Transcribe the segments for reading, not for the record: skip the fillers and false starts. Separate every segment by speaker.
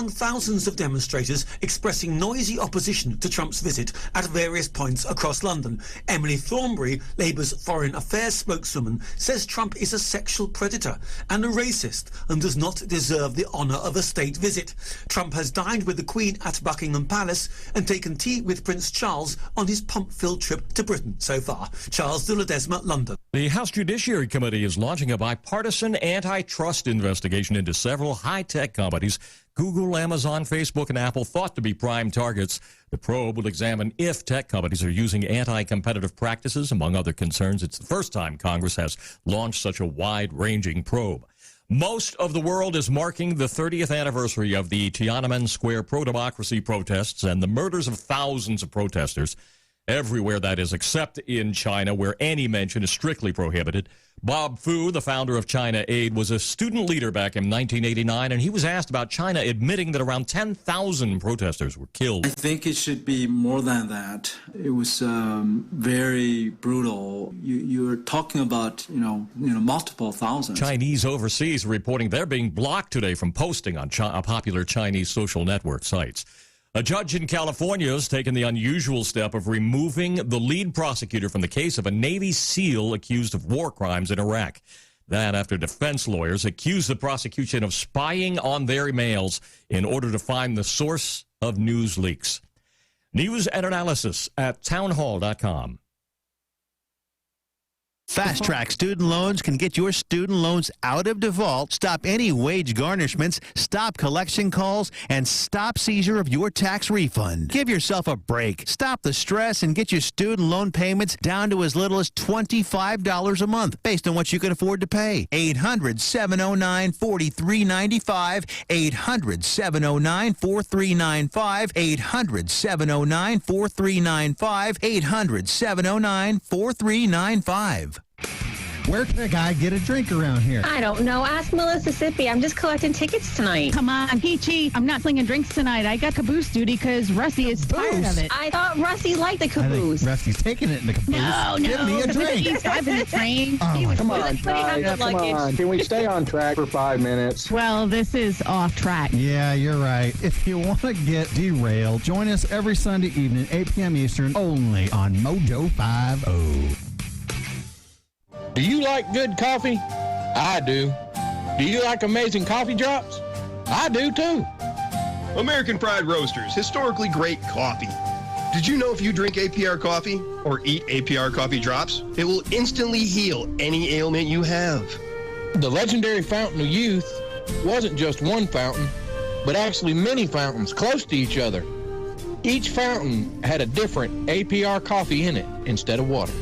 Speaker 1: found thousands of demonstrators expressing noisy opposition to Trump's visit at various points across London. Emily Thornberry, Labour's foreign affairs spokeswoman, says Trump is a sexual predator and a racist and does not deserve the honour of a state visit. Trump has dined with the Queen at Buckingham Palace and taken tea with Prince Charles on his pomp-filled trip to Britain so far. Charles de Ledesma, London.
Speaker 2: The House Judiciary Committee is launching a bipartisan antitrust investigation into several high-tech companies Google, Amazon, Facebook, and Apple thought to be prime targets. The probe will examine if tech companies are using anti-competitive practices, among other concerns. It's the first time Congress has launched such a wide-ranging probe. Most of the world is marking the 30th anniversary of the Tiananmen Square pro-democracy protests and the murders of thousands of protesters. Everywhere, that is, except in China, where any mention is strictly prohibited. Bob Fu, the founder of China Aid, was a student leader back in 1989, and he was asked about China admitting that around 10,000 protesters were killed.
Speaker 3: I think it should be more than that. It was very brutal. You're talking about, multiple thousands.
Speaker 2: Chinese overseas are reporting they're being blocked today from posting on popular Chinese social network sites. A judge in California has taken the unusual step of removing the lead prosecutor from the case of a Navy SEAL accused of war crimes in Iraq. That after defense lawyers accused the prosecution of spying on their emails in order to find the source of news leaks. News and analysis at townhall.com.
Speaker 4: Fast Track Student Loans can get your student loans out of default, stop any wage garnishments, stop collection calls, and stop seizure of your tax refund. Give yourself a break. Stop the stress and get your student loan payments down to as little as $25 a month based on what you can afford to pay. 800-709-4395, 800-709-4395, 800-709-4395, 800-709-4395.
Speaker 5: Where can a guy get a drink around here?
Speaker 6: I don't know. Ask Mississippi. I'm just collecting tickets tonight.
Speaker 7: Come on, Peachy. I'm not slinging drinks tonight. I got caboose duty because Rusty is tired of it.
Speaker 6: I thought Rusty liked the caboose.
Speaker 5: Rusty's taking it in the caboose.
Speaker 7: No.
Speaker 5: Give me a drink.
Speaker 7: He's driving the train.
Speaker 8: Come on, guys. Come on. Can we stay on track for 5 minutes?
Speaker 7: Well, this is off track.
Speaker 5: Yeah, you're right. If you want to get derailed, join us every Sunday evening, 8 p.m. Eastern, only on MoJo 50.
Speaker 9: Do you like good coffee? I do. Do you like amazing coffee drops? I do too.
Speaker 10: American Pride Roasters, historically great coffee. Did you know if you drink APR coffee or eat APR coffee drops, it will instantly heal any ailment you have?
Speaker 9: The legendary Fountain of Youth wasn't just one fountain, but actually many fountains close to each other. Each fountain had a different APR coffee in it instead of water.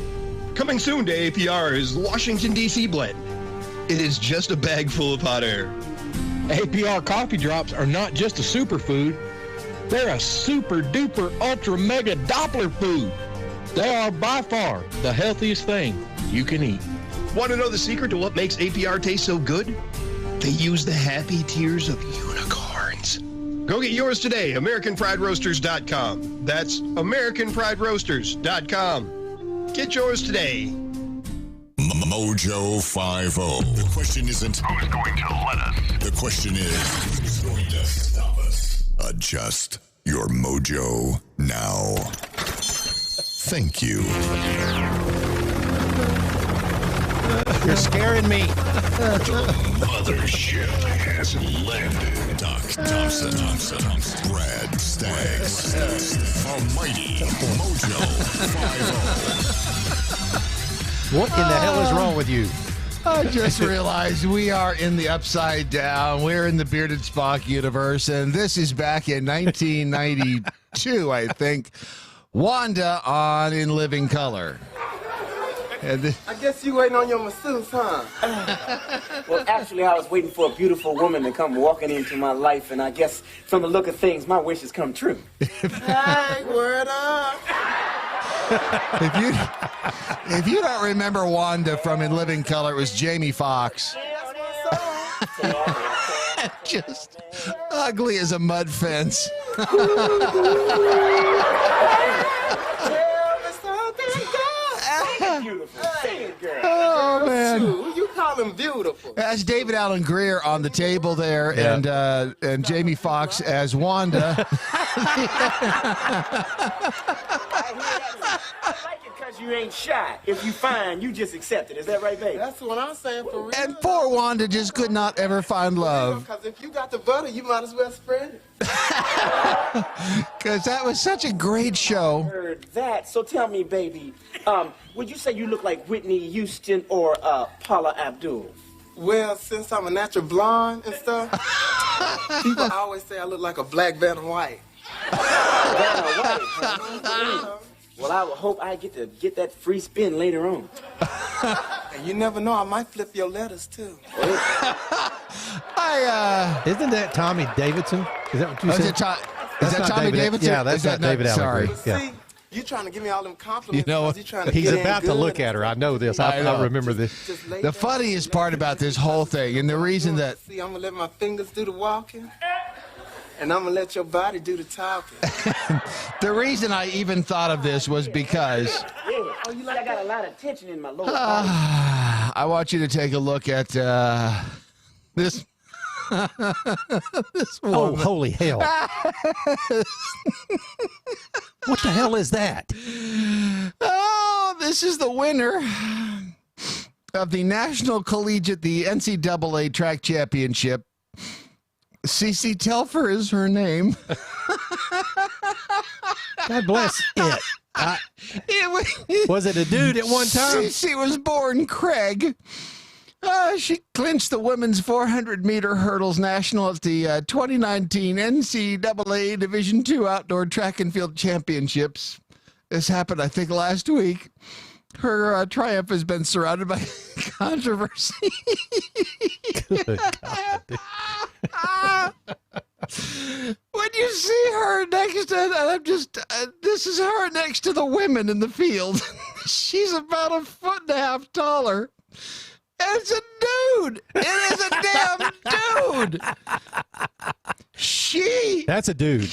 Speaker 10: Coming soon to APR is Washington, D.C. blend. It is just a bag full of hot air.
Speaker 9: APR coffee drops are not just a superfood. They're a super duper ultra mega Doppler food. They are by far the healthiest thing you can eat.
Speaker 10: Want to know the secret to what makes APR taste so good? They use the happy tears of unicorns. Go get yours today, AmericanPrideRoasters.com. That's AmericanPrideRoasters.com. Get yours today.
Speaker 11: MoJo 50. The question isn't who's going to let us. The question is who's going to stop us. Adjust your mojo now. Thank you.
Speaker 4: You're scaring me.
Speaker 11: The mothership has landed. Doc Thompson, Brad Staggs, Almighty MoJo 50.
Speaker 4: What in the hell is wrong with you?
Speaker 12: I just realized we are in the Upside Down. We're in the Bearded Spock universe, and this is back in 1992, I think. Wanda on In Living Color.
Speaker 13: I guess you waiting on your masseuse, huh? Well, actually, I was waiting for a beautiful woman to come walking into my life, and I guess from the look of things, my wish has come true. Hey, word up!
Speaker 12: If you don't remember Wanda from In Living Color, it was Jamie Foxx. Just ugly as a mud fence.
Speaker 13: Beautiful. Say it, girl.
Speaker 12: Oh, man.
Speaker 13: You
Speaker 8: call him beautiful.
Speaker 12: That's David Allen Greer on the table there, and Jamie Foxx as Wanda.
Speaker 13: Because you ain't shy. If you find, you just accept it. Is that right, baby?
Speaker 8: That's what I'm saying for real.
Speaker 12: And poor Wanda just could not ever find love.
Speaker 8: Because if you got the butter, you might as well spread it.
Speaker 12: Because that was such a great show.
Speaker 13: I heard that. So tell me, baby, would you say you look like Whitney Houston or Paula Abdul?
Speaker 8: Well, since I'm a natural blonde and stuff, people always say I look like a black Vanna White.
Speaker 13: Vanna White? Well, I hope I get to get that free spin later on.
Speaker 8: And you never know, I might flip your letters, too.
Speaker 14: Isn't that Tommy Davidson? Is that what you said?
Speaker 12: Is that Tommy Davidson?
Speaker 14: Yeah, that's not David Allen.
Speaker 12: Sorry.
Speaker 8: See, you trying to give me all them compliments.
Speaker 14: You know, he's about to look at her. I know this. I remember this.
Speaker 12: The funniest part about this whole thing, and the reason that...
Speaker 8: See, I'm going to let my fingers do the walking. And I'm going to let your body do the talking.
Speaker 12: The reason I even thought of this was because...
Speaker 13: Yeah. Oh, you like I got a lot of tension in my lower body.
Speaker 12: I want you to take a look at this... this woman.
Speaker 14: Oh, holy hell. What the hell is that?
Speaker 12: Oh, this is the winner of the National Collegiate, the NCAA Track Championship. Cece Telfer is her name.
Speaker 14: God bless it. Was it a dude at one time?
Speaker 12: Cece was born Craig. She clinched the women's 400-meter hurdles national at the 2019 NCAA Division II Outdoor Track and Field Championships. This happened, I think, last week. Her triumph has been surrounded by controversy.
Speaker 14: Good God.
Speaker 12: When you see her next to, this is her next to the women in the field. She's about 1.5 foot taller. It's a dude. It is a damn dude.
Speaker 14: That's a dude.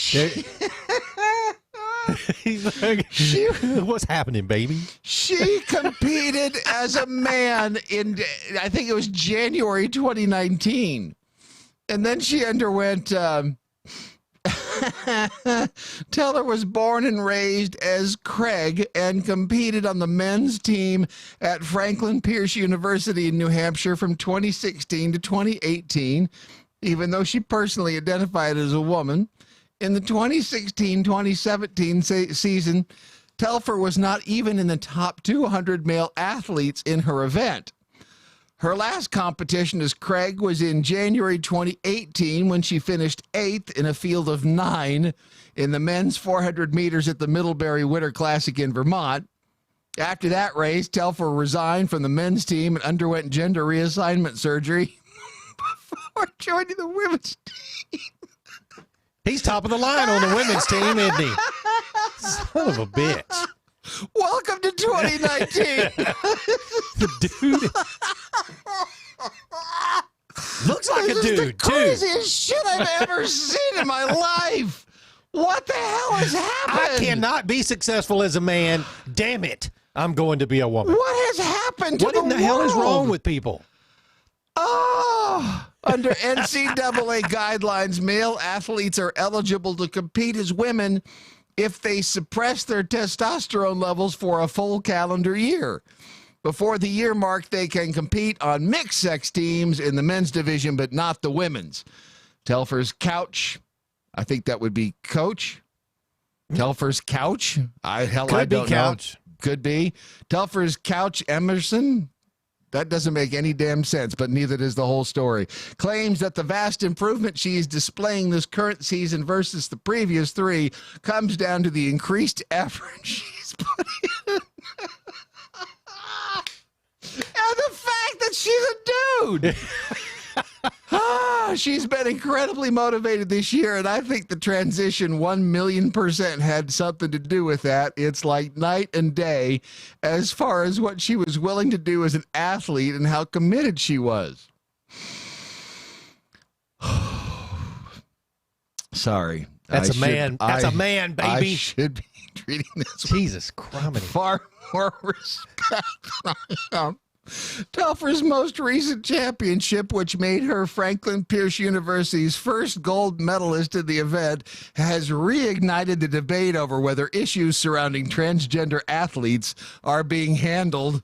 Speaker 14: What's happening, baby?
Speaker 12: She competed as a man in, I think it was January 2019. And then she underwent, Teller was born and raised as Craig and competed on the men's team at Franklin Pierce University in New Hampshire from 2016 to 2018, even though she personally identified as a woman. In the 2016-2017 season, Telfer was not even in the top 200 male athletes in her event. Her last competition as Craig was in January 2018 when she finished 8th in a field of 9 in the men's 400 meters at the Middlebury Winter Classic in Vermont. After that race, Telfer resigned from the men's team and underwent gender reassignment surgery before joining the women's team.
Speaker 14: He's top of the line on the women's team, isn't he? Son of a bitch.
Speaker 12: Welcome to 2019.
Speaker 14: The dude looks like a dude,
Speaker 12: This is the craziest shit I've ever seen in my life. What the hell has happened?
Speaker 14: I cannot be successful as a man. Damn it. I'm going to be a woman.
Speaker 12: What has happened to
Speaker 14: What in the hell is wrong with people?
Speaker 12: Oh, under NCAA guidelines, male athletes are eligible to compete as women if they suppress their testosterone levels for a full calendar year. Before the year mark, they can compete on mixed-sex teams in the men's division, but not the women's. Telfer's couch, I think that would be coach. Telfer's couch, I don't know. Could be. Telfer's couch Emerson, that doesn't make any damn sense, but neither does the whole story. Claims that the vast improvement she is displaying this current season versus the previous 3 comes down to the increased effort she's putting in. And the fact that she's a dude. She's been incredibly motivated this year, and I think the transition 1,000,000% had something to do with that. It's like night and day as far as what she was willing to do as an athlete and how committed she was. Sorry.
Speaker 14: That's a man, baby.
Speaker 12: I should be treating this
Speaker 14: Jesus Christ.
Speaker 12: far more respect than I am. Telfer's most recent championship, which made her Franklin Pierce University's first gold medalist in the event, has reignited the debate over whether issues surrounding transgender athletes are being handled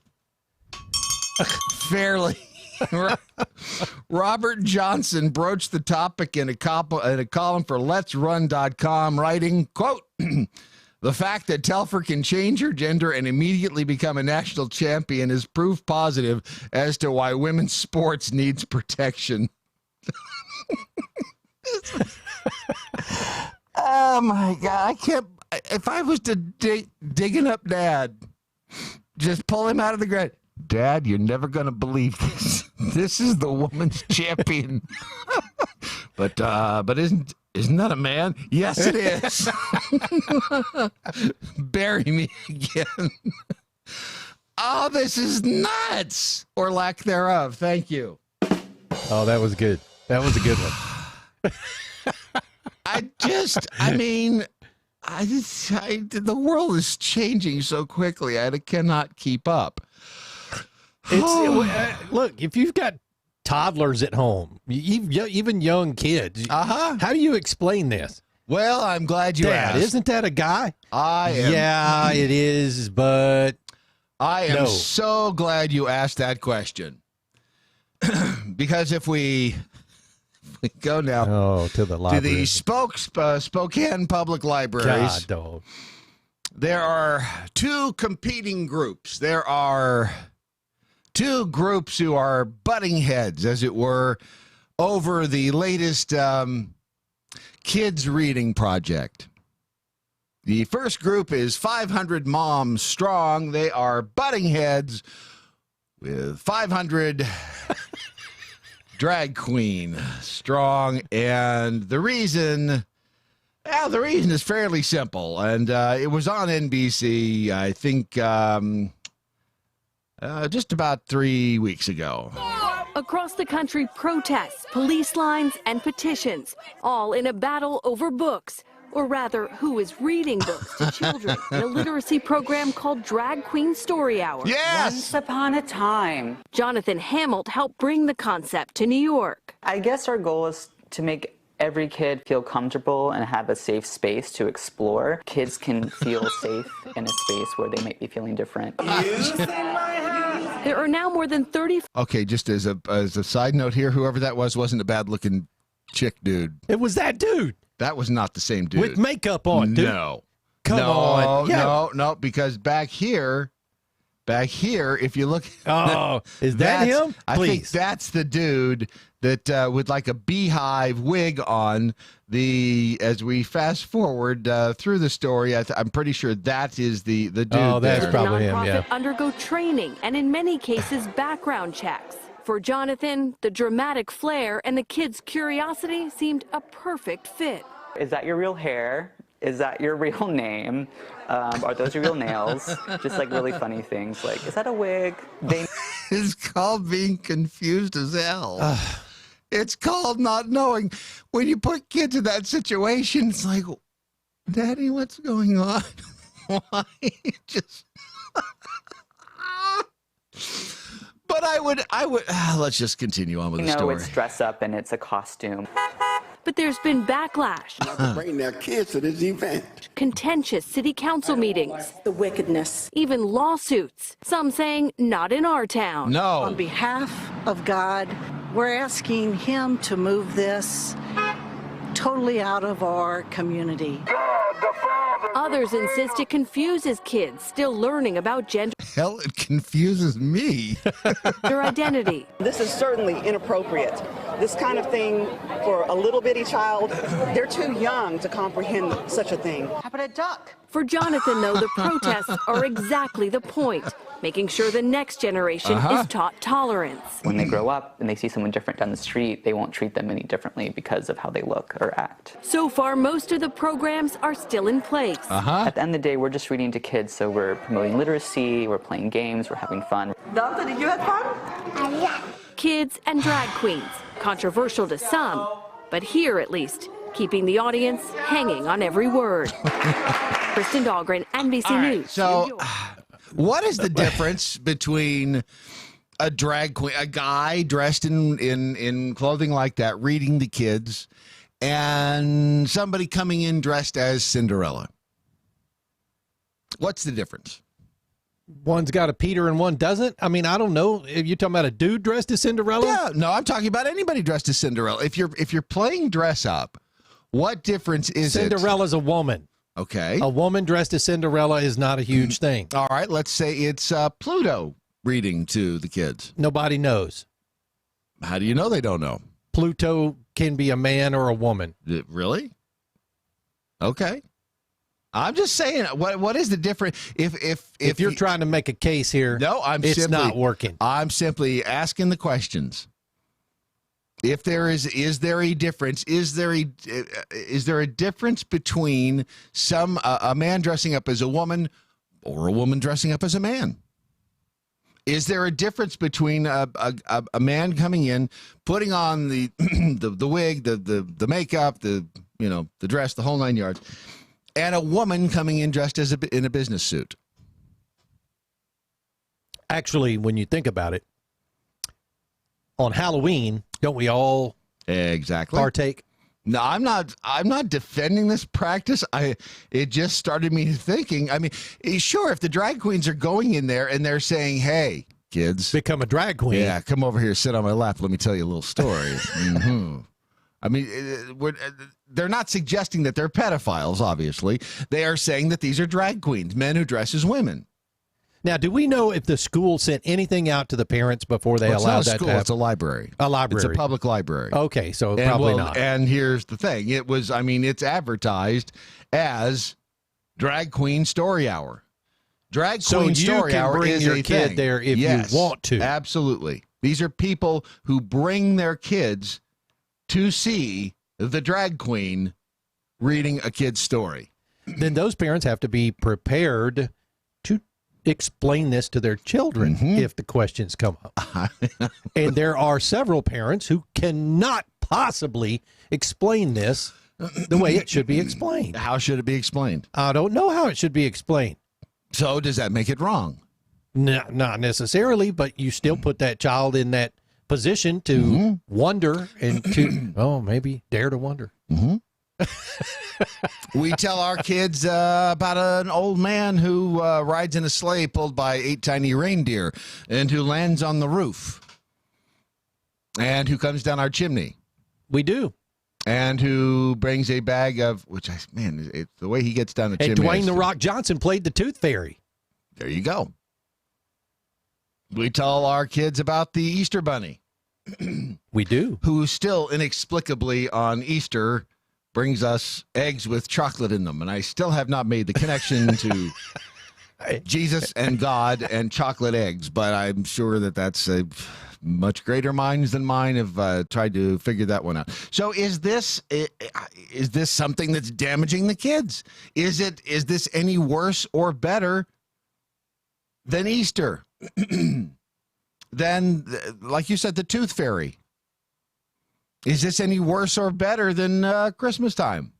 Speaker 12: fairly. Robert Johnson broached the topic in a column for Let'sRun.com, writing, quote, "The fact that Telfer can change her gender and immediately become a national champion is proof positive as to why women's sports needs protection." Oh, my God. I can't. If I was to digging up Dad, just pull him out of the ground. Dad, you're never going to believe this. This is the woman's champion. But isn't that a man? Yes, it is. Bury me again. Oh, this is nuts. Or lack thereof. Thank you.
Speaker 14: Oh, that was good. That was a good one.
Speaker 12: The world is changing so quickly. I cannot keep up.
Speaker 14: Look, if you've got toddlers at home, even young kids, how do you explain this?
Speaker 12: Well, I'm glad you
Speaker 14: Dad,
Speaker 12: asked.
Speaker 14: isn't that a guy?
Speaker 12: I am.
Speaker 14: Yeah, it is, but
Speaker 12: I am so glad you asked that question. Because if we go now
Speaker 14: to the library,
Speaker 12: to the Spokane Public Libraries,
Speaker 14: God, dog.
Speaker 12: There are two competing groups. There are two groups who are butting heads, as it were, over the latest kids reading project. The first group is 500 moms strong. They are butting heads with 500 drag queen strong, and the reason is fairly simple, and it was on NBC, I think, just about 3 weeks ago.
Speaker 15: Across the country, protests, police lines, and petitions, all in a battle over books, or rather, who is reading books to children in a literacy program called Drag Queen Story Hour.
Speaker 12: Yes!
Speaker 16: Once upon a time.
Speaker 15: Jonathan Hamill helped bring the concept to New York.
Speaker 16: I guess our goal is to make every kid feel comfortable and have a safe space to explore. Kids can feel safe in a space where they might be feeling different.
Speaker 15: There are now more than 30.
Speaker 12: Okay, just as a side note here, whoever that wasn't a bad-looking chick dude.
Speaker 14: It was that dude.
Speaker 12: That was not the same dude.
Speaker 14: With makeup on, dude.
Speaker 12: No.
Speaker 14: Come on. Yeah.
Speaker 12: No, because back here, if you look.
Speaker 14: Oh, is that him?
Speaker 12: I think that's the dude that with like a beehive wig on. As we fast forward through the story, I'm pretty sure that is the dude.
Speaker 14: Oh, that's
Speaker 12: there.
Speaker 14: probably him.
Speaker 15: Nonprofit
Speaker 14: Yeah.
Speaker 15: undergo training and in many cases background checks. For Jonathan, the dramatic flair and the kids' curiosity seemed a perfect fit.
Speaker 16: Is that your real hair? Is that your real name? Are those your real nails? Just like really funny things like, is that a wig?
Speaker 12: It's called being confused as hell. It's called not knowing. When you put kids in that situation, it's like, Daddy, what's going on? Why? Just. But I would. Let's just continue on with the story.
Speaker 16: It's dress up and it's a costume.
Speaker 15: But there's been backlash.
Speaker 17: To bring their kids to this event.
Speaker 15: Contentious city council meetings.
Speaker 18: The wickedness.
Speaker 15: Even lawsuits. Some saying, not in our town.
Speaker 12: No.
Speaker 18: On behalf of God, we're asking him to move this totally out of our community.
Speaker 15: Others insist it confuses kids still learning about gender.
Speaker 12: Hell, it confuses me.
Speaker 15: Their identity.
Speaker 19: This is certainly inappropriate. This kind of thing for a little bitty child, they're too young to comprehend such a thing.
Speaker 18: How about a duck?
Speaker 15: For Jonathan, though, the protests are exactly the point, making sure the next generation is taught tolerance.
Speaker 16: When they grow up and they see someone different down the street, they won't treat them any differently because of how they look or act.
Speaker 15: So far, most of the programs are still in place.
Speaker 16: At the end of the day, we're just reading to kids, so we're promoting literacy, we're playing games, we're having fun.
Speaker 19: Doctor, did you have fun?
Speaker 15: Kids and drag queens, controversial to some, but here at least, keeping the audience hanging on every word. Kristen Dahlgren, NBC News.
Speaker 12: So, what is the difference between a drag queen, a guy dressed in clothing like that, reading the kids, and somebody coming in dressed as Cinderella. What's the difference?
Speaker 14: One's got a Peter and one doesn't. I mean, I don't know. If you're talking about a dude dressed as Cinderella?
Speaker 12: Yeah, no, I'm talking about anybody dressed as Cinderella. If you're playing dress up, what difference is it?
Speaker 14: Cinderella's a woman.
Speaker 12: Okay.
Speaker 14: A woman dressed as Cinderella is not a huge thing.
Speaker 12: All right, let's say it's Pluto reading to the kids.
Speaker 14: Nobody knows.
Speaker 12: How do you know they don't know?
Speaker 14: Pluto can be a man or a woman.
Speaker 12: Really? Okay. I'm just saying, what is the difference? If
Speaker 14: you're trying to make a case here,
Speaker 12: no,
Speaker 14: it's not working.
Speaker 12: I'm simply asking the questions. If there is there a difference? Is there a difference between a man dressing up as a woman or a woman dressing up as a man? Is there a difference between a man coming in, putting on the the wig, the makeup, the dress, the whole 9 yards, and a woman coming in dressed as in a business suit?
Speaker 14: Actually, when you think about it, on Halloween, don't we all partake?
Speaker 12: No, I'm not defending this practice. It just started me thinking. I mean, sure, if the drag queens are going in there and they're saying, "Hey, kids,
Speaker 14: become a drag queen.
Speaker 12: Yeah, come over here, sit on my lap. Let me tell you a little story." I mean, they're not suggesting that they're pedophiles. Obviously, they are saying that these are drag queens, men who dress as women.
Speaker 14: Now, do we know if the school sent anything out to the parents before they allowed that to happen?
Speaker 12: It's a library.
Speaker 14: A library.
Speaker 12: It's a public library.
Speaker 14: Okay, so probably not.
Speaker 12: And here's the thing. It's advertised as Drag Queen Story Hour. Drag Queen Story Hour is
Speaker 14: your kid there if you want to.
Speaker 12: Absolutely. These are people who bring their kids to see the drag queen reading a kid's story.
Speaker 14: Then those parents have to be prepared to explain this to their children if the questions come up. And there are several parents who cannot possibly explain this the way it should be explained.
Speaker 12: How should it be explained?
Speaker 14: I don't know how it should be explained.
Speaker 12: So does that make it wrong?
Speaker 14: No, not necessarily, but you still put that child in that position to wonder and to, maybe dare to wonder.
Speaker 12: We tell our kids about an old man who rides in a sleigh pulled by 8 tiny reindeer and who lands on the roof and who comes down our chimney.
Speaker 14: We do.
Speaker 12: And who brings a bag of, it's the way he gets down the chimney.
Speaker 14: Dwayne The Rock Johnson played the Tooth Fairy.
Speaker 12: There you go. We tell our kids about the Easter Bunny.
Speaker 14: We do.
Speaker 12: Who still inexplicably on Easter brings us eggs with chocolate in them. And I still have not made the connection to Jesus and God and chocolate eggs, but I'm sure that that's a much greater minds than mine have tried to figure that one out. So is this something that's damaging the kids? Is this any worse or better than Easter? Then, like you said, the Tooth Fairy. Is this any worse or better than Christmas time?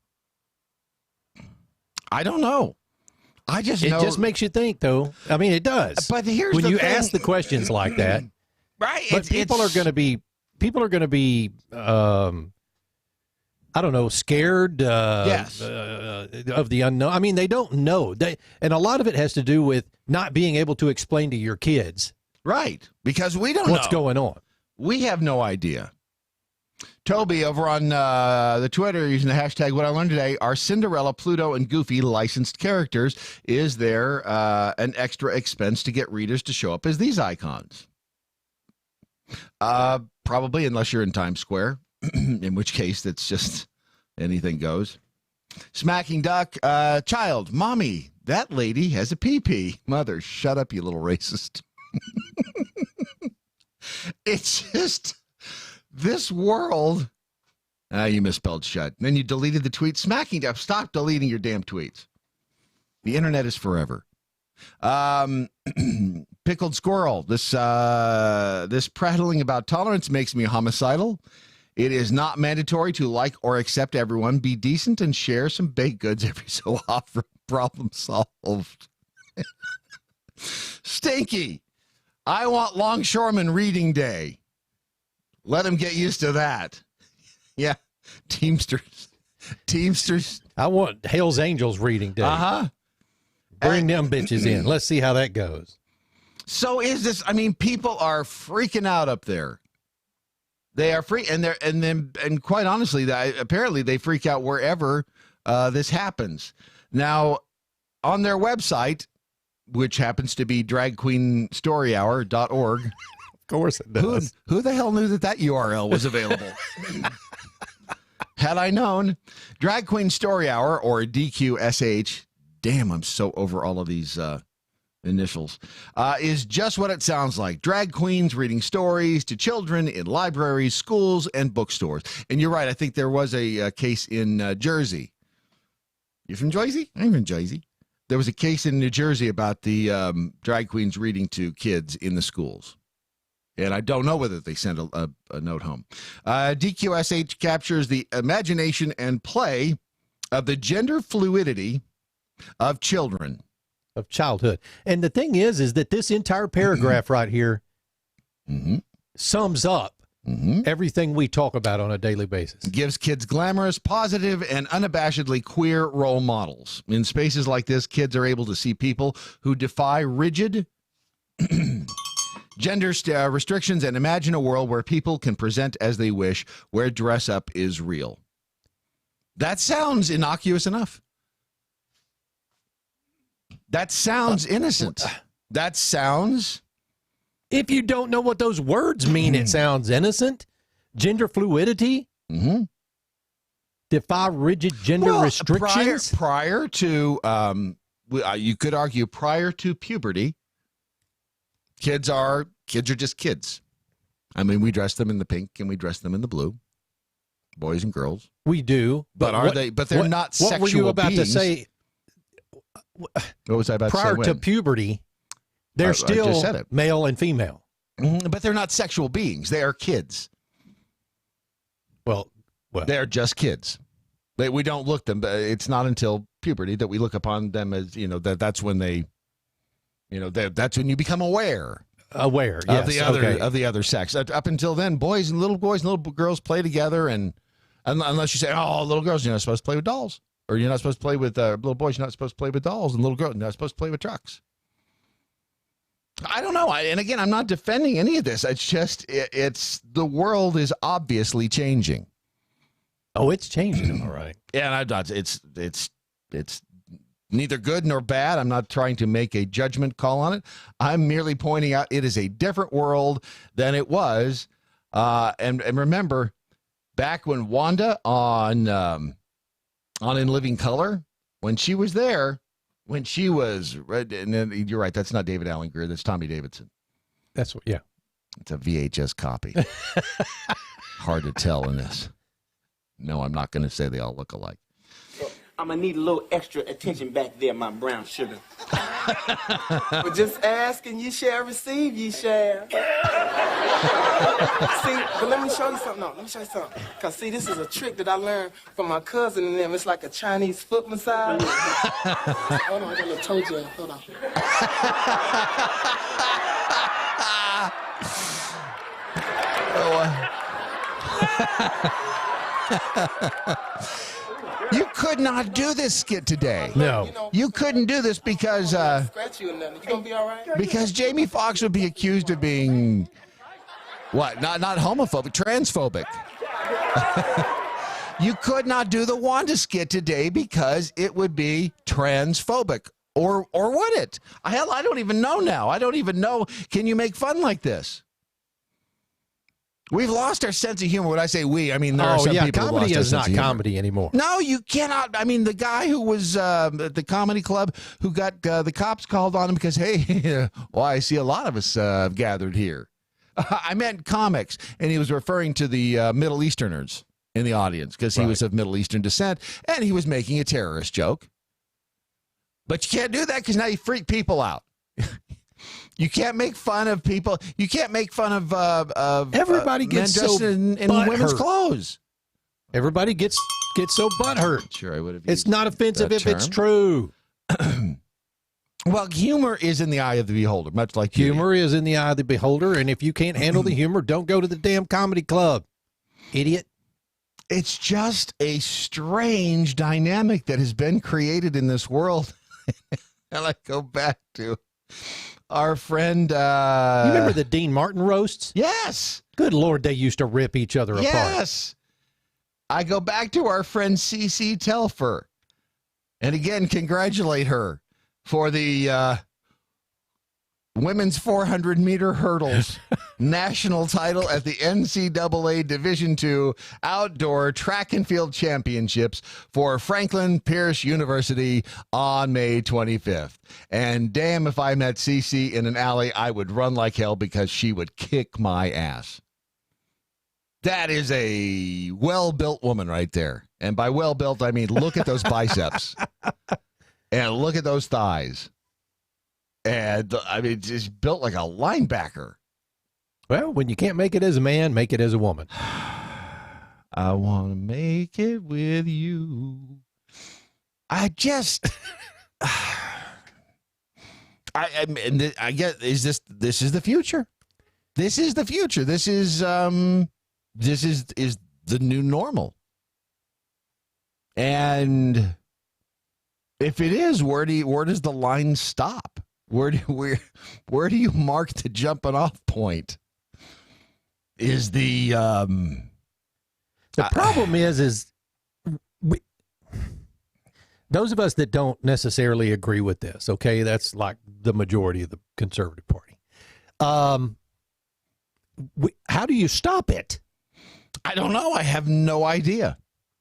Speaker 12: I don't know. I just know.
Speaker 14: It just makes you think, though. I mean, it does.
Speaker 12: But here's
Speaker 14: when
Speaker 12: the
Speaker 14: you
Speaker 12: thing.
Speaker 14: ask the questions like that,
Speaker 12: right?
Speaker 14: But people are going to be, I don't know, scared.
Speaker 12: Yes.
Speaker 14: Of the unknown. I mean, they don't know. And a lot of it has to do with not being able to explain to your kids.
Speaker 12: Right, because we don't know
Speaker 14: what's going on.
Speaker 12: We have no idea. Toby over on the Twitter using the hashtag What I Learned Today, are Cinderella, Pluto, and Goofy licensed characters? Is there an extra expense to get readers to show up as these icons? Probably, unless you're in Times Square, in which case that's just anything goes. Smacking Duck, child, mommy, that lady has a pee-pee. Mother, shut up, you little racist. It's just this world. You misspelled shut. Then you deleted the tweet. Smacking Duck, stop deleting your damn tweets. The internet is forever. Pickled Squirrel. This prattling about tolerance makes me homicidal. It is not mandatory to like or accept everyone. Be decent and share some baked goods every so often. Problem solved. Stinky. I want Longshoreman Reading Day. Let them get used to that. Yeah, Teamsters.
Speaker 14: I want Hell's Angels Reading Day. Bring them bitches in. Let's see how that goes.
Speaker 12: So is this? I mean, people are freaking out up there. They are and quite honestly, apparently they freak out wherever this happens. Now, on their website, which happens to be dragqueenstoryhour.org. Of
Speaker 14: course it does.
Speaker 12: Who the hell knew that URL was available? Had I known, Drag Queen Story Hour, or DQSH, damn, I'm so over all of these initials, is just what it sounds like. Drag queens reading stories to children in libraries, schools, and bookstores. And you're right, I think there was a case in Jersey. You from Jersey? I'm from Jersey. There was a case in New Jersey about the drag queens reading to kids in the schools. And I don't know whether they sent a note home. DQSH captures the imagination and play of the gender fluidity of children.
Speaker 14: Of childhood. And the thing is that this entire paragraph right here sums up everything we talk about on a daily basis.
Speaker 12: Gives kids glamorous, positive, and unabashedly queer role models. In spaces like this, kids are able to see people who defy rigid gender restrictions and imagine a world where people can present as they wish, where dress up is real. That sounds innocuous enough. That sounds innocent. That sounds...
Speaker 14: If you don't know what those words mean, it sounds innocent. Gender fluidity. Defy rigid gender restrictions.
Speaker 12: Prior to, you could argue prior to puberty, kids are just kids. I mean, we dress them in the pink and we dress them in the blue. Boys and girls.
Speaker 14: We do.
Speaker 12: But they're not sexual beings.
Speaker 14: What were you about to say?
Speaker 12: What was I about to say?
Speaker 14: Prior to puberty, they're still male and female.
Speaker 12: But they're not sexual beings. They are kids.
Speaker 14: Well,
Speaker 12: they're just kids. We don't look them. It's not until puberty that we look upon them as, that's when they, that's when you become aware.
Speaker 14: Yes,
Speaker 12: of the other sex. Up until then, boys and little girls play together, and unless you say, oh, little girls, you're not supposed to play with dolls. Or you're not supposed to play with little boys. You're not supposed to play with dolls, and little girls. You're not supposed to play with trucks. I don't know. And again, I'm not defending any of this. It's just it's the world is obviously changing.
Speaker 14: Oh, it's changing, all right.
Speaker 12: Yeah, and I'm not. It's neither good nor bad. I'm not trying to make a judgment call on it. I'm merely pointing out it is a different world than it was. And remember, back when Wanda on In Living Color, when she was there, and then you're right, that's not David Alan Grier, that's Tommy Davidson.
Speaker 14: That's what, yeah.
Speaker 12: It's a VHS copy. Hard to tell in this. No, I'm not going to say they all look alike.
Speaker 13: I'm going to need a little extra attention back there, my brown sugar.
Speaker 8: But just ask and you shall receive, ye shall. See, but let me show you something. No, let me show you something. Because, see, this is a trick that I learned from my cousin and them. It's like a Chinese foot massage. Hold on, I got a little toe gel. Hold on.
Speaker 12: You could not do this skit today.
Speaker 14: No.
Speaker 12: You couldn't do this because
Speaker 8: Scratch you or nothing. You gonna be all right?
Speaker 12: Because Jamie Foxx would be accused of being what? Not homophobic, transphobic. You could not do the Wanda skit today because it would be transphobic. Or would it? Hell, I don't even know now. I don't even know. Can you make fun like this? We've lost our sense of humor. When I say we, I mean there are some people who
Speaker 14: comedy
Speaker 12: lost
Speaker 14: is
Speaker 12: their
Speaker 14: not
Speaker 12: sense of humor.
Speaker 14: comedy anymore.
Speaker 12: No, you cannot. I mean, the guy who was at the comedy club who got the cops called on him because, hey, well, I see a lot of us gathered here. I meant comics, and he was referring to the Middle Easterners in the audience because he was of Middle Eastern descent, and he was making a terrorist joke. But you can't do that because now you freak people out. You can't make fun of people. You can't make fun of
Speaker 14: everybody gets
Speaker 12: men dressed
Speaker 14: so
Speaker 12: in women's clothes.
Speaker 14: Everybody gets so butthurt.
Speaker 12: Sure, I would have.
Speaker 14: It's not offensive if it's true.
Speaker 12: Well, humor is in the eye of the beholder, much like
Speaker 14: humor is in the eye of the beholder, and if you can't handle the humor, don't go to the damn comedy club, idiot.
Speaker 12: It's just a strange dynamic that has been created in this world. And I go back to our friend.
Speaker 14: You remember the Dean Martin roasts?
Speaker 12: Yes.
Speaker 14: Good Lord, they used to rip each other apart.
Speaker 12: Yes. I go back to our friend CC Telfer. And again, congratulate her for the women's 400-meter hurdles national title at the NCAA Division II Outdoor Track and Field Championships for Franklin Pierce University on May 25th. And damn, if I met CC in an alley, I would run like hell because she would kick my ass. That is a well-built woman right there. And by well-built, I mean, look at those biceps. And look at those thighs. And, I mean, just built like a linebacker.
Speaker 14: Well, when you can't make it as a man, make it as a woman.
Speaker 12: I want to make it with you. I just... I get, this is the future. This is the future. This is the new normal. And if it is, where does the line stop? Where do you mark the jumping off point? Is the
Speaker 14: problem is those of us that don't necessarily agree with this, okay, that's like the majority of the conservative party. How do you stop it?
Speaker 12: I don't know. I have no idea.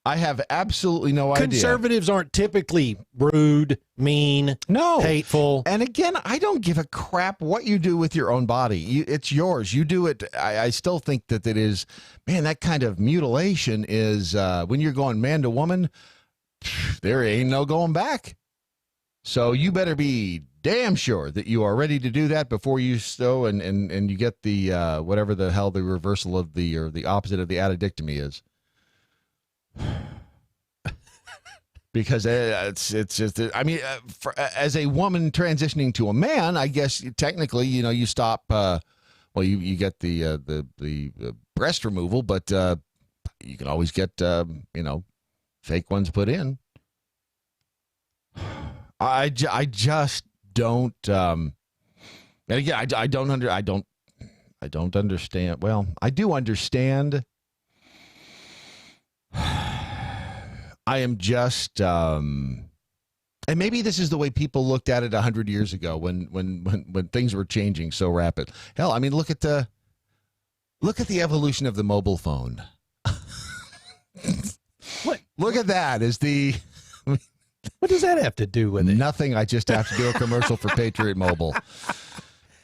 Speaker 12: I have absolutely no idea.
Speaker 14: Conservatives aren't typically rude, mean, hateful.
Speaker 12: And again, I don't give a crap what you do with your own body. It's yours. You do it. I still think that it is, man, that kind of mutilation is, when you're going man to woman, there ain't no going back. So you better be damn sure that you are ready to do that before you stow and you get the, whatever the hell the reversal of or the opposite of the addictomy is. Because it's just, I mean, as a woman transitioning to a man, I guess technically, you stop. Well, you get the breast removal, but you can always get fake ones put in. I just don't. And again, I don't understand. Well, I do understand. I am just, and maybe this is the way people looked at it 100 years ago when things were changing so rapid. Hell, I mean, look at the evolution of the mobile phone.
Speaker 14: What?
Speaker 12: Look at that.
Speaker 14: What does that have to do with it?
Speaker 12: Nothing. I just have to do a commercial for Patriot Mobile.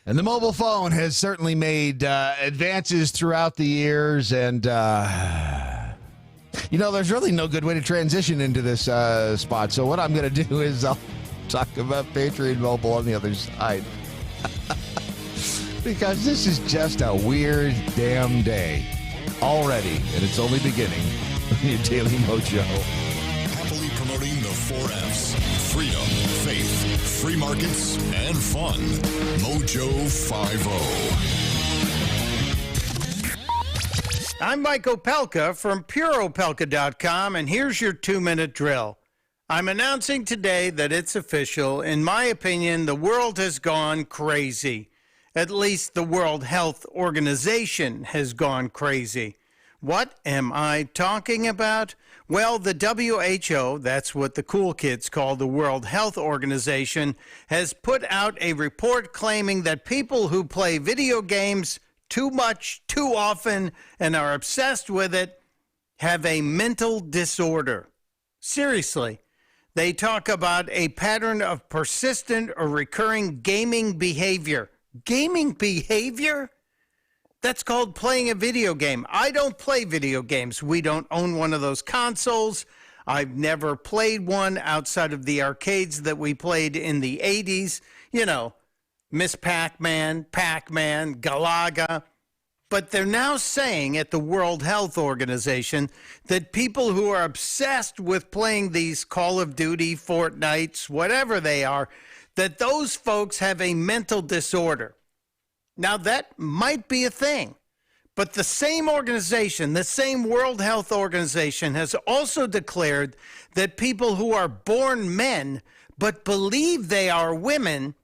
Speaker 12: And the mobile phone has certainly made advances throughout the years, and there's really no good way to transition into this spot. So what I'm going to do is I'll talk about Patriot Mobile on the other side. Because this is just a weird damn day already, and it's only beginning. Your Daily MoJo.
Speaker 11: Happily promoting the 4 F's. Freedom, faith, free markets, and fun. MoJo 50.
Speaker 20: I'm Mike Opelka from PureOpelka.com, and here's your 2-minute drill. I'm announcing today that it's official. In my opinion, the world has gone crazy. At least the World Health Organization has gone crazy. What am I talking about? Well, the WHO, that's what the cool kids call the World Health Organization, has put out a report claiming that people who play video games too much, too often, and are obsessed with it have a mental disorder. Seriously. They talk about a pattern of persistent or recurring gaming behavior. Gaming behavior? That's called playing a video game. I don't play video games. We don't own one of those consoles. I've never played one outside of the arcades that we played in the 80s. Miss Pac-Man, Galaga. But they're now saying at the World Health Organization that people who are obsessed with playing these Call of Duty, Fortnites, whatever they are, that those folks have a mental disorder. Now, that might be a thing, but the same organization, the same World Health Organization, has also declared that people who are born men but believe they are women,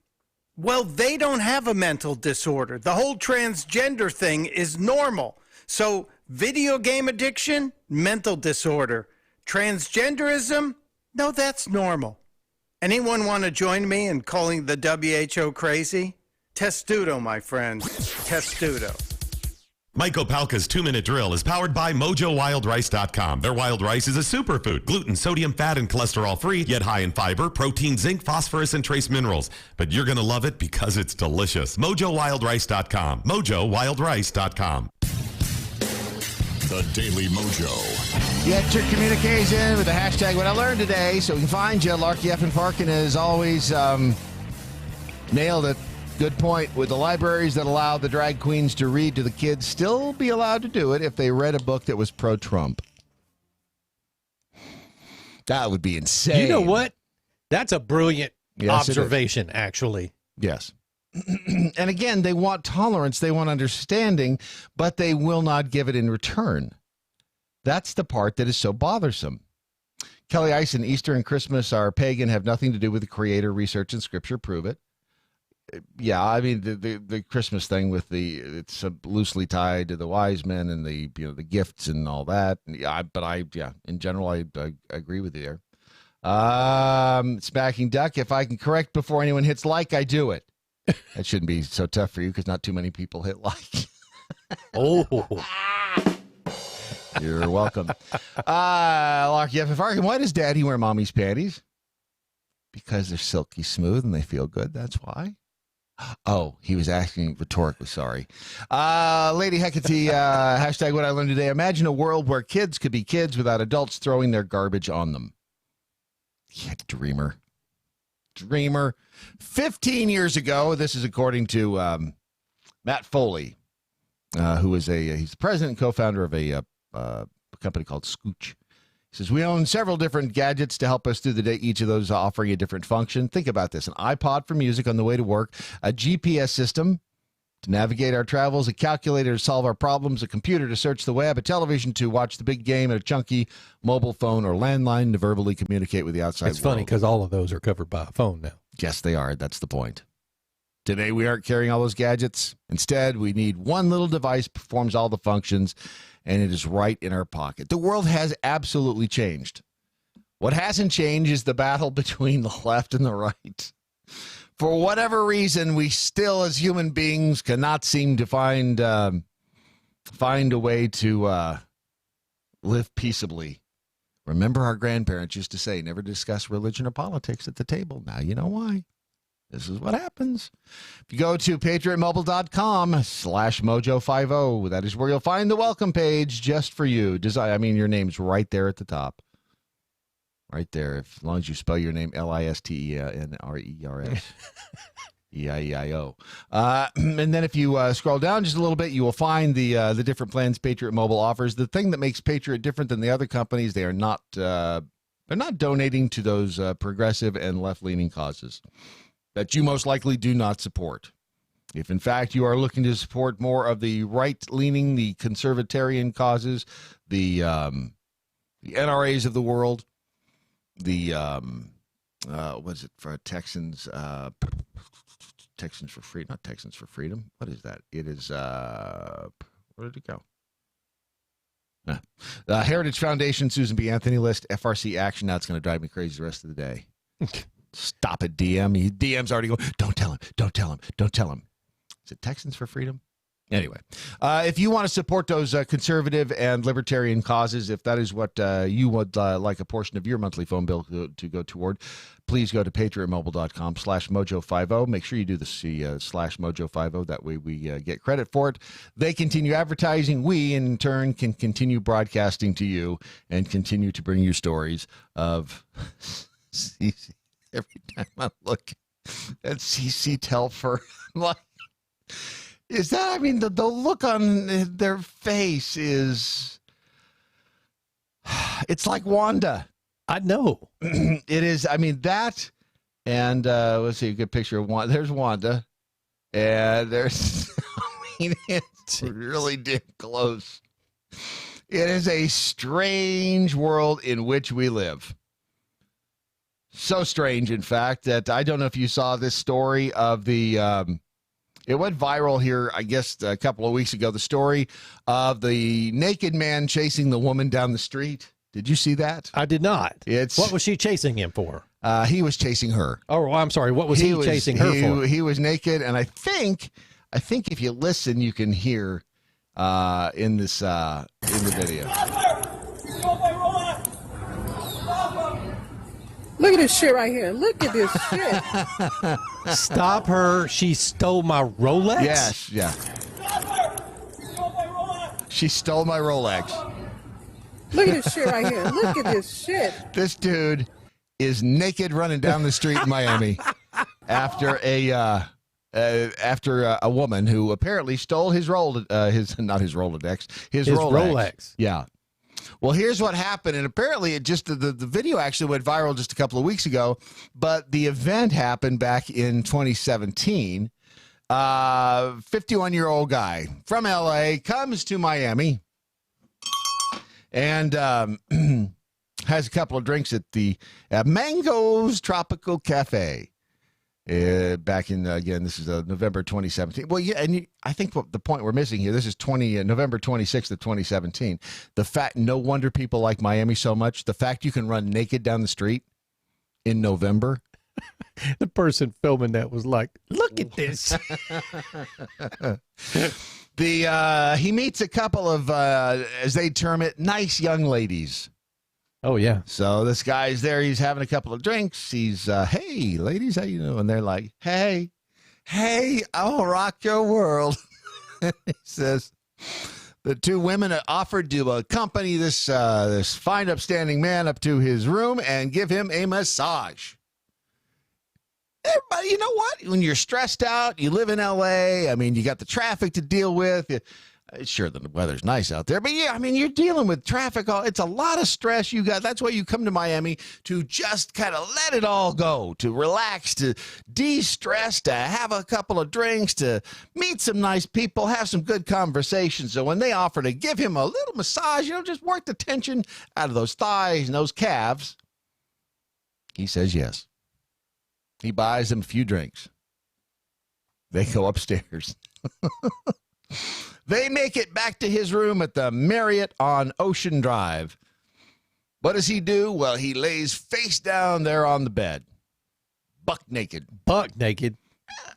Speaker 20: well, they don't have a mental disorder. The whole transgender thing is normal. So video game addiction, mental disorder. Transgenderism, no, that's normal. Anyone want to join me in calling the WHO crazy? Testudo, my friends. Testudo.
Speaker 21: Mike Opalka's 2-Minute Drill is powered by MoJoWildRice.com. Their wild rice is a superfood, gluten, sodium, fat, and cholesterol-free, yet high in fiber, protein, zinc, phosphorus, and trace minerals. But you're going to love it because it's delicious. MoJoWildRice.com. MoJoWildRice.com.
Speaker 11: The Daily Mojo.
Speaker 12: Get your communiques in with the hashtag What I Learned Today so we can find you. Larky F. and Parkin has always nailed it. Good point. With the libraries that allow the drag queens to read to the kids still be allowed to do it if they read a book that was pro-Trump. That would be insane.
Speaker 14: You know what? That's a brilliant
Speaker 12: Yes,
Speaker 14: observation, actually.
Speaker 12: Yes. And again, they want tolerance, they want understanding, but they will not give it in return. That's the part that is so bothersome. Kelly Eisen, Easter and Christmas are pagan, have nothing to do with the Creator. Research and Scripture prove it. Yeah, I mean the Christmas thing with it's loosely tied to the wise men and the gifts and all that. In general I agree with you there. Smacking Duck, if I can correct before anyone hits like, I do it. That shouldn't be so tough for you because not too many people hit like.
Speaker 14: Oh.
Speaker 12: You're welcome. Larky F. Farkin, why does Daddy wear Mommy's panties? Because they're silky smooth and they feel good. That's why. Oh, he was asking rhetorically. Sorry. Lady Hecate, hashtag What I Learned Today. Imagine a world where kids could be kids without adults throwing their garbage on them. Yeah, dreamer. 15 years ago, this is according to Matt Foley, who is he's the president and co-founder of a company called Scooch. He says, we own several different gadgets to help us through the day, each of those offering a different function. Think about this: an iPod for music on the way to work, a GPS system to navigate our travels, a calculator to solve our problems, a computer to search the web, a television to watch the big game, and a chunky mobile phone or landline to verbally communicate with the outside world.
Speaker 14: It's funny because all of those are covered by a phone now.
Speaker 12: Yes, they are. That's the point. Today, we aren't carrying all those gadgets. Instead, we need one little device, performs all the functions, and it is right in our pocket. The world has absolutely changed. What hasn't changed is the battle between the left and the right. For whatever reason, we still, as human beings, cannot seem to find a way to live peaceably. Remember, our grandparents used to say, never discuss religion or politics at the table. Now you know why. This is what happens. If you go to patriotmobile.com/mojo50, that is where you'll find the welcome page just for you. Your name's right there at the top. Right there, as long as you spell your name Listenrers. E-I-E-I-O. And then if you scroll down just a little bit, you will find the different plans Patriot Mobile offers. The thing that makes Patriot different than the other companies, they're not donating to those progressive and left-leaning causes that you most likely do not support. If, in fact, you are looking to support more of the right-leaning, the conservatarian causes, the NRAs of the world, the what is it for Texans? Texans for Freedom, not Texans for Freedom. What is that? It is where did it go? The Heritage Foundation, Susan B. Anthony list, FRC Action. Now it's going to drive me crazy the rest of the day. Stop it, DM. DM's already going, don't tell him. Is it Texans for Freedom? Anyway, if you want to support those conservative and libertarian causes, if that is what you would like a portion of your monthly phone bill to go toward, please go to patriotmobile.com/mojo50. Make sure you do the /mojo50. That way we get credit for it. They continue advertising. We, in turn, can continue broadcasting to you and continue to bring you stories of CC. Every time I look at CC Telfer, I'm like, is that, the look on their face is, it's like Wanda.
Speaker 14: I know.
Speaker 12: It is, that And let's see a good picture of Wanda. There's Wanda. And there's, I mean, it's really damn close. It is a strange world in which we live. So strange, in fact, that I don't know if you saw this story of the, it went viral here, I guess, a couple of weeks ago, the story of the naked man chasing the woman down the street. Did you see that?
Speaker 14: I did not. What was she chasing him for?
Speaker 12: He was chasing her.
Speaker 14: Oh, well, I'm sorry. What was he chasing her for?
Speaker 12: He was naked, and I think if you listen, you can hear in the video.
Speaker 8: Look at this shit right here. Look at this shit.
Speaker 14: Stop her. She stole my Rolex?
Speaker 12: Yes, yeah. She stole my Rolex.
Speaker 8: Look at this shit right here. Look at this shit.
Speaker 12: This dude is naked running down the street in Miami after a woman who apparently stole his Rolex. Yeah. Well, here's what happened, and apparently the video actually went viral just a couple of weeks ago, but the event happened back in 2017. 51-year-old guy from LA comes to Miami and has a couple of drinks at the Mango's Tropical Cafe. Back in, again, this is November 2017. Well, yeah, and I think the point we're missing here, this is November 26th of 2017. The fact, no wonder people like Miami so much. The fact you can run naked down the street in November.
Speaker 14: The person filming that was like, look at this.
Speaker 12: He meets a couple of, as they term it, nice young ladies.
Speaker 14: Oh, yeah.
Speaker 12: So this guy's there. He's having a couple of drinks. He's, hey, ladies, how you doing? And they're like, hey, I'll rock your world. He says the two women offered to accompany this fine, upstanding man up to his room and give him a massage. Everybody, you know what? When you're stressed out, you live in L.A., I mean, you got the traffic to deal with. Sure, the weather's nice out there, but yeah, I mean, you're dealing with traffic. It's a lot of stress you got. That's why you come to Miami, to just kind of let it all go, to relax, to de-stress, to have a couple of drinks, to meet some nice people, have some good conversations. So when they offer to give him a little massage, just work the tension out of those thighs and those calves, he says yes. He buys them a few drinks. They go upstairs. They make it back to his room at the Marriott on Ocean Drive. What does he do? Well, he lays face down there on the bed. Buck naked.
Speaker 14: Buck naked?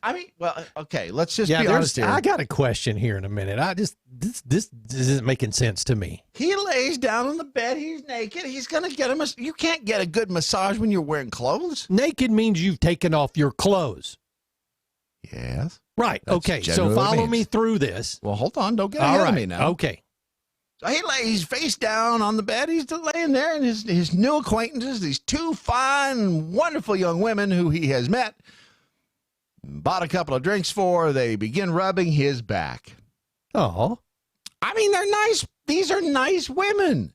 Speaker 12: I mean, well, okay, let's just be honest here.
Speaker 14: I got a question here in a minute. This isn't making sense to me.
Speaker 12: He lays down on the bed. He's naked. He's going to get him. You can't get a good massage when you're wearing clothes.
Speaker 14: Naked means you've taken off your clothes.
Speaker 12: Yes.
Speaker 14: Right. Okay. So follow me through this.
Speaker 12: Well, hold on. Don't get ahead of me now.
Speaker 14: Okay.
Speaker 12: So he lays face down on the bed. He's laying there, and his new acquaintances, these two fine, wonderful young women who he has met, bought a couple of drinks for. They begin rubbing his back.
Speaker 14: Oh.
Speaker 12: I mean, they're nice. These are nice women.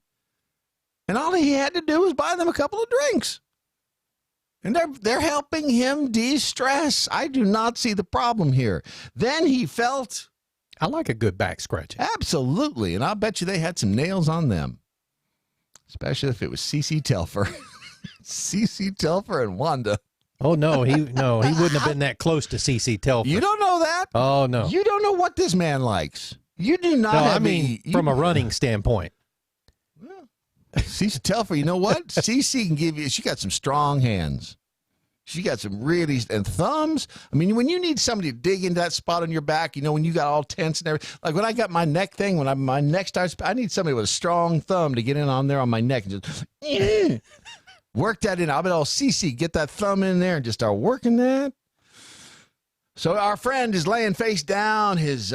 Speaker 12: And all he had to do was buy them a couple of drinks. And they're helping him de-stress. I do not see the problem here. Then he felt...
Speaker 14: I like a good back scratching.
Speaker 12: Absolutely. And I'll bet you they had some nails on them. Especially if it was CeCe Telfer. CeCe Telfer and Wanda.
Speaker 14: Oh, no. He wouldn't have been that close to CeCe Telfer.
Speaker 12: You don't know that?
Speaker 14: Oh, no.
Speaker 12: You don't know what this man likes. You do not
Speaker 14: from a running standpoint.
Speaker 12: CeCe Telfer, you know what? CeCe can give you, she got some strong hands. She got some really, and thumbs. I mean, when you need somebody to dig into that spot on your back, when you got all tense and everything, like when I got my neck thing, my neck starts, I need somebody with a strong thumb to get in on there on my neck and just work that in. I'll be all CeCe, get that thumb in there and just start working that. So our friend is laying face down. His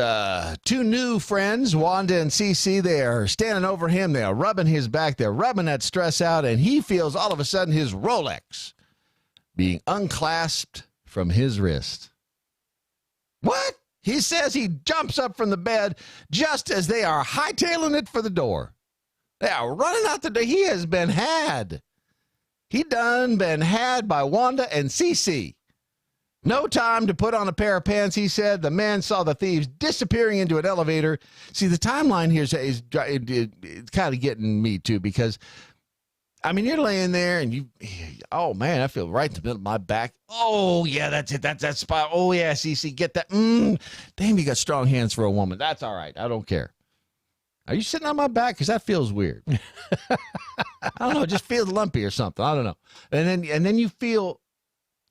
Speaker 12: two new friends, Wanda and CeCe, they are standing over him. They are rubbing his back. They're rubbing that stress out, and he feels all of a sudden his Rolex being unclasped from his wrist. What? He says he jumps up from the bed just as they are hightailing it for the door. They are running out the door. He has been had. He done been had by Wanda and Cece. No time to put on a pair of pants, he said. The man saw the thieves disappearing into an elevator. See, the timeline here is it's kind of getting me, too, because, I mean, you're laying there and oh, man, I feel right in the middle of my back. Oh, yeah, that's it. That's that spot. Oh, yeah, Cece, get that. Damn, you got strong hands for a woman. That's all right. I don't care. Are you sitting on my back? Because that feels weird. I don't know. It just feels lumpy or something. I don't know. And then you feel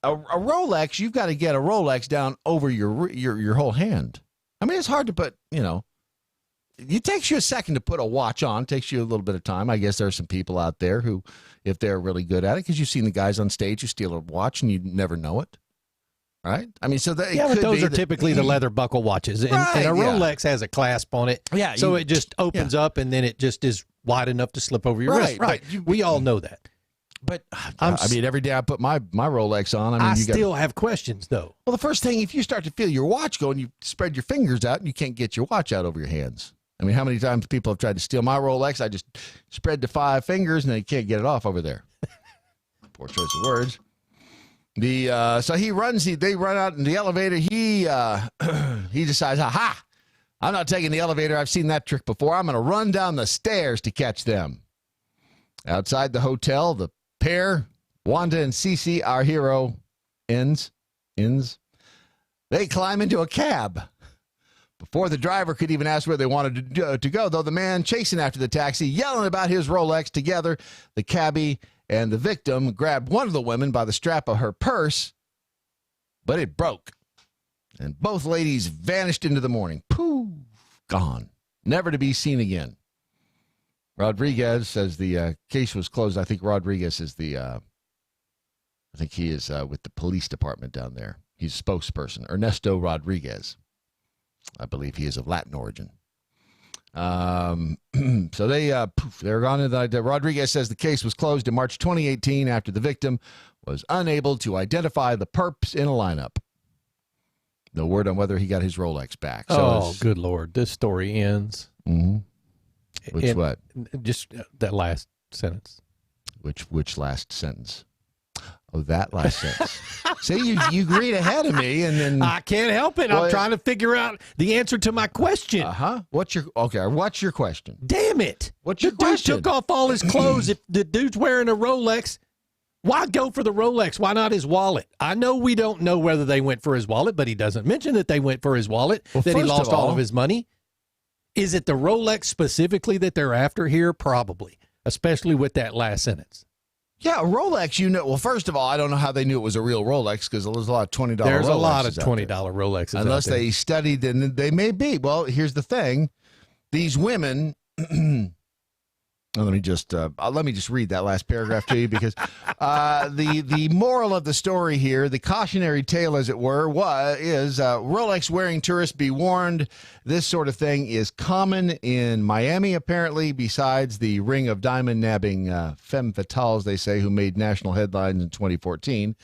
Speaker 12: a Rolex. You've got to get a Rolex down over your whole hand. I mean, it's hard to put, it takes you a second to put a watch on. It takes you a little bit of time. I guess there are some people out there who, if they're really good at it, because you've seen the guys on stage who steal a watch and you never know it. Right? I mean, so that
Speaker 14: but those are typically the leather buckle watches. And,
Speaker 12: Right,
Speaker 14: and a
Speaker 12: yeah.
Speaker 14: Rolex has a clasp on it.
Speaker 12: Yeah,
Speaker 14: So it just opens up and then it just is wide enough to slip over your wrist.
Speaker 12: Right.
Speaker 14: We all know that.
Speaker 12: But I mean, every day I put my Rolex on. I mean,
Speaker 14: I
Speaker 12: you
Speaker 14: still have questions, though.
Speaker 12: Well, the first thing, if you start to feel your watch go and you spread your fingers out and you can't get your watch out over your hands. I mean, how many times people have tried to steal my Rolex? I just spread the 5 fingers and they can't get it off over there. Poor choice of words. So he runs. They run out in the elevator. He decides, aha! I'm not taking the elevator. I've seen that trick before. I'm going to run down the stairs to catch them. Outside the hotel, the pair, Wanda and Cece, our hero, ends. They climb into a cab. Before the driver could even ask where they wanted to go, though, the man chasing after the taxi, yelling about his Rolex. Together, the cabbie and the victim grabbed one of the women by the strap of her purse, but it broke. And both ladies vanished into the morning. Poof, gone. Never to be seen again. Rodriguez says the case was closed. I think Rodriguez is I think he is with the police department down there. He's a spokesperson. Ernesto Rodriguez. I believe he is of Latin origin. So they're gone. Rodriguez says the case was closed in March 2018 after the victim was unable to identify the perps in a lineup. No word on whether he got his Rolex back. So
Speaker 14: good Lord. This story ends.
Speaker 12: Mm-hmm. What?
Speaker 14: Just that last sentence.
Speaker 12: Which last sentence? Oh, that last sentence. See, you read ahead of me, and then
Speaker 14: I can't help it. I'm trying to figure out the answer to my question.
Speaker 12: What's your question?
Speaker 14: Damn it!
Speaker 12: What's your
Speaker 14: The
Speaker 12: question?
Speaker 14: dude took off all his clothes. If the dude's wearing a Rolex, why go for the Rolex? Why not his wallet? I know we don't know whether they went for his wallet, but he doesn't mention that they went for his wallet. That he lost all of his money. Is it the Rolex specifically that they're after here? Probably, especially with that last sentence.
Speaker 12: Yeah, Rolex, well, first of all, I don't know how they knew it was a real Rolex because there's a lot of $20 Rolexes.
Speaker 14: There's a lot of $20 Rolexes
Speaker 12: unless
Speaker 14: out there.
Speaker 12: they studied, and they may be. Well, here's the thing. These women, let me just read that last paragraph to you because the moral of the story here, the cautionary tale, as it were, is Rolex wearing tourists be warned. This sort of thing is common in Miami, apparently, besides the ring of diamond nabbing femme fatales, they say, who made national headlines in 2014.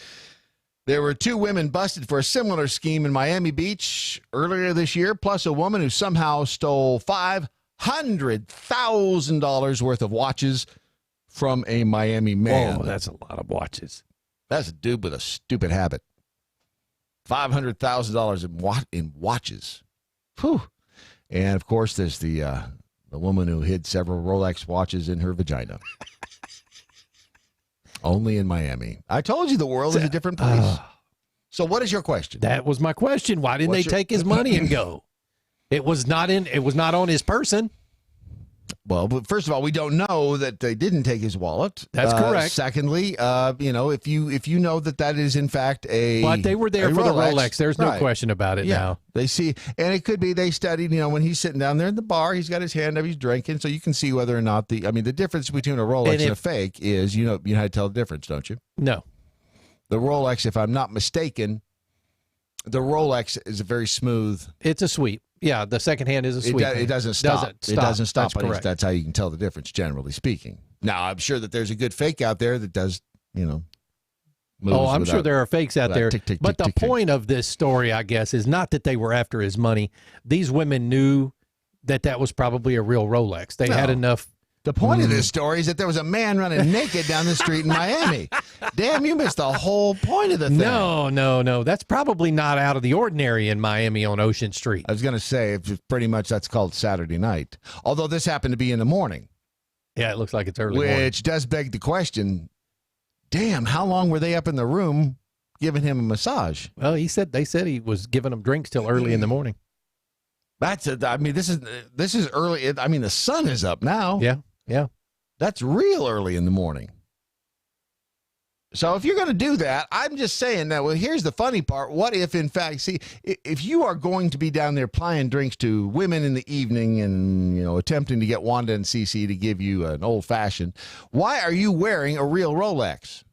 Speaker 12: There were 2 women busted for a similar scheme in Miami Beach earlier this year, plus a woman who somehow stole $500,000 worth of watches from a Miami man.
Speaker 14: Oh, that's a lot of watches.
Speaker 12: That's a dude with a stupid habit. $500,000 in watches. Whew. And, of course, there's the woman who hid several Rolex watches in her vagina. Only in Miami. I told you the world is a different place. So what is your question?
Speaker 14: That was my question. Why didn't they take his money and go? It was not on his person.
Speaker 12: Well, but first of all, we don't know that they didn't take his wallet.
Speaker 14: That's correct.
Speaker 12: Secondly, if you know that is in fact
Speaker 14: but they were there for the Rolex. There's no question about it now.
Speaker 12: They see, and it could be they studied. when he's sitting down there in the bar, he's got his hand up, he's drinking, so you can see whether or not the difference between a Rolex and a fake is you know how to tell the difference, don't you?
Speaker 14: No.
Speaker 12: The Rolex, if I'm not mistaken, the Rolex is a very smooth.
Speaker 14: It's a sweep. Yeah, the second hand is a sweep.
Speaker 12: It doesn't stop. It doesn't stop.
Speaker 14: That's correct.
Speaker 12: That's how you can tell the difference, generally speaking. Now, I'm sure that there's a good fake out there that does,
Speaker 14: I'm sure there are fakes out there. But the point of this story, I guess, is not that they were after his money. These women knew that was probably a real Rolex. They had enough
Speaker 12: The point of this story is that there was a man running naked down the street in Miami. Damn, you missed the whole point of the thing.
Speaker 14: No. That's probably not out of the ordinary in Miami on Ocean Street.
Speaker 12: I was going to say, pretty much that's called Saturday night. Although this happened to be in the morning.
Speaker 14: Yeah, it looks like it's early morning.
Speaker 12: Which does beg the question, damn, how long were they up in the room giving him a massage?
Speaker 14: Well, they said he was giving them drinks till early in the morning.
Speaker 12: This is early. I mean, the sun is up now.
Speaker 14: Yeah.
Speaker 12: That's real early in the morning. So if you're going to do that, I'm just saying that, well, here's the funny part. What if, in fact, if you are going to be down there plying drinks to women in the evening and, attempting to get Wanda and Cece to give you an old-fashioned, why are you wearing a real Rolex?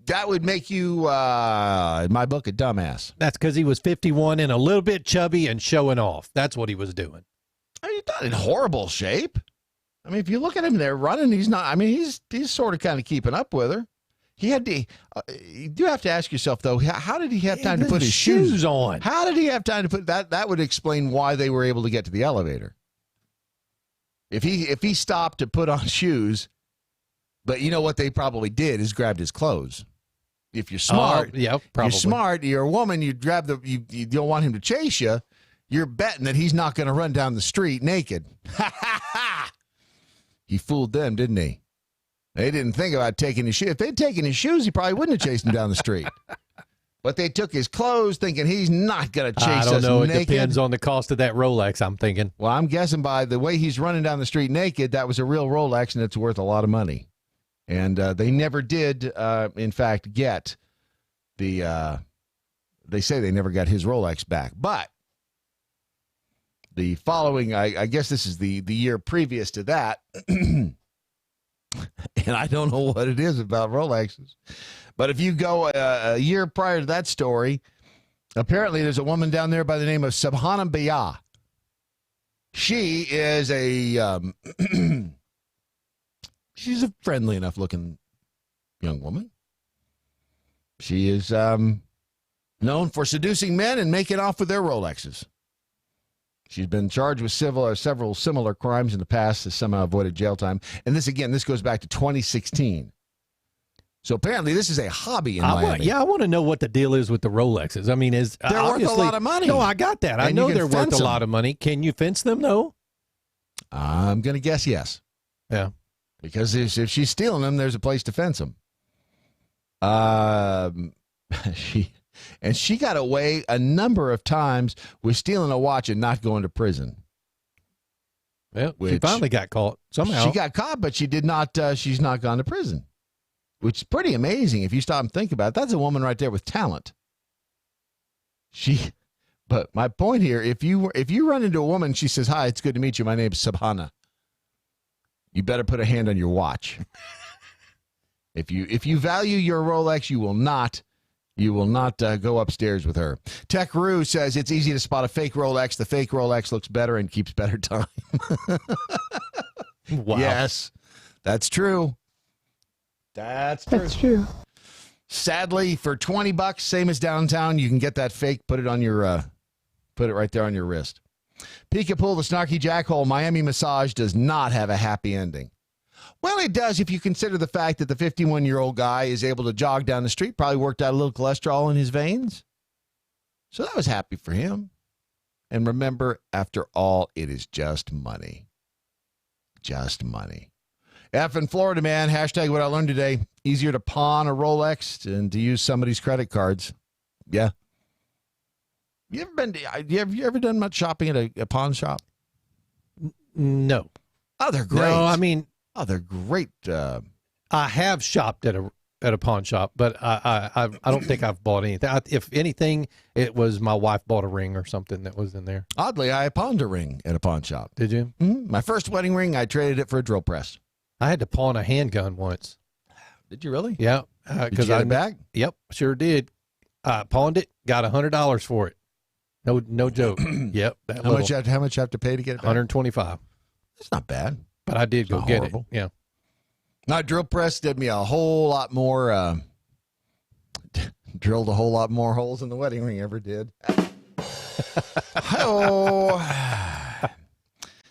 Speaker 12: That would make you, in my book, a dumbass.
Speaker 14: That's because he was 51 and a little bit chubby and showing off. That's what he was doing.
Speaker 12: He's not in horrible shape. I mean, if you look at him there running, he's not. I mean, he's sort of kind of keeping up with her. He had to. You do have to ask yourself though, how did he have time to put his shoes
Speaker 14: on?
Speaker 12: How did he have time to put that? That would explain why they were able to get to the elevator. If he stopped to put on shoes, but you know what they probably did is grabbed his clothes. If you're smart,
Speaker 14: probably.
Speaker 12: You're smart. You're a woman. You grab you don't want him to chase you. You're betting that he's not going to run down the street naked. He fooled them, didn't he? They didn't think about taking his shoes. If they'd taken his shoes, he probably wouldn't have chased him down the street. But they took his clothes thinking he's not going to chase us naked.
Speaker 14: I don't know. It depends on the cost of that Rolex, I'm thinking.
Speaker 12: Well, I'm guessing by the way he's running down the street naked, that was a real Rolex, and it's worth a lot of money. And they never did, in fact, get the they say they never got his Rolex back. But the following, I guess this is the year previous to that, and I don't know what it is about Rolexes, but if you go a year prior to that story, apparently there's a woman down there by the name of Subhana Bayah. She is she's a friendly enough looking young woman. She is known for seducing men and making off with their Rolexes. She's been charged with several similar crimes in the past, has somehow avoided jail time. And this goes back to 2016. So apparently this is a hobby in Miami.
Speaker 14: I want to know what the deal is with the Rolexes. I mean,
Speaker 12: they're worth a lot of money.
Speaker 14: No, I got that. I know they're worth a lot of money. Can you fence them, though?
Speaker 12: I'm going to guess yes.
Speaker 14: Yeah.
Speaker 12: Because if she's stealing them, there's a place to fence them. She got away a number of times with stealing a watch and not going to prison.
Speaker 14: Well, she finally got caught somehow.
Speaker 12: She got caught, but she did not. She's not gone to prison, which is pretty amazing if you stop and think about it. That's a woman right there with talent. But my point here, if you run into a woman, she says, "Hi, it's good to meet you. My name's Subhana." You better put a hand on your watch. If you value your Rolex, you will not go upstairs with her. Tech Roo says it's easy to spot a fake Rolex. The fake Rolex looks better and keeps better time.
Speaker 14: Wow.
Speaker 12: Yes, that's true. That's true. Sadly, for $20, same as downtown, you can get that fake. Put it right there on your wrist. Peekapoo, the snarky jackhole, Miami massage does not have a happy ending. Well, it does if you consider the fact that the 51-year-old guy is able to jog down the street, probably worked out a little cholesterol in his veins. So that was happy for him. And remember, after all, it is just money. Just money. F in Florida, man. Hashtag what I learned today. Easier to pawn a Rolex than to use somebody's credit cards. Yeah. Have you ever done much shopping at a pawn shop?
Speaker 14: No.
Speaker 12: Oh, they're great.
Speaker 14: No, I mean,
Speaker 12: oh, they're great.
Speaker 14: I have shopped at a pawn shop, but I don't think I've bought anything. If anything, it was my wife bought a ring or something that was in there.
Speaker 12: Oddly, I pawned a ring at a pawn shop.
Speaker 14: Did you?
Speaker 12: Mm-hmm. My first wedding ring, I traded it for a drill press.
Speaker 14: I had to pawn a handgun once.
Speaker 12: Did you really?
Speaker 14: Yeah.
Speaker 12: Did you get it back?
Speaker 14: Yep, sure did. I pawned it, got $100 for it. No joke. Yep.
Speaker 12: How much you have to pay to get it back?
Speaker 14: $125.
Speaker 12: That's not bad.
Speaker 14: But I did go get it. Yeah.
Speaker 12: My drill press did me a whole lot more, drilled a whole lot more holes than the wedding ring ever did. Oh.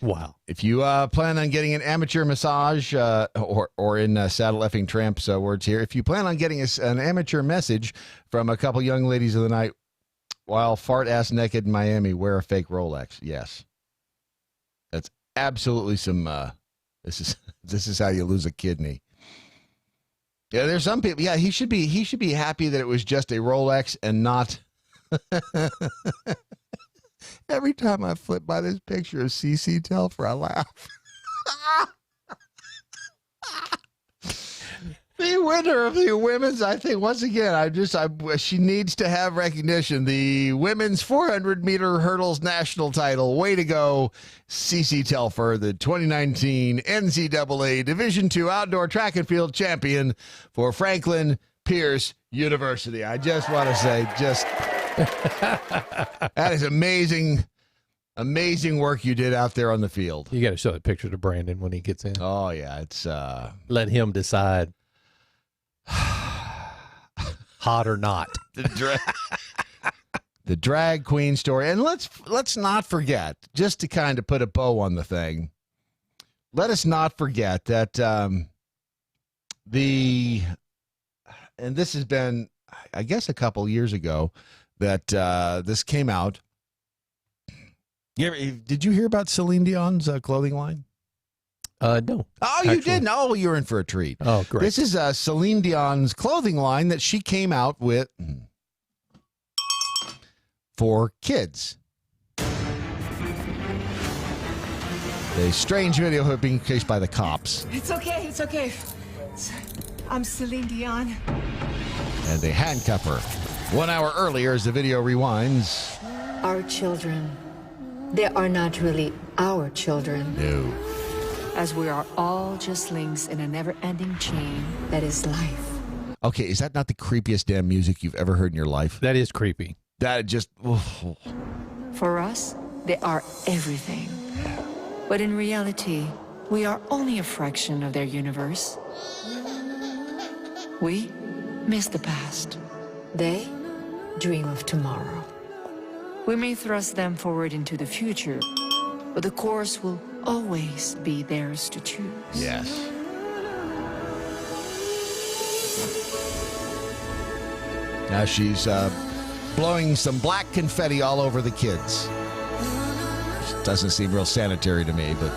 Speaker 14: Wow.
Speaker 12: If you plan on getting an amateur massage, or in Saddle Effing Tramp's words here, if you plan on getting an amateur message from a couple young ladies of the night while fart-ass naked in Miami, wear a fake Rolex. Yes. That's absolutely some, this is how you lose a kidney. Yeah, there's some people, yeah, he should be happy that it was just a Rolex and not... Every time I flip by this picture of CC Telfer, I laugh. The winner of the women's, I think, once again, she needs to have recognition. The women's 400-meter hurdles national title. Way to go, CC Telfer, the 2019 NCAA Division II outdoor track and field champion for Franklin Pierce University. I just want to say, that is amazing work you did out there on the field.
Speaker 14: You got to show that picture to Brandon when he gets in.
Speaker 12: Oh, yeah. It's
Speaker 14: let him decide. Hot or not.
Speaker 12: The drag queen story. And let's not forget, just to kind of put a bow on the thing, let us not forget that and this has been, I guess, a couple years ago, that this came out. Did you hear about Celine Dion's clothing line?
Speaker 14: No.
Speaker 12: Oh, you didn't? Oh, you're in for a treat.
Speaker 14: Oh, great.
Speaker 12: This is Celine Dion's clothing line that she came out with for kids. A strange video of being chased by the cops.
Speaker 1: It's okay. It's okay. I'm Celine Dion.
Speaker 12: And they handcuff her. 1 hour earlier, as the video rewinds.
Speaker 22: Our children, they are not really our children.
Speaker 12: No.
Speaker 22: As we are all just links in a never-ending chain that is life.
Speaker 12: Okay, is that not the creepiest damn music you've ever heard in your life?
Speaker 14: That is creepy.
Speaker 12: That just... Oh.
Speaker 22: For us, they are everything. But in reality, we are only a fraction of their universe. We miss the past. They dream of tomorrow. We may thrust them forward into the future, but the course will always be theirs to choose.
Speaker 12: Yes. Now she's blowing some black confetti all over the kids. Which doesn't seem real sanitary to me, but...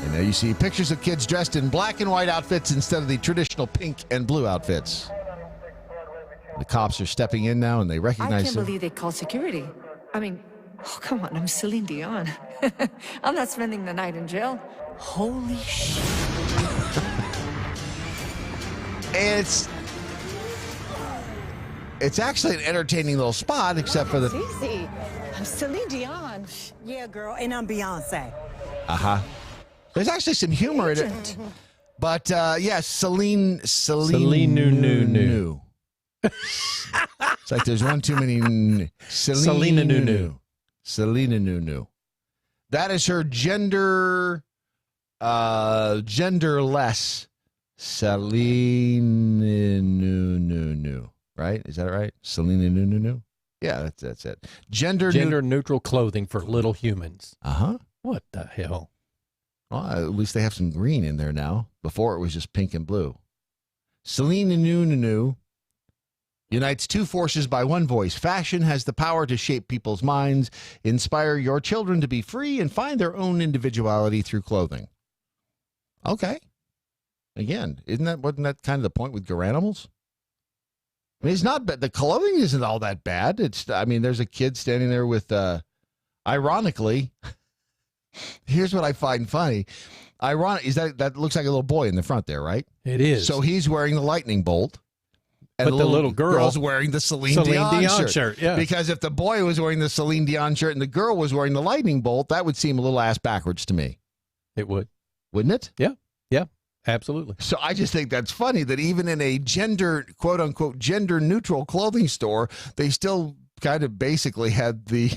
Speaker 12: And there you see pictures of kids dressed in black and white outfits instead of the traditional pink and blue outfits. The cops are stepping in now, and they recognize
Speaker 22: I can't
Speaker 12: them.
Speaker 22: believe they called security. I mean, oh, come on, I'm Celine Dion. I'm not spending the night in jail. Holy shit.
Speaker 12: It's actually an entertaining little spot, except for the...
Speaker 1: It's easy. I'm Celine Dion. Yeah, girl, and I'm Beyonce.
Speaker 12: Uh-huh. There's actually some humor in it. But, yes, Celine new. It's like there's one too many.
Speaker 14: Selena Nunu.
Speaker 12: Selena Nunu. That is her genderless. Selena Nunu. Right? Is that right? Selena Nunu. Yeah, that's it. Gender
Speaker 14: neutral clothing for little humans.
Speaker 12: Uh-huh.
Speaker 14: What the hell?
Speaker 12: Well, at least they have some green in there now. Before it was just pink and blue. Selena Nunu unites two forces by one voice. Fashion has the power to shape people's minds, inspire your children to be free, and find their own individuality through clothing. Okay. Again, wasn't that kind of the point with Garanimals? I mean, it's not bad. The clothing isn't all that bad. There's a kid standing there with, ironically, here's what I find funny. Ironic is that looks like a little boy in the front there, right?
Speaker 14: It is.
Speaker 12: So he's wearing the lightning bolt. And
Speaker 14: but the little girl's
Speaker 12: wearing the Celine Dion shirt.
Speaker 14: Yeah.
Speaker 12: Because if the boy was wearing the Celine Dion shirt and the girl was wearing the lightning bolt, that would seem a little ass backwards to me.
Speaker 14: It would.
Speaker 12: Wouldn't it?
Speaker 14: Yeah. Yeah. Absolutely.
Speaker 12: So I just think that's funny that even in a quote unquote gender neutral clothing store, they still kind of basically had the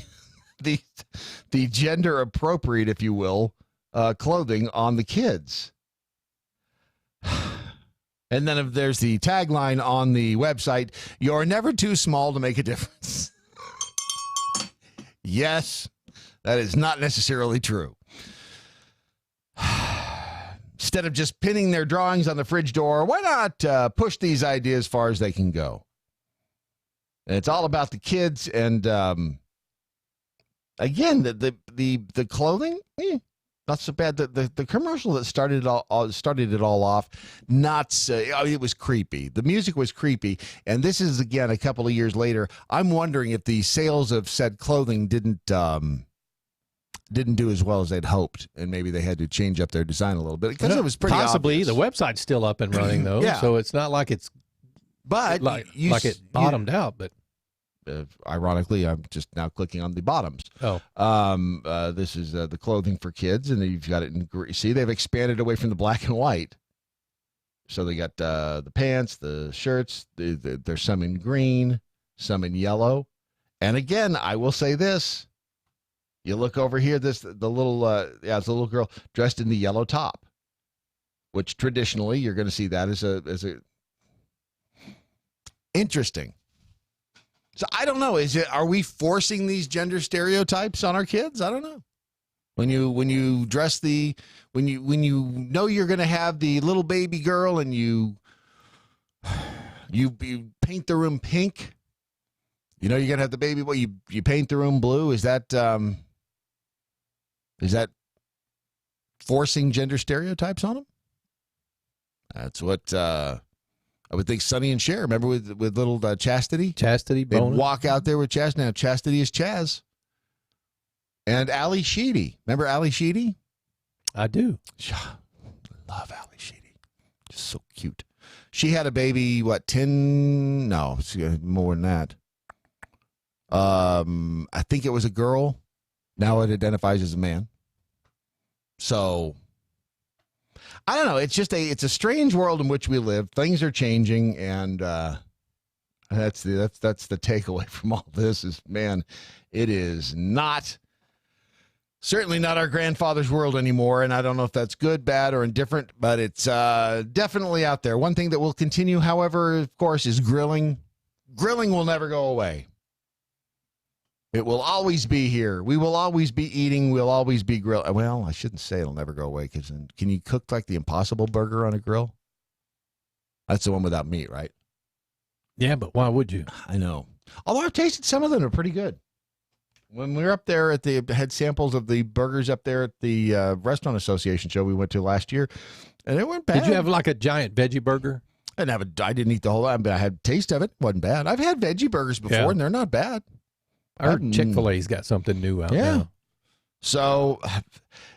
Speaker 12: gender appropriate, if you will, clothing on the kids. And then if there's the tagline on the website, "You're never too small to make a difference." Yes, That is not necessarily true. Instead of just pinning their drawings on the fridge door, why not push these ideas as far as they can go? And it's all about the kids. And again, the clothing, not so bad. The commercial that started it all off, it was creepy. The music was creepy. And this is, again, a couple of years later. I'm wondering if the sales of said clothing didn't do as well as they'd hoped, and maybe they had to change up their design a little bit because it was pretty
Speaker 14: possibly
Speaker 12: obvious.
Speaker 14: The website's still up and running though,
Speaker 12: Yeah.
Speaker 14: so it's not like it's like it bottomed out. But
Speaker 12: ironically, I'm just now clicking on the bottoms.
Speaker 14: Oh,
Speaker 12: this is the clothing for kids, and you've got it in green. See, they've expanded away from the black and white, so they got the pants, the shirts. There's some in green, some in yellow, and again, I will say this. You look over here, it's a little girl dressed in the yellow top, which traditionally you're going to see that as a interesting. So I don't know. Are we forcing these gender stereotypes on our kids? I don't know. When you dress when you know you're going to have the little baby girl and you paint the room pink, you know you're going to have the baby boy. You paint the room blue. Is that forcing gender stereotypes on them? That's what I would think Sonny and Cher, remember with little Chastity?
Speaker 14: Chastity,
Speaker 12: they'd
Speaker 14: Boner.
Speaker 12: walk out there with Chastity. Now, Chastity is Chaz. And Ali Sheedy. Remember Ali Sheedy?
Speaker 14: I do.
Speaker 12: Love Ali Sheedy. Just so cute. She had a baby, 10? No, it's more than that. I think it was a girl. Now it identifies as a man. So, I don't know. It's just it's a strange world in which we live. Things are changing, and that's the takeaway from all this is, man, it is certainly not our grandfather's world anymore, and I don't know if that's good, bad, or indifferent, but it's definitely out there. One thing that will continue, however, of course, is grilling. Grilling will never go away. It will always be here. We will always be eating. We'll always be grilling. Well, I shouldn't say it'll never go away, because can you cook like the Impossible Burger on a grill? That's the one without meat, right?
Speaker 14: Yeah, but why would you?
Speaker 12: I know. Although I've tasted some of them are pretty good. When we were up there had samples of the burgers up there at the Restaurant Association show we went to last year, and it weren't bad.
Speaker 14: Did you have like a giant veggie burger?
Speaker 12: I didn't eat the whole lot, but I had a taste of it. Wasn't bad. I've had veggie burgers before, and they're not bad.
Speaker 14: I heard Chick-fil-A's got something new out now.
Speaker 12: So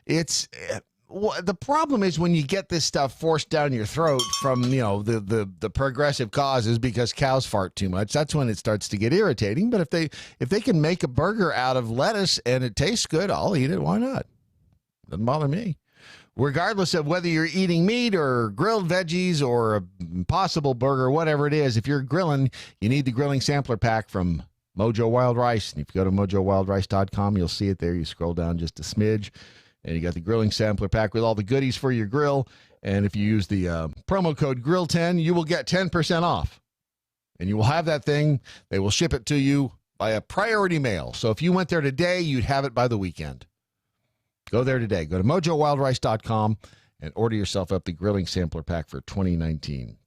Speaker 12: it's the problem is when you get this stuff forced down your throat from the progressive causes because cows fart too much. That's when it starts to get irritating. But if they can make a burger out of lettuce and it tastes good, I'll eat it. Why not? Doesn't bother me. Regardless of whether you're eating meat or grilled veggies or a Impossible Burger, whatever it is, if you're grilling, you need the grilling sampler pack from MoJo Wild Rice. And if you go to MoJoWildRice.com, you'll see it there. You scroll down just a smidge, and you got the grilling sampler pack with all the goodies for your grill. And if you use the promo code GRILL10, you will get 10% off. And you will have that thing. They will ship it to you by a priority mail. So if you went there today, you'd have it by the weekend. Go there today. Go to MoJoWildRice.com and order yourself up the grilling sampler pack for 2019.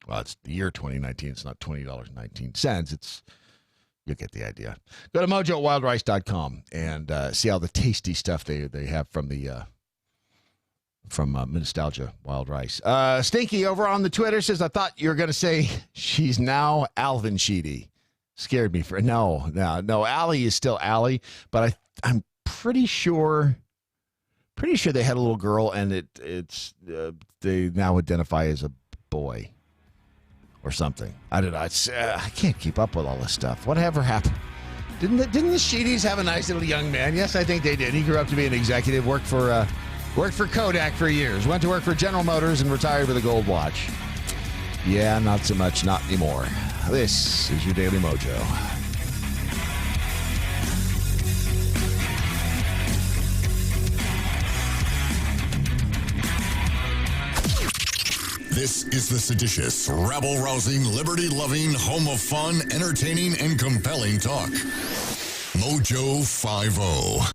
Speaker 12: Well, it's the year 2019. It's not $20.19. You'll get the idea. Go to MoJoWildRice.com and see all the tasty stuff they have from Nostalgia Wild Rice. Stinky over on the Twitter says, I thought you were going to say she's now Alvin Sheedy. Scared me for no. Allie is still Allie, but I'm pretty sure they had a little girl, and they now identify as a boy or something. I don't know. I can't keep up with all this stuff. Whatever happened? Didn't the Sheedys have a nice little young man? Yes, I think they did. He grew up to be an executive. Worked for Kodak for years. Went to work for General Motors and retired with a gold watch. Yeah, not so much. Not anymore. This is your Daily Mojo.
Speaker 11: This is the seditious, rabble-rousing, liberty-loving, home of fun, entertaining, and compelling talk. Mojo 50.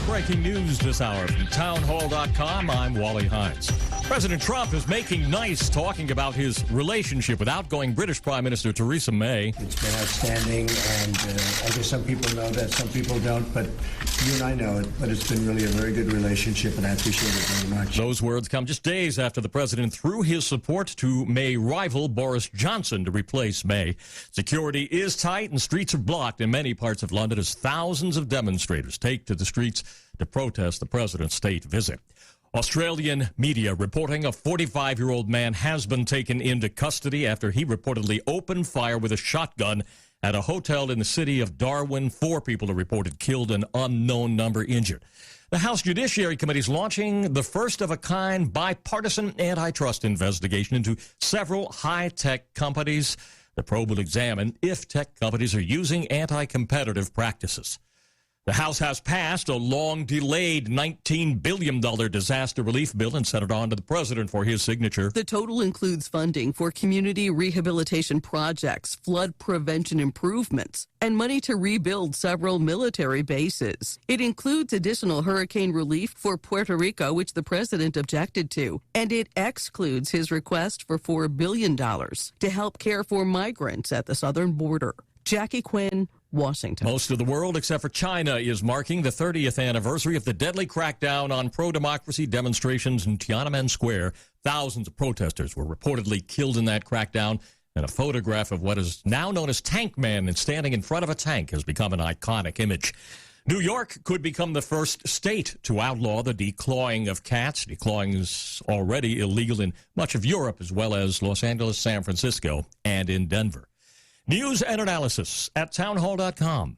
Speaker 2: Breaking news this hour from townhall.com. I'm Wally Hines. President Trump is making nice talking about his relationship with outgoing British Prime Minister Theresa May.
Speaker 3: It's been outstanding, and I guess some people know that, some people don't, but you and I know it. But it's been really a very good relationship, and I appreciate it very much.
Speaker 2: Those words come just days after the president threw his support to May rival Boris Johnson to replace May. Security is tight and streets are blocked in many parts of London as thousands of demonstrators take to the streets to protest the president's state visit. Australian media reporting a 45-year-old man has been taken into custody after he reportedly opened fire with a shotgun at a hotel in the city of Darwin. 4 people are reported killed, an unknown number injured. The House Judiciary Committee is launching the first-of-a-kind bipartisan antitrust investigation into several high-tech companies. The probe will examine if tech companies are using anti-competitive practices. The House has passed a long-delayed $19 billion disaster relief bill and sent it on to the president for his signature.
Speaker 23: The total includes funding for community rehabilitation projects, flood prevention improvements, and money to rebuild several military bases. It includes additional hurricane relief for Puerto Rico, which the president objected to, and it excludes his request for $4 billion to help care for migrants at the southern border. Jackie Quinn, Washington.
Speaker 2: Most of the world, except for China, is marking the 30th anniversary of the deadly crackdown on pro-democracy demonstrations in Tiananmen Square. Thousands of protesters were reportedly killed in that crackdown, and a photograph of what is now known as Tank Man standing in front of a tank has become an iconic image. New York could become the first state to outlaw the declawing of cats. Declawing is already illegal in much of Europe, as well as Los Angeles, San Francisco, and in Denver. News and analysis at townhall.com.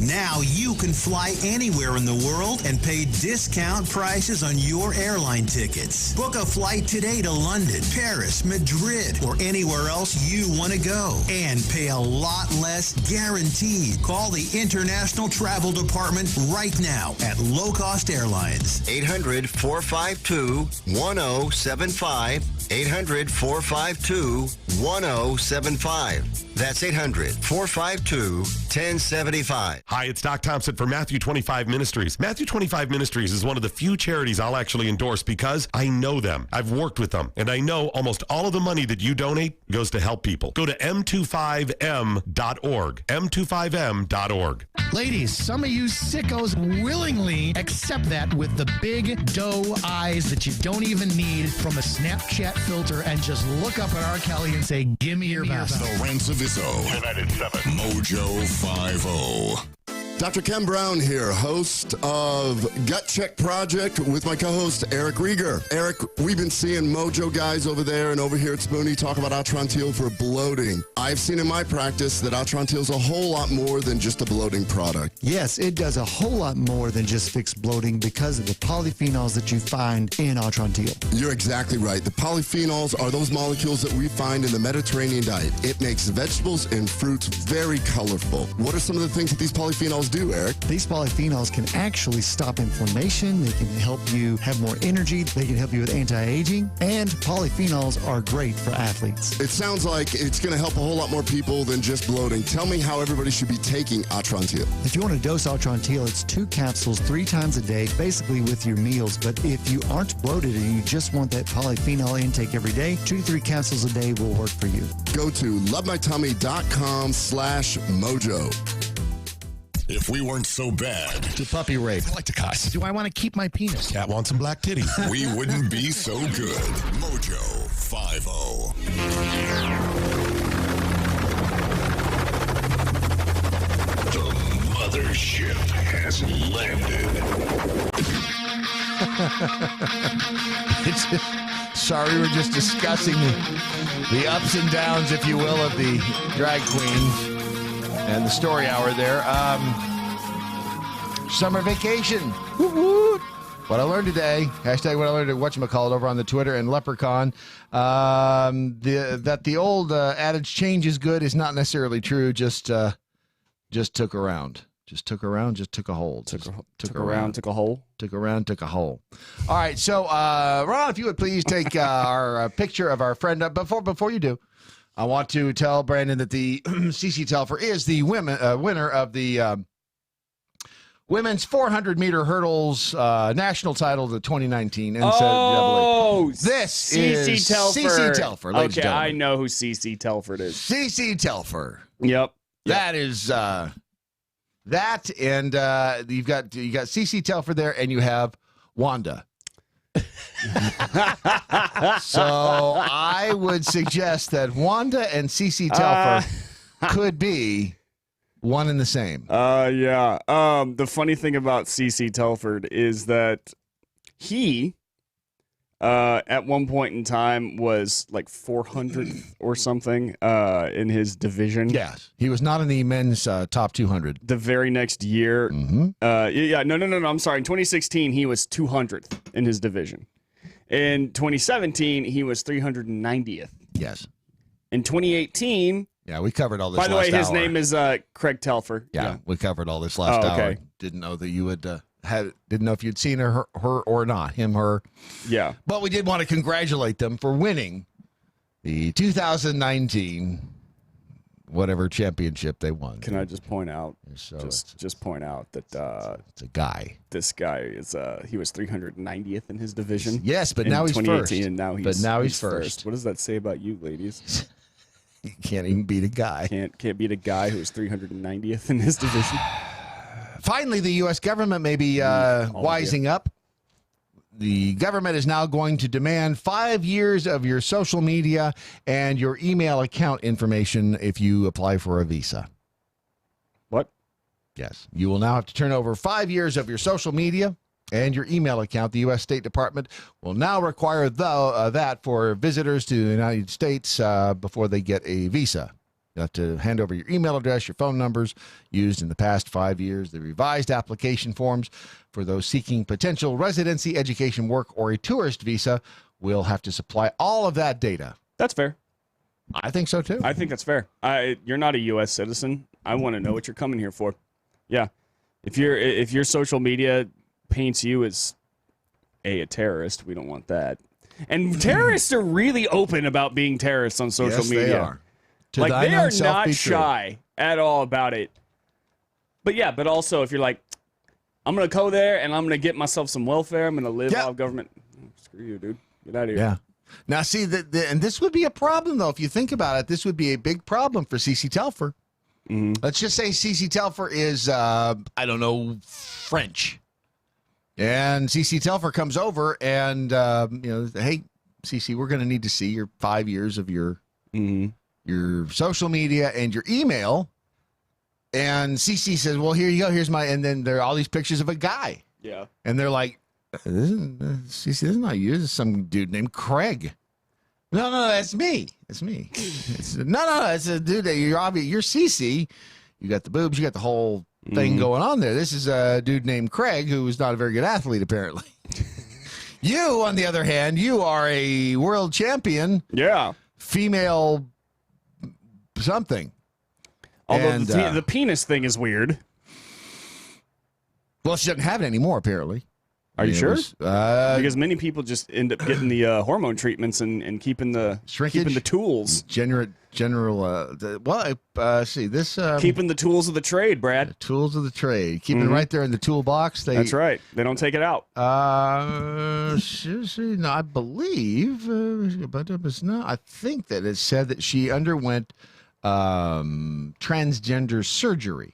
Speaker 24: Now you can fly anywhere in the world and pay discount prices on your airline tickets. Book a flight today to London, Paris, Madrid, or anywhere else you want to go. And pay a lot less guaranteed. Call the International Travel Department right now at Low Cost Airlines.
Speaker 25: 800-452-1075. 800-452-1075. That's 800-452-1075.
Speaker 21: Hi, it's Doc Thompson for Matthew 25 Ministries. Matthew 25 Ministries is one of the few charities I'll actually endorse because I know them. I've worked with them, and I know almost all of the money that you donate goes to help people. Go to m25m.org. m25m.org.
Speaker 26: Ladies, some of you sickos willingly accept that with the big doe eyes that you don't even need from a Snapchat filter and just look up at R. Kelly and say, give me your best.
Speaker 11: Lorenzo Vizzo. United 7. Mojo 50. Dr. Ken Brown here, host of Gut Check Project with my co-host Eric Rieger. Eric, we've been seeing MoJo guys over there and over here at Spoonie talk about Atrantil for bloating. I've seen in my practice that Atrantil is a whole lot more than just a bloating product.
Speaker 27: Yes, it does a whole lot more than just fix bloating because of the polyphenols that you find in Atrantil.
Speaker 11: You're exactly right. The polyphenols are those molecules that we find in the Mediterranean diet. It makes vegetables and fruits very colorful. What are some of the things that these polyphenols do, Eric?
Speaker 27: These polyphenols can actually stop inflammation. They can help you have more energy. They can help you with anti-aging. And polyphenols are great for athletes.
Speaker 11: It sounds like it's going to help a whole lot more people than just bloating. Tell me how everybody should be taking Atrantil.
Speaker 27: If you want to dose Atrantil, it's 2 capsules 3 times a day, basically with your meals. But if you aren't bloated and you just want that polyphenol intake every day, 2 to 3 capsules a day will work for you.
Speaker 11: Go to lovemytummy.com/mojo. If we weren't so bad.
Speaker 27: To puppy rape.
Speaker 11: I like to cuss.
Speaker 26: Do I want to keep my penis?
Speaker 21: Cat wants some black titties.
Speaker 11: We wouldn't be so good. Mojo 50. The mothership has landed.
Speaker 12: Sorry, we're just discussing the ups and downs, if you will, of the drag queens. And the story hour there. Summer vacation. Woo-woo. What I learned today, hashtag what I learned at whatchamacallit over on the Twitter and Leprechaun, that the old adage change is good is not necessarily true, just took around. Just took around, just took a hold.
Speaker 28: Took around, took a hole.
Speaker 12: Took around, took a hole. All right, so Ron, if you would please take our picture of our friend. Before you do, I want to tell Brandon that the CC Telfer is the winner of the women's 400-meter hurdles national title of the 2019 NCAA.
Speaker 28: Oh,
Speaker 12: this
Speaker 28: CC
Speaker 12: is
Speaker 28: Telfer.
Speaker 12: CC Telfer, ladies and
Speaker 28: Okay,
Speaker 12: gentlemen.
Speaker 28: I know who CC Telford is.
Speaker 12: CC Telfer.
Speaker 28: Yep.
Speaker 12: That is that, and you got CC Telfer there, and you have Wanda. So I would suggest that Wanda and CC Telfer could be one and the same.
Speaker 28: Yeah. The funny thing about CC Telford is that he, at one point in time, was like 400th or something in his division.
Speaker 12: Yes, he was not in the men's top 200.
Speaker 28: The very next year, no. I'm sorry. In 2016, he was 200th in his division. In 2017, he was 390th.
Speaker 12: Yes.
Speaker 28: In 2018.
Speaker 12: Yeah, we covered all this.
Speaker 28: By the way, his
Speaker 12: hour.
Speaker 28: name is Craig Telfer.
Speaker 12: Yeah, we covered all this last hour.
Speaker 28: Okay.
Speaker 12: Didn't know that you would didn't know if you'd seen her or not. Him, her.
Speaker 28: Yeah.
Speaker 12: But we did want to congratulate them for winning the 2019 whatever championship they won.
Speaker 28: Can I just point out?
Speaker 12: So
Speaker 28: just point out that
Speaker 12: it's a guy.
Speaker 28: This guy is he was 390th in his division.
Speaker 12: Yes, but
Speaker 28: in
Speaker 12: now he's
Speaker 28: 2018,
Speaker 12: first.
Speaker 28: And now he's first. What does that say about you, ladies?
Speaker 12: You can't even beat a guy.
Speaker 28: Can't beat a guy who's 390th in his division.
Speaker 12: Finally, the U.S. government may be wising up. The government is now going to demand 5 years of your social media and your email account information if you apply for a visa.
Speaker 28: What?
Speaker 12: Yes. You will now have to turn over 5 years of your social media and your email account. The U.S. State Department will now require that for visitors to the United States before they get a visa. You have to hand over your email address, your phone numbers used in the past 5 years, the revised application forms for those seeking potential residency, education, work, or a tourist visa will have to supply all of that data.
Speaker 28: That's fair.
Speaker 12: I think so, too.
Speaker 28: I think that's fair. You're not a U.S. citizen. I want to know what you're coming here for. Yeah. If your social media paints you as a terrorist, we don't want that. And terrorists are really open about being terrorists on social media.
Speaker 12: They are.
Speaker 28: Like, they are not shy at all about it. But also, if you're like, I'm going to go there and I'm going to get myself some welfare, I'm going to live off government. Screw you, dude. Get out of here.
Speaker 12: Yeah. Now, see, and this would be a problem, though. If you think about it, this would be a big problem for CC Telfer.
Speaker 28: Mm-hmm.
Speaker 12: Let's just say CC Telfer is, French. And CC Telfer comes over and, hey, CC, we're going to need to see your 5 years of your social media and your email. And CC says, well, here you go. Here's and then there are all these pictures of a guy.
Speaker 28: Yeah.
Speaker 12: And they're like, CC, this is not you. This is some dude named Craig. No, that's me. It's me. No, it's a dude that you're CC. You got the boobs. You got the whole thing going on there. This is a dude named Craig who is not a very good athlete, apparently. You, on the other hand, you are a world champion.
Speaker 28: Yeah.
Speaker 12: Female something.
Speaker 28: Although the penis thing is weird.
Speaker 12: Well, she doesn't have it anymore, apparently.
Speaker 28: Are you sure? Because many people just end up getting the hormone treatments and keeping the
Speaker 12: shrinkage,
Speaker 28: keeping the tools.
Speaker 12: General. See this.
Speaker 28: Keeping the tools of the trade, Brad.
Speaker 12: The tools of the trade. Keeping it right there in the toolbox.
Speaker 28: That's right. They don't take it out.
Speaker 12: No, I believe, but it's not. I think that it said that she underwent transgender surgery.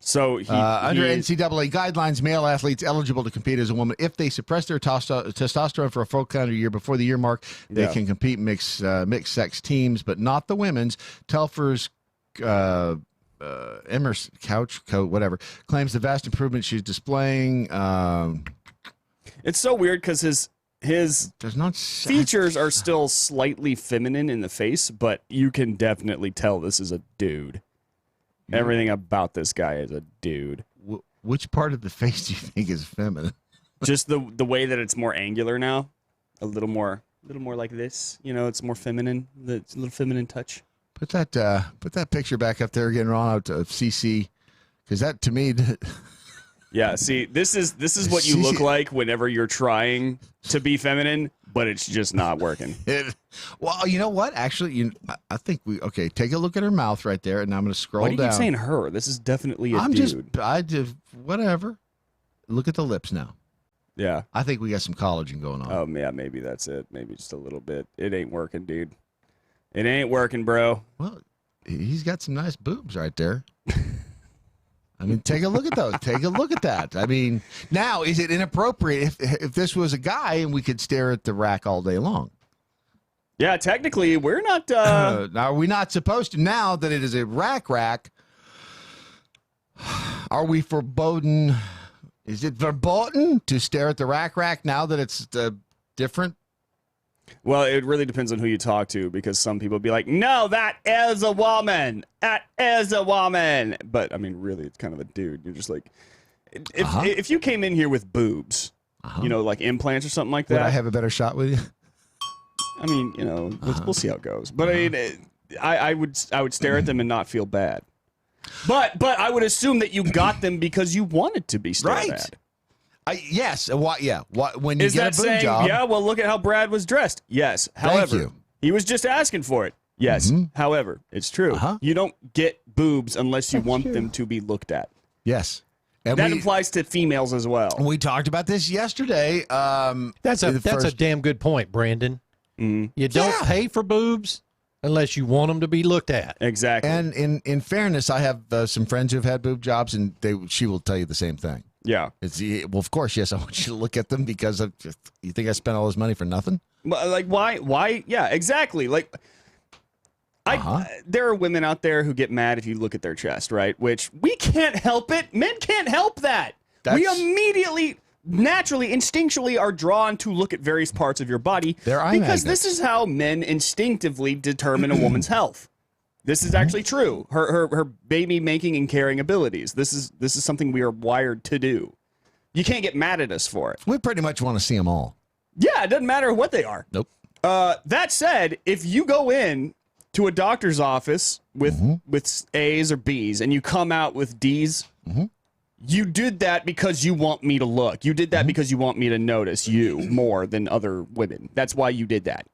Speaker 28: So
Speaker 12: under NCAA guidelines, male athletes eligible to compete as a woman, if they suppress their testosterone for a full calendar year before the year mark, they can compete mixed sex teams, but not the women's. Telfer's Emerson couch coat, whatever, claims the vast improvement she's displaying.
Speaker 28: It's so weird because his features are still slightly feminine in the face, but you can definitely tell this is a dude. Everything about this guy is a dude.
Speaker 12: Which part of the face do you think is feminine?
Speaker 28: Just the way that it's more angular now, a little more like this. You know, it's more feminine. It's a little feminine touch.
Speaker 12: Put that picture back up there again, Ron, of CC, because that to me,
Speaker 28: Yeah, see, this is what you look like whenever you're trying to be feminine, but it's just not working.
Speaker 12: Well, you know what? Actually, I think take a look at her mouth right there, and I'm going to scroll down.
Speaker 28: Why do you keep saying her? This is definitely a dude.
Speaker 12: I just, whatever. Look at the lips now.
Speaker 28: Yeah.
Speaker 12: I think we got some collagen going on.
Speaker 28: Oh, yeah, maybe that's it. Maybe just a little bit. It ain't working, dude. It ain't working, bro.
Speaker 12: Well, he's got some nice boobs right there. I mean, take a look at those. Take a look at that. I mean, now, is it inappropriate if this was a guy and we could stare at the rack all day long?
Speaker 28: Yeah, technically, we're not.
Speaker 12: Now, are we not supposed to? Now that it is a rack, are we forbidden? Is it verboten to stare at the rack now that it's different?
Speaker 28: Well, it really depends on who you talk to, because some people be like, no, that is a woman. That is a woman. But, I mean, really, it's kind of a dude. You're just like, if you came in here with boobs, like implants or something like that.
Speaker 12: Would I have a better shot with you?
Speaker 28: I mean, we'll see how it goes. But I mean, I would stare at them and not feel bad. But I would assume that you got them because you wanted to be stared at.
Speaker 12: Yes. What? Yeah. When you
Speaker 28: Is
Speaker 12: get
Speaker 28: that
Speaker 12: a boob
Speaker 28: saying,
Speaker 12: job?
Speaker 28: yeah, well, look at how Brad was dressed. Yes. However, he was just asking for it. Yes. However, it's true. You don't get boobs unless you want them to be looked at.
Speaker 12: Yes. And
Speaker 28: that applies to females as well.
Speaker 12: We talked about this yesterday.
Speaker 14: That's a damn good point, Brandon. You don't pay for boobs unless you want them to be looked at.
Speaker 28: Exactly.
Speaker 12: And in fairness, I have some friends who have had boob jobs, and she will tell you the same thing.
Speaker 28: Yeah.
Speaker 12: Well, of course, yes. I want you to look at them because you think I spent all this money for nothing?
Speaker 28: Like, why? Yeah, exactly. Like, there are women out there who get mad if you look at their chest, right? Which we can't help it. Men can't help that. We immediately, naturally, instinctually are drawn to look at various parts of your body because this is how men instinctively determine a woman's health. This is actually true. Her baby making and carrying abilities. This is something we are wired to do. You can't get mad at us for it.
Speaker 12: We pretty much want to see them all.
Speaker 28: Yeah, it doesn't matter what they are.
Speaker 12: Nope.
Speaker 28: That said, if you go in to a doctor's office with A's or B's and you come out with D's, you did that because you want me to look. You did that because you want me to notice you more than other women. That's why you did that.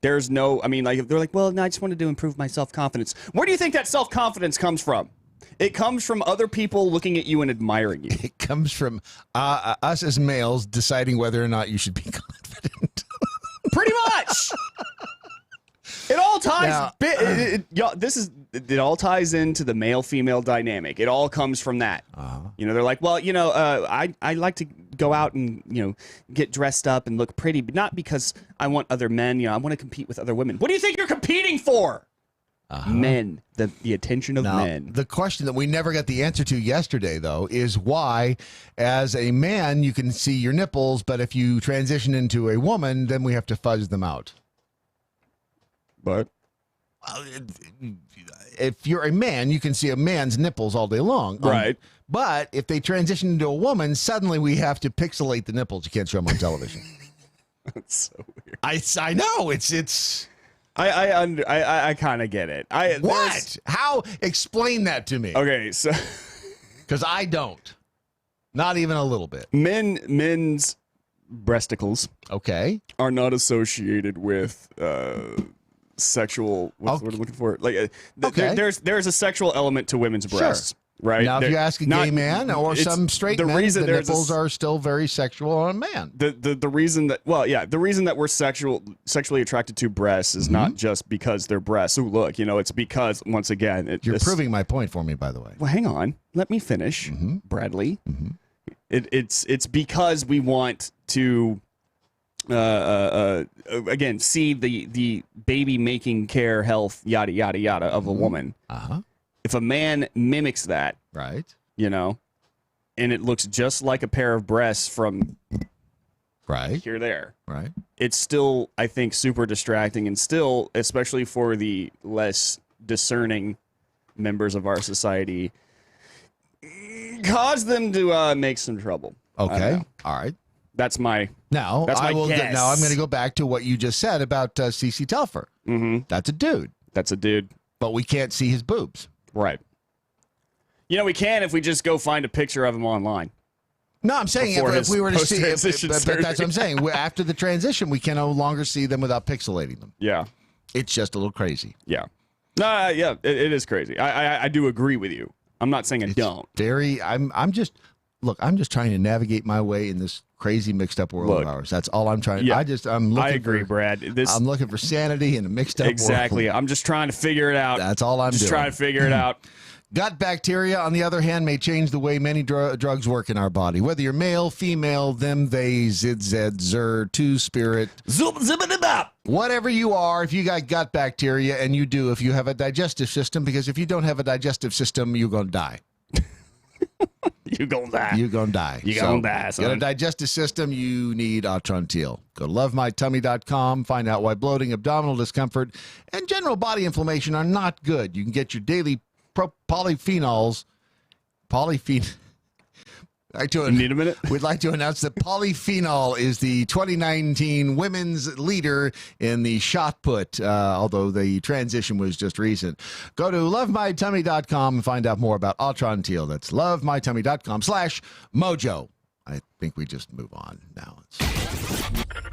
Speaker 28: There's no, I mean, like, if they're like, well, no, I just wanted to improve my self-confidence. Where do you think that self-confidence comes from? It comes from other people looking at you and admiring you.
Speaker 12: It comes from us as males deciding whether or not you should be confident.
Speaker 28: Pretty much. It all ties. It all ties into the male-female dynamic. It all comes from that. They're like, well, I like to go out and get dressed up and look pretty, but not because I want other men. I want to compete with other women. What do you think you're competing for? Men, the attention of men.
Speaker 12: The question that we never got the answer to yesterday, though, is why, as a man, you can see your nipples, but if you transition into a woman, then we have to fuzz them out.
Speaker 28: But
Speaker 12: if you're a man, you can see a man's nipples all day long.
Speaker 28: Right.
Speaker 12: But if they transition into a woman, suddenly we have to pixelate the nipples. You can't show them on television.
Speaker 28: That's so weird.
Speaker 12: I know. It's.
Speaker 28: I kind of get it.
Speaker 12: What? How? Explain that to me.
Speaker 28: Okay, so
Speaker 12: because I don't. Not even a little bit.
Speaker 28: Men's breasticles,
Speaker 12: are
Speaker 28: not associated with sexual. What's the word I'm looking for? Like, there's a sexual element to women's breasts. Right
Speaker 12: now, if you ask a gay man or some straight men, the nipples are still very sexual on a man.
Speaker 28: The reason that the reason that we're sexually attracted to breasts is not just because they're breasts. Oh, look, it's because once again,
Speaker 12: you're proving my point for me, by the way.
Speaker 28: Well, hang on, let me finish, Bradley. It's because we want to again see the baby making care, health, yada yada yada of a woman. If a man mimics that,
Speaker 12: right,
Speaker 28: and it looks just like a pair of breasts from here there,
Speaker 12: right,
Speaker 28: it's still, I think, super distracting, and still, especially for the less discerning members of our society, cause them to make some trouble.
Speaker 12: Okay, all right.
Speaker 28: That's my
Speaker 12: now.
Speaker 28: That's my guess.
Speaker 12: Now I'm going to go back to what you just said about CC Telfer. That's a dude.
Speaker 28: That's a dude.
Speaker 12: But we can't see his boobs.
Speaker 28: Right. We can if we just go find a picture of him online.
Speaker 12: No, I'm saying if we were to see, but that's what I'm saying. After the transition, we can no longer see them without pixelating them.
Speaker 28: Yeah.
Speaker 12: It's just a little crazy.
Speaker 28: Yeah. Yeah, it is crazy. I do agree with you. I'm not saying I don't.
Speaker 12: I'm just trying to navigate my way in this crazy mixed up world of ours. That's all I'm trying.
Speaker 28: Yeah,
Speaker 12: I'm looking.
Speaker 28: I agree, Brad.
Speaker 12: I'm looking for sanity in a mixed up world.
Speaker 28: Exactly. I'm just trying to figure it out.
Speaker 12: That's all I'm doing.
Speaker 28: Just trying to figure it out.
Speaker 12: Gut bacteria, on the other hand, may change the way many drugs work in our body. Whether you're male, female, them, they, zid, zed, zer, two-spirit, whatever you are, if you got gut bacteria, and you do if you have a digestive system, because if you don't have a digestive system, you're going to die.
Speaker 28: You're going to die.
Speaker 12: You're going to die.
Speaker 28: You're going to die, son.
Speaker 12: Got a digestive system, you need Atrantil. Go to lovemytummy.com, find out why bloating, abdominal discomfort, and general body inflammation are not good. You can get your daily polyphenols.
Speaker 28: Need a minute?
Speaker 12: We'd like to announce that polyphenol is the 2019 women's leader in the shot put, although the transition was just recent. Go to lovemytummy.com and find out more about Atrantil. That's lovemytummy.com/mojo. I think we just move on now.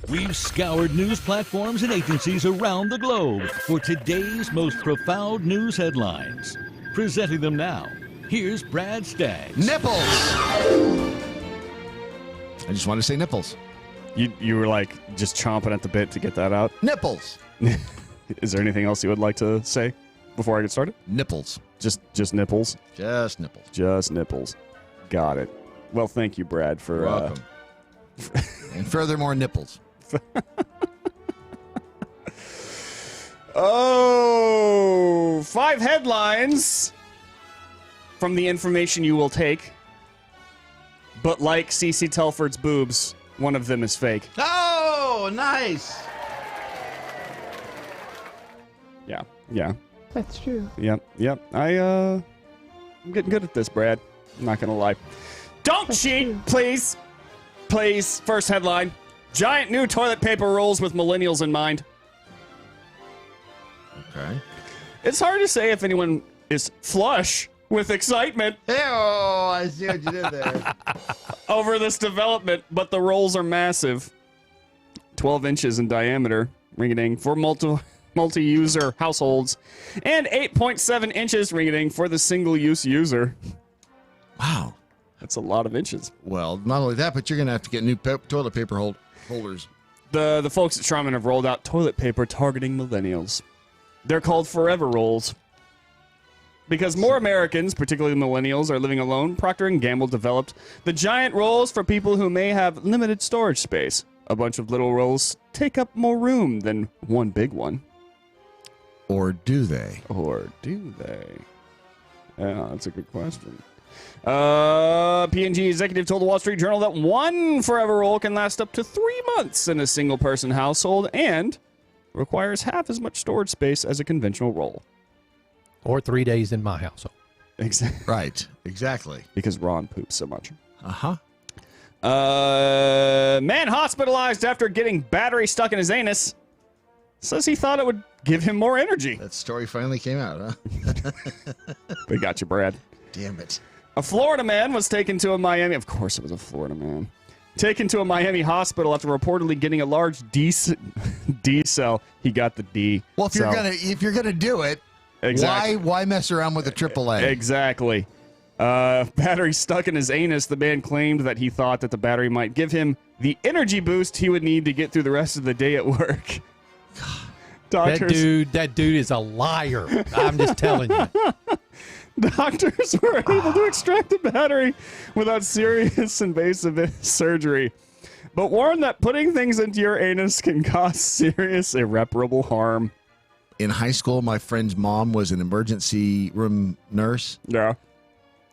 Speaker 4: We've scoured news platforms and agencies around the globe for today's most profound news headlines. Presenting them now, here's Brad Staggs.
Speaker 12: Nipples! I just want to say nipples.
Speaker 28: You were like just chomping at the bit to get that out?
Speaker 12: Nipples!
Speaker 28: Is there anything else you would like to say before I get started?
Speaker 12: Nipples.
Speaker 28: Just nipples?
Speaker 12: Just nipples.
Speaker 28: Just nipples. Got it. Well, thank you, Brad, for...
Speaker 12: You're welcome. And furthermore, nipples.
Speaker 28: Oh, 5 headlines from the information you will take. But like CeCe Telford's boobs, one of them is fake.
Speaker 12: Oh, nice.
Speaker 28: Yeah.
Speaker 5: That's true.
Speaker 28: Yep. I'm getting good at this, Brad. I'm not going to lie. Don't cheat, please. Please. First headline. Giant new toilet paper rolls with millennials in mind.
Speaker 12: Okay.
Speaker 28: It's hard to say if anyone is flush with excitement.
Speaker 12: Oh, I see what you did there.
Speaker 28: Over this development, but the rolls are massive. 12 inches in diameter, ring-a-ding, for multi-user households, and 8.7 inches, ring-a-ding, for the single-use user.
Speaker 12: Wow.
Speaker 28: That's a lot of inches.
Speaker 12: Well, not only that, but you're going to have to get new toilet paper holders.
Speaker 28: The folks at Charmin have rolled out toilet paper targeting millennials. They're called Forever Rolls. Because more Americans, particularly millennials, are living alone, Procter & Gamble developed the giant rolls for people who may have limited storage space. A bunch of little rolls take up more room than one big one.
Speaker 12: Or do they?
Speaker 28: Yeah, that's a good question. P&G executive told the Wall Street Journal that one Forever Roll can last up to 3 months in a single-person household and requires half as much storage space as a conventional roll.
Speaker 14: Or 3 days in my household.
Speaker 28: Exactly.
Speaker 12: Right. Exactly.
Speaker 28: Because Ron poops so much.
Speaker 12: Uh-huh.
Speaker 28: Man hospitalized after getting battery stuck in his anus says he thought it would give him more energy.
Speaker 12: That story finally came out, huh?
Speaker 28: We got you, Brad.
Speaker 12: Damn it.
Speaker 28: A Florida man was taken to a Miami... Of course it was a Florida man. Taken to a Miami hospital after reportedly getting a large D cell. He got the D.
Speaker 12: Well, if you're gonna do it,
Speaker 28: exactly.
Speaker 12: Why mess around with a AAA?
Speaker 28: Exactly. Battery stuck in his anus. The man claimed that he thought that the battery might give him the energy boost he would need to get through the rest of the day at work.
Speaker 14: Doctors, that dude is a liar. I'm just telling you.
Speaker 28: Doctors were able to extract the battery without serious invasive surgery, but warn that putting things into your anus can cause serious irreparable harm.
Speaker 12: In high school, my friend's mom was an emergency room nurse.
Speaker 28: Yeah.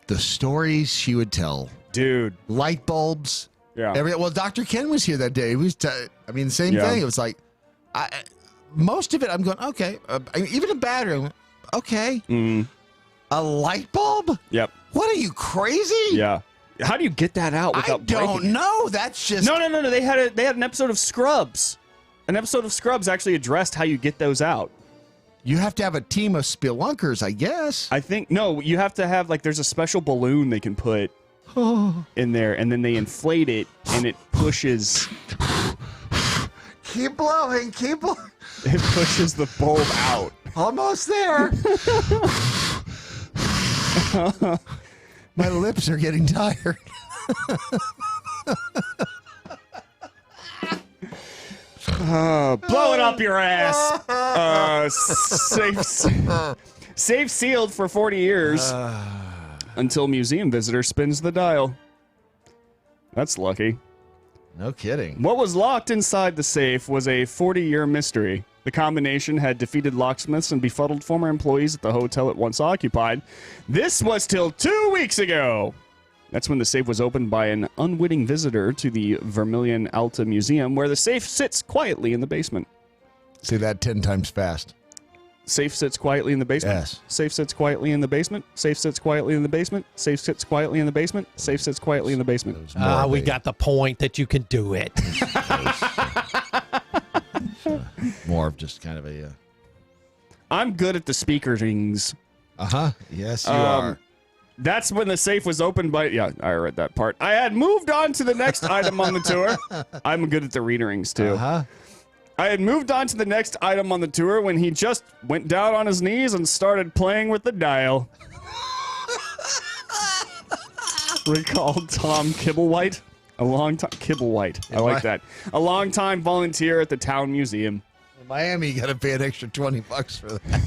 Speaker 12: The stories she would tell.
Speaker 28: Dude.
Speaker 12: Light bulbs.
Speaker 28: Yeah.
Speaker 12: Well, Dr. Ken was here that day. He was the same thing. It was like, most of it, I'm going, okay. Even a battery, I'm going, okay.
Speaker 28: Mm.
Speaker 12: A light bulb?
Speaker 28: Yep.
Speaker 12: What are you, crazy?
Speaker 28: Yeah. How do you get that out without breaking it?
Speaker 12: I don't know. That's just...
Speaker 28: No. They had an episode of Scrubs. An episode of Scrubs actually addressed how you get those out.
Speaker 12: You have to have a team of spelunkers, I guess.
Speaker 28: I think, no, you have to have, there's a special balloon they can put in there, and then they inflate it, and it pushes.
Speaker 12: Keep blowing. Keep blowing.
Speaker 28: It pushes the bulb out.
Speaker 12: Almost there. My lips are getting tired.
Speaker 28: Blow it up your ass. Safe sealed for 40 years until museum visitor spins the dial. That's lucky.
Speaker 12: No kidding.
Speaker 28: What was locked inside the safe was a 40-year mystery. The combination had defeated locksmiths and befuddled former employees at the hotel it once occupied. This was till 2 weeks ago. That's when the safe was opened by an unwitting visitor to the Vermilion Alta Museum, where the safe sits quietly in the basement.
Speaker 12: Say that 10 times fast.
Speaker 28: Safe sits quietly in the basement.
Speaker 12: Yes.
Speaker 28: Safe sits quietly in the basement. Safe sits quietly in the basement. Safe sits quietly in the basement. Safe sits quietly in the basement.
Speaker 14: We got the point that you can do it.
Speaker 12: More of just kind of a...
Speaker 28: I'm good at the speaker rings.
Speaker 12: Uh-huh. Yes, you are.
Speaker 28: That's when the safe was opened by... Yeah, I read that part. I had moved on to the next item on the tour. I'm good at the read rings, too.
Speaker 12: Uh-huh.
Speaker 28: I had moved on to the next item on the tour when he just went down on his knees and started playing with the dial. Recalled Tom Kibblewhite. A long time... Kibblewhite. I like that. A long-time volunteer at the town museum.
Speaker 12: In Miami, you got to pay an extra $20 for that.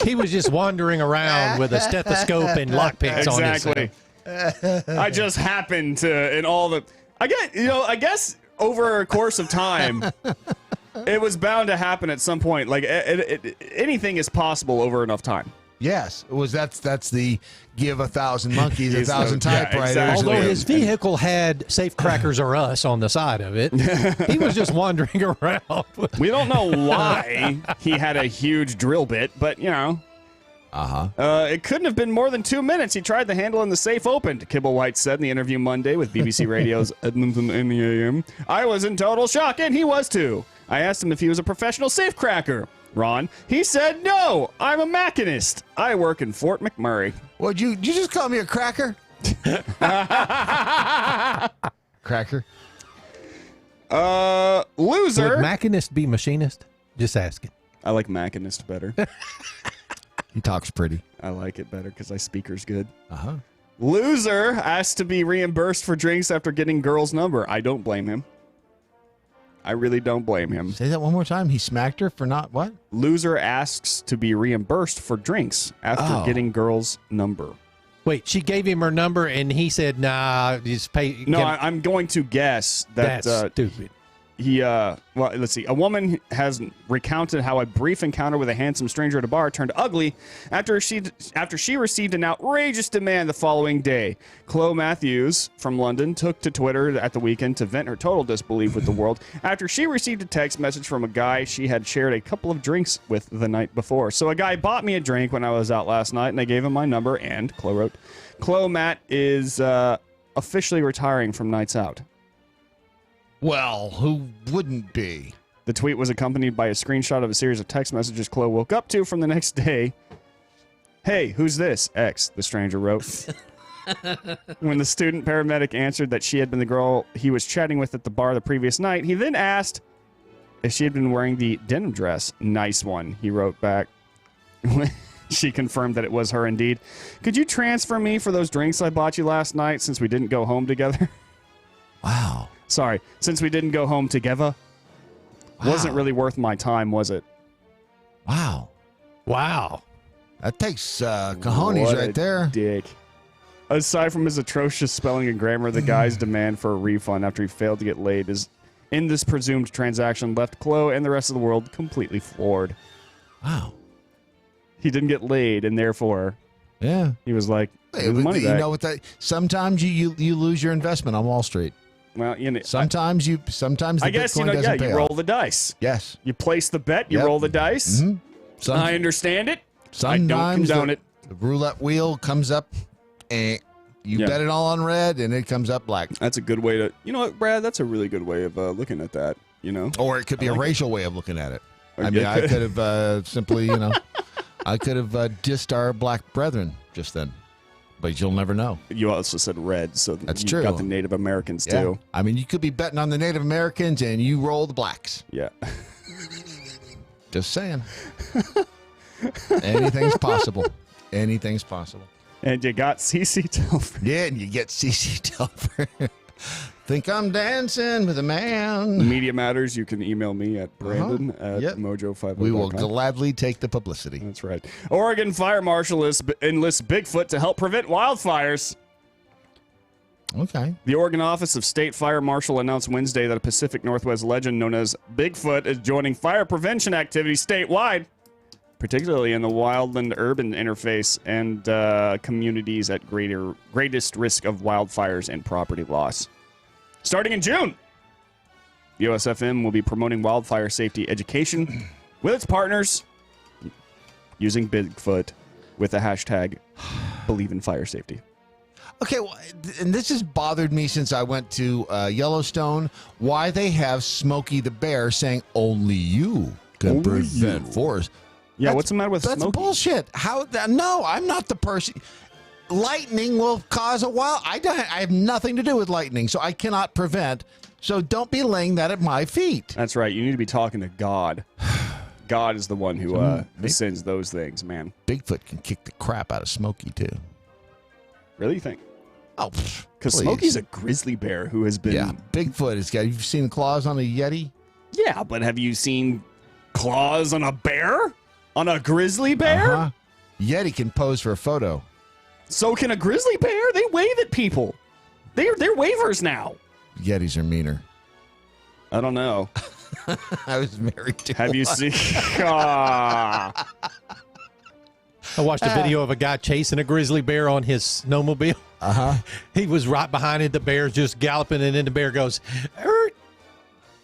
Speaker 14: He was just wandering around with a stethoscope and lockpicks on his
Speaker 28: Exactly. I just happened to, in all the... I guess over a course of time, it was bound to happen at some point. Like, anything is possible over enough time.
Speaker 12: Yes, that's the give 1,000 monkeys 1,000 typewriters.
Speaker 28: Exactly.
Speaker 14: Although his vehicle had Safe Crackers or Us on the side of it, he was just wandering around.
Speaker 28: We don't know why he had a huge drill bit, but, you know. It couldn't have been more than 2 minutes. He tried the handle and the safe opened, Kibblewhite said in the interview Monday with BBC Radio's Edmonton in the AM. I was in total shock, and he was too. I asked him if he was a professional safe cracker. Ron, he said, no, I'm a machinist. I work in Fort McMurray.
Speaker 12: Would you just call me a cracker? Cracker?
Speaker 28: Loser.
Speaker 14: Would machinist be machinist? Just asking.
Speaker 28: I like machinist better.
Speaker 12: He talks pretty.
Speaker 28: I like it better because I speaker's good.
Speaker 12: Uh-huh.
Speaker 28: Loser asked to be reimbursed for drinks after getting girl's number. I don't blame him. I really don't blame him.
Speaker 12: Say that one more time. He smacked her for not what?
Speaker 28: Loser asks to be reimbursed for drinks after getting girl's number.
Speaker 14: Wait, she gave him her number and he said, nah, just pay.
Speaker 28: No, I'm going to guess that
Speaker 14: That's stupid.
Speaker 28: well, let's see. A woman has recounted how a brief encounter with a handsome stranger at a bar turned ugly after she received an outrageous demand the following day. Chloe Matthews from London took to Twitter at the weekend to vent her total disbelief with the world after she received a text message from a guy she had shared a couple of drinks with the night before. So a guy bought me a drink when I was out last night, and I gave him my number, and Chloe wrote, Chloe Matt is officially retiring from nights out.
Speaker 12: Well, who wouldn't be?
Speaker 28: The tweet was accompanied by a screenshot of a series of text messages Chloe woke up to from the next day. Hey, who's this? X, the stranger wrote. When the student paramedic answered that she had been the girl he was chatting with at the bar the previous night, he then asked if she had been wearing the denim dress. Nice one, he wrote back. She confirmed that it was her indeed. Could you transfer me for those drinks I bought you last night since we didn't go home together?
Speaker 12: Wow.
Speaker 28: Sorry, since we didn't go home together.
Speaker 12: Wow.
Speaker 28: Wasn't really worth my time, was it?
Speaker 12: Wow.
Speaker 14: Wow.
Speaker 12: That takes cojones
Speaker 28: What
Speaker 12: right
Speaker 28: a
Speaker 12: there.
Speaker 28: Dick. Aside from his atrocious spelling and grammar, the guy's demand for a refund after he failed to get laid is in this presumed transaction left Chloe and the rest of the world completely floored.
Speaker 12: Wow.
Speaker 28: He didn't get laid, and therefore, he was like,
Speaker 12: Hey,
Speaker 28: money
Speaker 12: you
Speaker 28: back.
Speaker 12: know what? Sometimes you lose your investment on Wall Street.
Speaker 28: Well, you know,
Speaker 12: sometimes the
Speaker 28: I guess
Speaker 12: Bitcoin doesn't pay
Speaker 28: you roll
Speaker 12: off.
Speaker 28: the dice.
Speaker 12: Yes,
Speaker 28: you place the bet, you roll the dice.
Speaker 12: Mm-hmm.
Speaker 28: I understand it.
Speaker 12: Sometimes
Speaker 28: I don't condone it.
Speaker 12: The roulette wheel comes up, and you bet it all on red, and it comes up black.
Speaker 28: That's a good way to. You know what, Brad? That's a really good way of looking at that. You know,
Speaker 12: or it could be a racial way of looking at it. I mean, I could have simply, I could have dissed our black brethren just then. But you'll never know.
Speaker 28: You also said red, so
Speaker 12: That's
Speaker 28: you
Speaker 12: true.
Speaker 28: got the Native Americans,
Speaker 12: Yeah.
Speaker 28: too.
Speaker 12: I mean, you could be betting on the Native Americans and you roll the blacks.
Speaker 28: Yeah.
Speaker 12: Just saying. Anything's possible. Anything's possible.
Speaker 28: And you got CC Telford.
Speaker 12: Yeah, and you get CC Telford. Think I'm dancing with a man.
Speaker 28: Media Matters, you can email me at Brandon at MoJo50.com.
Speaker 12: We will gladly take the publicity.
Speaker 28: That's right. Oregon Fire Marshal enlists Bigfoot to help prevent wildfires.
Speaker 12: Okay.
Speaker 28: The Oregon Office of State Fire Marshal announced Wednesday that a Pacific Northwest legend known as Bigfoot is joining fire prevention activities statewide, particularly in the wildland-urban interface and communities at greatest risk of wildfires and property loss. Starting in June, USFM will be promoting wildfire safety education with its partners using Bigfoot with the hashtag Believe in Fire Safety.
Speaker 12: Okay, well, and this has bothered me since I went to Yellowstone, why they have Smokey the Bear saying only you can prevent forest.
Speaker 28: Yeah, what's the matter with
Speaker 12: Smokey? That's bullshit. No, I'm not the person. Lightning will cause a I have nothing to do with lightning, so I cannot prevent. So don't be laying that at my feet.
Speaker 28: That's right. You need to be talking to God. God is the one who sends those things, man.
Speaker 12: Bigfoot can kick the crap out of Smokey, too.
Speaker 28: Really, you think?
Speaker 12: Oh,
Speaker 28: because Smokey's a grizzly bear who has been...
Speaker 12: Yeah, Bigfoot has got... You've seen claws on a Yeti?
Speaker 28: Yeah, but have you seen claws on a bear? On a grizzly bear?
Speaker 12: Uh-huh. Yeti can pose for a photo.
Speaker 28: So can a grizzly bear? They wave at people. They're wavers now.
Speaker 12: Yetis are meaner.
Speaker 28: I don't know.
Speaker 12: I was married to
Speaker 28: Have
Speaker 12: one.
Speaker 28: you seen...
Speaker 14: I watched a video of a guy chasing a grizzly bear on his snowmobile.
Speaker 12: Uh-huh.
Speaker 14: He was right behind it. The bear's just galloping, and then the bear goes,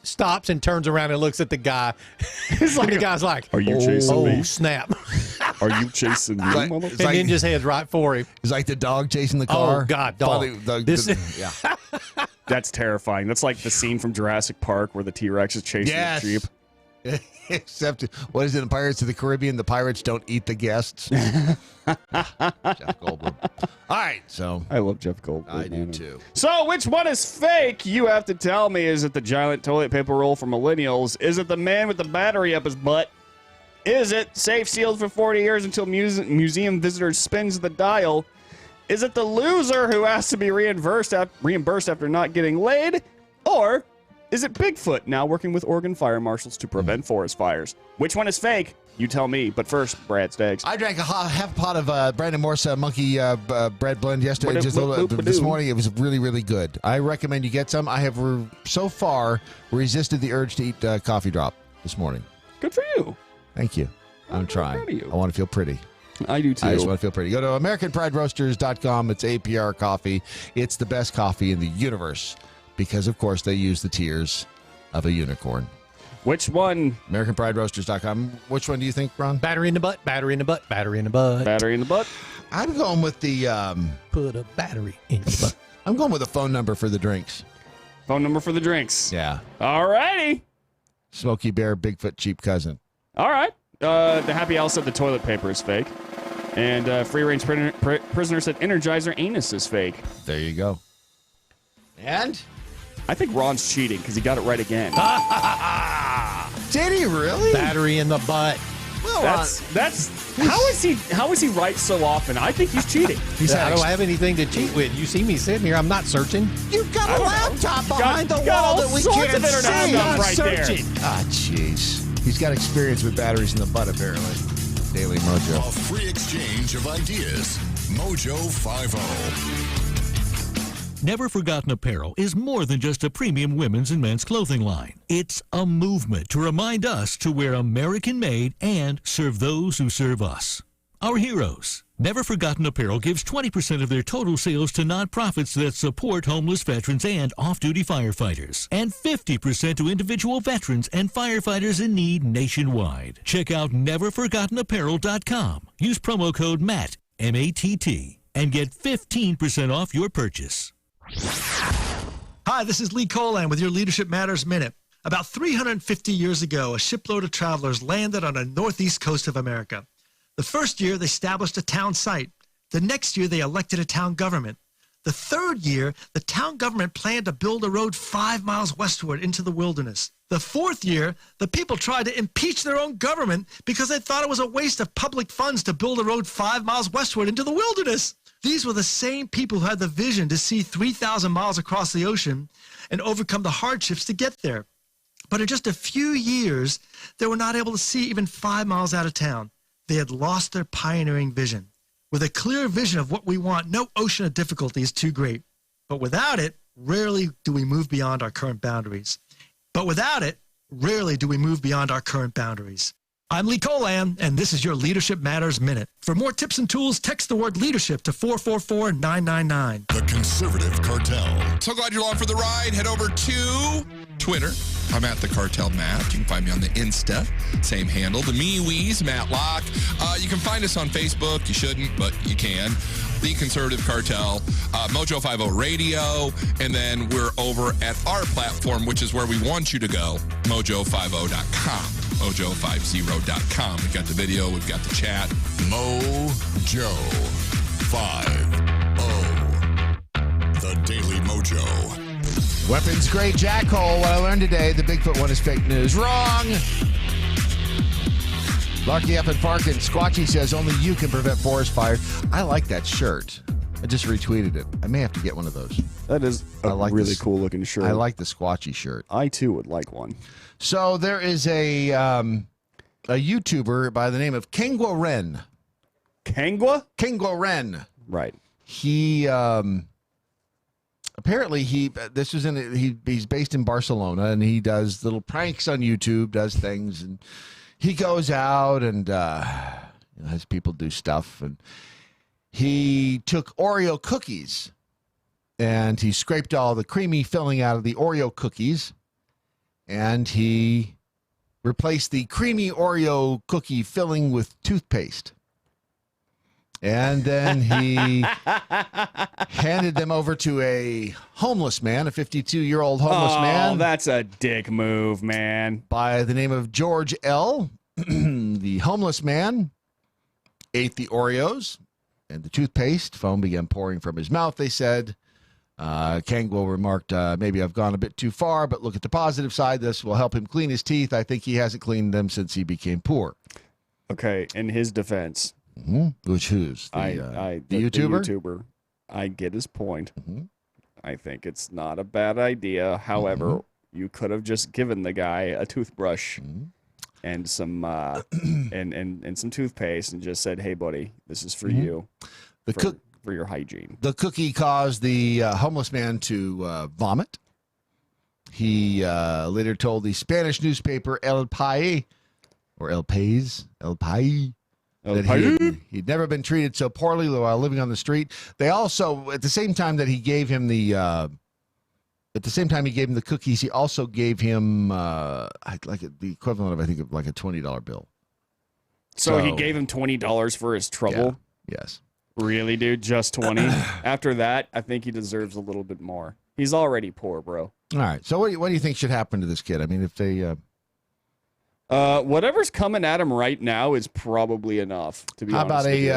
Speaker 14: stops and turns around and looks at the guy. It's like the guy's like,
Speaker 28: "Are you chasing me?
Speaker 14: Oh, snap.
Speaker 28: Are you chasing me, mother?"
Speaker 14: And then just heads right for him.
Speaker 12: It's like the dog chasing the car.
Speaker 14: Oh, God, dog.
Speaker 12: Yeah.
Speaker 28: That's terrifying. That's like the scene from Jurassic Park where the T-Rex is chasing the Jeep.
Speaker 12: Except, what is it in Pirates of the Caribbean? The pirates don't eat the guests. Jeff Goldblum. All right, so.
Speaker 28: I love Jeff Goldblum.
Speaker 12: I do too.
Speaker 28: So, which one is fake? You have to tell me. Is it the giant toilet paper roll for millennials? Is it the man with the battery up his butt? Is it safe sealed for 40 years until museum visitors spins the dial? Is it the loser who has to be reimbursed after not getting laid? Or is it Bigfoot now working with Oregon fire marshals to prevent forest fires? Which one is fake? You tell me. But first, Brad Staggs.
Speaker 12: I drank half a pot of Brandon Morse monkey bread blend yesterday. This morning, it was really, really good. I recommend you get some. I have so far resisted the urge to eat coffee drop this morning.
Speaker 28: Good for you.
Speaker 12: Thank you. I'm trying.
Speaker 28: proud of you.
Speaker 12: I want to feel pretty.
Speaker 28: I do too.
Speaker 12: I just want to feel pretty. Go to AmericanPrideRoasters.com. It's APR coffee. It's the best coffee in the universe because, of course, they use the tears of a unicorn.
Speaker 28: Which one?
Speaker 12: AmericanPrideRoasters.com. Which one do you think, Ron?
Speaker 14: Battery in the butt, battery in the butt, battery in the butt.
Speaker 28: Battery in the butt?
Speaker 12: I'm going with the...
Speaker 14: Put a battery in the butt.
Speaker 12: I'm going with a phone number for the drinks.
Speaker 28: Phone number for the drinks.
Speaker 12: Yeah.
Speaker 28: All righty.
Speaker 12: Smokey Bear, Bigfoot, cheap cousin.
Speaker 28: All right. The Happy Owl said the toilet paper is fake. And Free Range Prisoner said Energizer anus is fake.
Speaker 12: There you go. And?
Speaker 28: I think Ron's cheating because he got it right again.
Speaker 12: Did he really?
Speaker 14: Battery in the butt.
Speaker 12: Well,
Speaker 28: that's how is he right so often? I think he's cheating.
Speaker 14: I don't have anything to cheat with. You see me sitting here. I'm not searching.
Speaker 12: You've got a laptop behind the
Speaker 28: got
Speaker 12: wall that we
Speaker 28: sorts
Speaker 12: can't
Speaker 28: of internet
Speaker 12: see.
Speaker 28: stuff right
Speaker 14: searching.
Speaker 12: Ah, jeez. He's got experience with batteries in the butt, apparently. Daily Mojo.
Speaker 11: A free exchange of ideas. Mojo 50.
Speaker 4: Never Forgotten Apparel is more than just a premium women's and men's clothing line. It's a movement to remind us to wear American-made and serve those who serve us. Our heroes. Never Forgotten Apparel gives 20% of their total sales to nonprofits that support homeless veterans and off-duty firefighters, and 50% to individual veterans and firefighters in need nationwide. Check out neverforgottenapparel.com. Use promo code MATT, M-A-T-T, and get 15% off your purchase.
Speaker 6: Hi, this is Lee Colan with your Leadership Matters Minute. About 350 years ago, a shipload of travelers landed on the northeast coast of America. The first year, they established a town site. The next year, they elected a town government. The third year, the town government planned to build a road 5 miles westward into the wilderness. The fourth year, the people tried to impeach their own government because they thought it was a waste of public funds to build a road 5 miles westward into the wilderness. These were the same people who had the vision to see 3,000 miles across the ocean and overcome the hardships to get there. But in just a few years, they were not able to see even 5 miles out of town. They had lost their pioneering vision. With a clear vision of what we want, no ocean of difficulty is too great. But without it, rarely do we move beyond our current boundaries. I'm Lee Colan, and this is your Leadership Matters Minute. For more tips and tools, text the word leadership to 444-999.
Speaker 11: The Conservative Cartel.
Speaker 7: So glad you're along for the ride. Head over to Twitter. I'm at the Cartel Matt. You can find me on the Insta. Same handle. The MeWe's, Matt Locke. You can find us on Facebook. You shouldn't, but you can. The Conservative Cartel, MoJo 50 Radio, and then we're over at our platform, which is where we want you to go, MoJo50.com. MoJo50.com. We've got the video, we've got the chat.
Speaker 11: MoJo 50. The Daily Mojo.
Speaker 12: Weapons grade jackhole. What I learned today, the Bigfoot one is fake news. Wrong! Lucky up in Parkin. Squatchy says only you can prevent forest fires. I like that shirt. I just retweeted it. I may have to get one of those.
Speaker 28: That is a really cool looking shirt.
Speaker 12: I like the Squatchy shirt.
Speaker 28: I too would like one.
Speaker 12: So there is a YouTuber by the name of Kangwa Ren.
Speaker 28: Kangwa?
Speaker 12: Kangwa Ren.
Speaker 28: Right.
Speaker 12: He apparently he's based in Barcelona, and he does little pranks on YouTube, does things, and he goes out and has people do stuff. And he took Oreo cookies and he scraped all the creamy filling out of the Oreo cookies, and he replaced the creamy Oreo cookie filling with toothpaste. And then he handed them over to a homeless man, a 52-year-old homeless man.
Speaker 28: Oh, that's a dick move, man.
Speaker 12: By the name of George L. The homeless man ate the Oreos and the toothpaste. Foam began pouring from his mouth, they said. Kangwell remarked, maybe I've gone a bit too far, but look at the positive side. This will help him clean his teeth. I think he hasn't cleaned them since he became poor.
Speaker 28: Okay, in his defense.
Speaker 12: Mm-hmm. Which who's? The YouTuber?
Speaker 28: The YouTuber. I get his point.
Speaker 12: Mm-hmm.
Speaker 28: I think it's not a bad idea. However, you could have just given the guy a toothbrush and some and some toothpaste and just said, "Hey, buddy, this is for you, for your hygiene."
Speaker 12: The cookie caused the homeless man to vomit. He later told the Spanish newspaper El País, or El País, that he'd never been treated so poorly while living on the street. They also, at the same time that he gave him the cookies, he also gave him like the equivalent of, I think, like a $20 bill.
Speaker 28: So he gave him $20 for his trouble?
Speaker 12: Yeah. Yes.
Speaker 28: Really, dude? Just 20? After that, I think he deserves a little bit more. He's already poor, bro.
Speaker 12: All right. So what do you think should happen to this kid? I mean, if they...
Speaker 28: whatever's coming at him right now is probably enough, to be honest with you.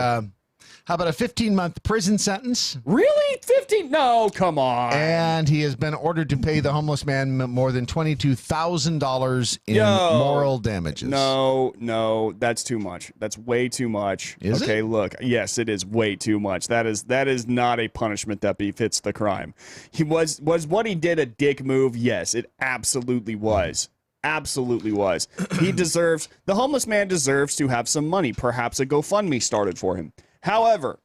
Speaker 12: How about a 15-month prison sentence?
Speaker 28: Really? 15? No, come on.
Speaker 12: And he has been ordered to pay the homeless man more than $22,000 in moral damages.
Speaker 28: No, that's too much. That's way too much.
Speaker 12: Is it?
Speaker 28: Okay, look. Yes, it is way too much. That is not a punishment that befits the crime. Was what he did a dick move? Yes, it absolutely was. Absolutely was. The homeless man deserves to have some money. Perhaps a GoFundMe started for him. However,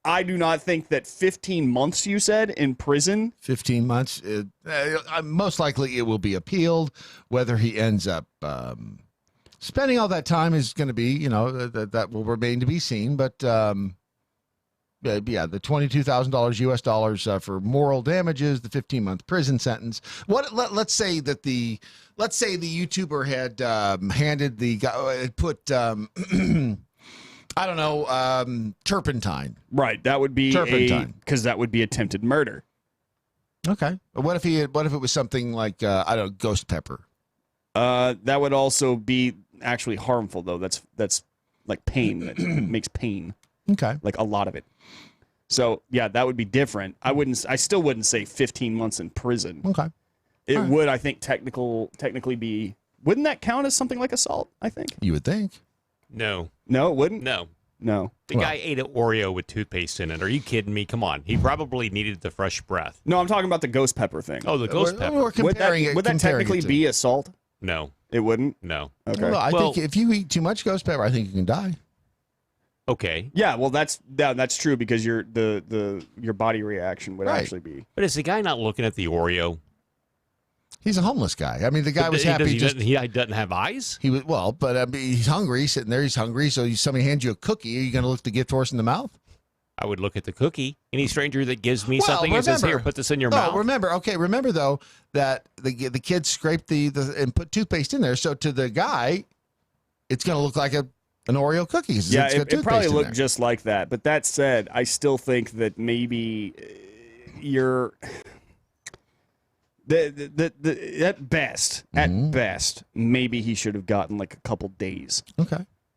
Speaker 28: I do not think that 15 months, you said, in prison.
Speaker 12: 15 months. Most likely it will be appealed. Whether he ends up spending all that time is going to be, that will remain to be seen. But yeah, the $22,000 US dollars for moral damages, the 15-month prison sentence. Let's say the YouTuber had handed the guy, put I don't know, turpentine.
Speaker 28: Right, that would be turpentine, because that would be attempted murder.
Speaker 12: Okay, what if it was something like I don't know, ghost pepper?
Speaker 28: That would also be actually harmful, though. That's like pain. That makes pain.
Speaker 12: Okay.
Speaker 28: Like a lot of it. So yeah, that would be different. I still wouldn't say 15 months in prison.
Speaker 12: Okay.
Speaker 28: It would, I think, technically be. Wouldn't that count as something like assault? I think.
Speaker 12: You would think.
Speaker 9: No.
Speaker 28: No, it wouldn't.
Speaker 9: No.
Speaker 28: No.
Speaker 9: The guy ate an Oreo with toothpaste in it. Are you kidding me? Come on. He probably needed the fresh breath.
Speaker 28: No, I'm talking about the ghost pepper thing.
Speaker 9: Oh, the ghost pepper.
Speaker 28: Would that technically be assault?
Speaker 9: No.
Speaker 28: It wouldn't?
Speaker 9: No.
Speaker 28: Okay.
Speaker 12: Well, I think if you eat too much ghost pepper, I think you can die.
Speaker 9: Okay.
Speaker 28: Yeah, well, that's true because your body reaction would actually be.
Speaker 9: But is the guy not looking at the Oreo?
Speaker 12: He's a homeless guy. I mean, the guy was
Speaker 9: He
Speaker 12: happy.
Speaker 9: doesn't have eyes?
Speaker 12: He was but I mean, he's hungry. Sitting there, he's hungry. So somebody hands you a cookie. Are you going to look the gift horse in the mouth?
Speaker 9: I would look at the cookie. Any stranger that gives me something and says, "Here, put this in your mouth."
Speaker 12: Remember though that the kid scraped the and put toothpaste in there. So to the guy, it's going to look like an Oreo cookie.
Speaker 28: Yeah, it probably looked just like that. But that said, I still think that maybe you're. At best, maybe he should have gotten like a couple days.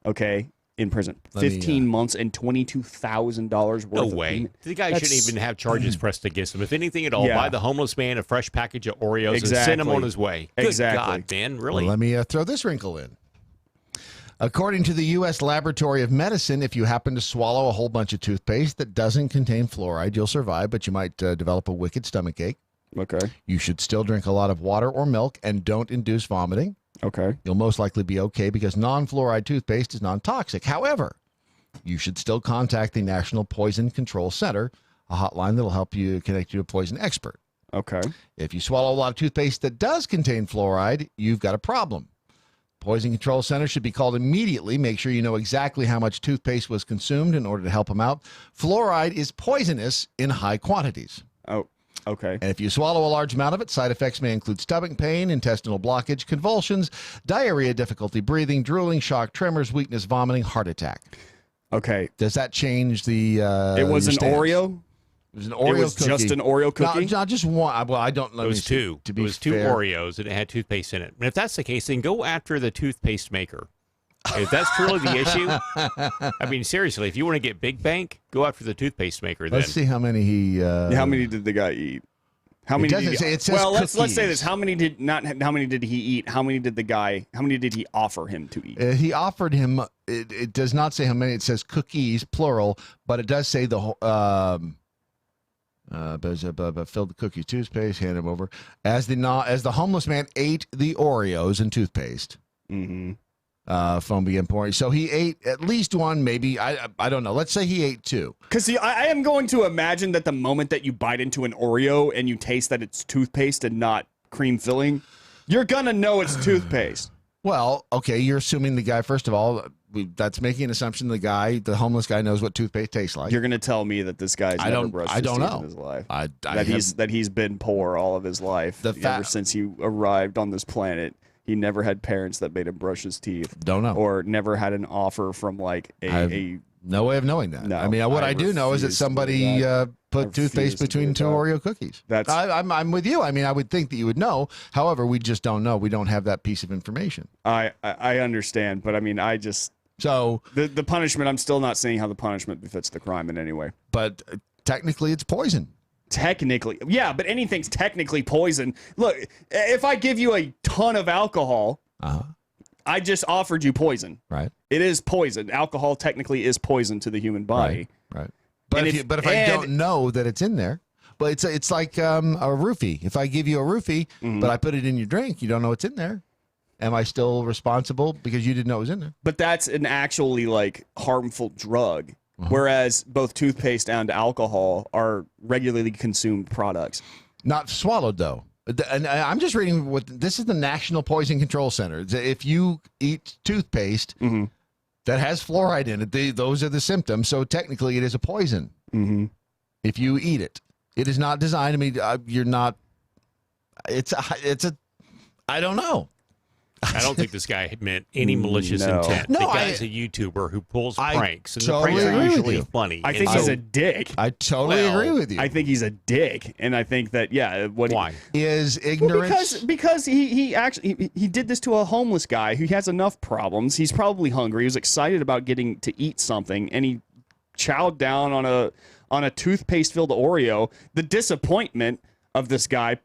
Speaker 28: Okay, in prison, 15 months and $22,000 worth.
Speaker 9: No
Speaker 28: of
Speaker 9: way.
Speaker 28: payment.
Speaker 9: The guy shouldn't even have charges pressed against him. If anything at all,
Speaker 28: Yeah.
Speaker 9: buy the homeless man a fresh package of Oreos and send him on his way. Good God, man, really?
Speaker 12: Well, let me throw this wrinkle in. According to the U.S. Laboratory of Medicine, if you happen to swallow a whole bunch of toothpaste that doesn't contain fluoride, you'll survive, but you might develop a wicked stomachache.
Speaker 28: Okay.
Speaker 12: You should still drink a lot of water or milk and don't induce vomiting.
Speaker 28: Okay.
Speaker 12: You'll most likely be okay because non-fluoride toothpaste is non-toxic. However, you should still contact the National Poison Control Center, a hotline that'll help you connect you to a poison expert.
Speaker 28: Okay.
Speaker 12: If you swallow a lot of toothpaste that does contain fluoride, you've got a problem. Poison Control Center should be called immediately. Make sure you know exactly how much toothpaste was consumed in order to help them out. Fluoride is poisonous in high quantities.
Speaker 28: Oh. Okay.
Speaker 12: And if you swallow a large amount of it, side effects may include stomach pain, intestinal blockage, convulsions, diarrhea, difficulty breathing, drooling, shock, tremors, weakness, vomiting, heart attack.
Speaker 28: Okay.
Speaker 12: Does that change the
Speaker 28: It was an
Speaker 12: your stance?
Speaker 28: Oreo?
Speaker 12: It was an Oreo
Speaker 28: It was
Speaker 12: cookie.
Speaker 28: just an Oreo cookie?
Speaker 12: Not just one. Well, I don't know.
Speaker 9: It was two.
Speaker 12: To be
Speaker 9: It was two
Speaker 12: fair.
Speaker 9: Oreos, and it had toothpaste in it. And if that's the case, then go after the toothpaste maker. If that's truly the issue, I mean, seriously, if you want to get big bank, go after the toothpaste maker. Then
Speaker 12: Let's see how many he.
Speaker 28: How many did the guy eat? How
Speaker 12: It
Speaker 28: many?
Speaker 12: doesn't
Speaker 28: did
Speaker 12: say-
Speaker 28: he,
Speaker 12: it says
Speaker 28: well, let's say
Speaker 12: cookies.
Speaker 28: this: How many did he eat? How many did he offer him to eat?
Speaker 12: He offered him. It does not say how many. It says cookies, plural, but it does say the whole. Filled the cookies, toothpaste, hand him over as the homeless man ate the Oreos and toothpaste.
Speaker 28: Mm-hmm.
Speaker 12: Phone began pouring. So he ate at least one, maybe. I don't know. Let's say he ate two.
Speaker 28: Because see, I am going to imagine that the moment that you bite into an Oreo and you taste that it's toothpaste and not cream filling, you're gonna know it's toothpaste.
Speaker 12: Well, okay, you're assuming the guy. First of all, that's making an assumption. The homeless guy, knows what toothpaste tastes like.
Speaker 28: You're gonna tell me that this guy's never brushed his teeth in his life. That he's been poor all of his life. Ever since he arrived on this planet. He never had parents that made him brush his teeth.
Speaker 12: Don't know.
Speaker 28: Or never had an offer from like a
Speaker 12: no way of knowing that.
Speaker 28: No,
Speaker 12: I mean, what I do know is that
Speaker 28: refuse to
Speaker 12: somebody
Speaker 28: believe
Speaker 12: put toothpaste between two Oreo cookies. I'm with you. I mean, I would think that you would know. However, we just don't know. We don't have that piece of information.
Speaker 28: I understand, but I mean,
Speaker 12: so
Speaker 28: the punishment. I'm still not seeing how the punishment befits the crime in any way.
Speaker 12: But technically, it's poison.
Speaker 28: Technically, yeah, but anything's technically poison. Look, if I give you a ton of alcohol, I just offered you poison.
Speaker 12: Right.
Speaker 28: It is poison. Alcohol technically is poison to the human body.
Speaker 12: Right. But if I don't know that it's in there, but it's like a roofie. If I give you a roofie, but I put it in your drink, you don't know it's in there. Am I still responsible because you didn't know it was in there?
Speaker 28: But that's an actually like harmful drug. Whereas both toothpaste and alcohol are regularly consumed products.
Speaker 12: Not swallowed, though. And I'm just reading this is the National Poison Control Center. If you eat toothpaste that has fluoride in it, those are the symptoms. So technically, it is a poison. If you eat it, it is not designed. I mean, you're not. It's a. I don't know.
Speaker 9: I don't think this guy meant any malicious intent.
Speaker 12: No,
Speaker 9: the guy's a YouTuber who pulls pranks, and
Speaker 12: totally
Speaker 9: the pranks are
Speaker 12: agree with
Speaker 9: usually
Speaker 12: you.
Speaker 9: funny.
Speaker 28: I think he's a dick.
Speaker 12: I totally agree with you.
Speaker 28: I think he's a dick, and I think that
Speaker 9: why
Speaker 12: is ignorance?
Speaker 28: Well, because he actually he did this to a homeless guy who has enough problems. He's probably hungry. He was excited about getting to eat something, and he chowed down on a toothpaste-filled Oreo. The disappointment of this guy,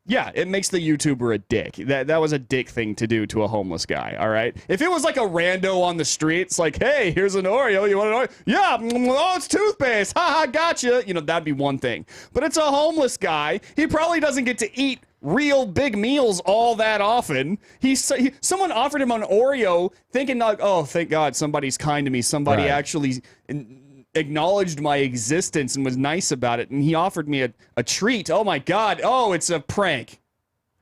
Speaker 28: yeah, it makes the YouTuber a dick. That was a dick thing to do to a homeless guy, all right? If it was like a rando on the street, it's like, hey, here's an Oreo. You want an Oreo? Yeah, oh, it's toothpaste. Haha, gotcha. You know, that'd be one thing. But it's a homeless guy. He probably doesn't get to eat real big meals all that often. Someone offered him an Oreo thinking like, oh, thank God somebody's kind to me. Somebody actually acknowledged my existence and was nice about it, and he offered me a treat. Oh my God. Oh, it's a prank.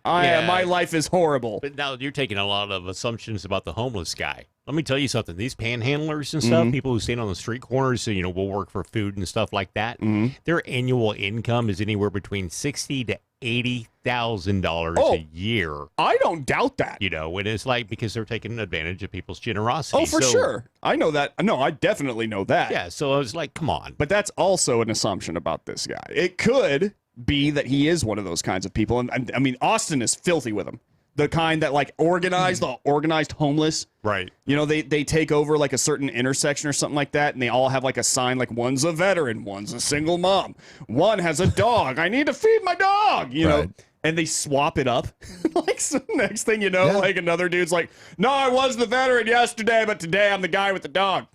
Speaker 28: My life is horrible.
Speaker 9: But now you're taking a lot of assumptions about the homeless guy. Let me tell you something. These panhandlers and stuff, people who stand on the street corners, so, will work for food and stuff like that. Their annual income is anywhere between $60,000 to $80,000 a year.
Speaker 28: I don't doubt that.
Speaker 9: And it's like because they're taking advantage of people's generosity.
Speaker 28: Oh, for sure. I know that. No, I definitely know that.
Speaker 9: Yeah, so I was like, come on.
Speaker 28: But that's also an assumption about this guy. It could be that he is one of those kinds of people. And I mean, Austin is filthy with him. The kind that like the organized homeless.
Speaker 9: Right.
Speaker 28: They take over like a certain intersection or something like that, and they all have like a sign like one's a veteran, one's a single mom, one has a dog. I need to feed my dog, know. And they swap it up. Like so next thing you know, like another dude's like, no, I was the veteran yesterday, but today I'm the guy with the dog.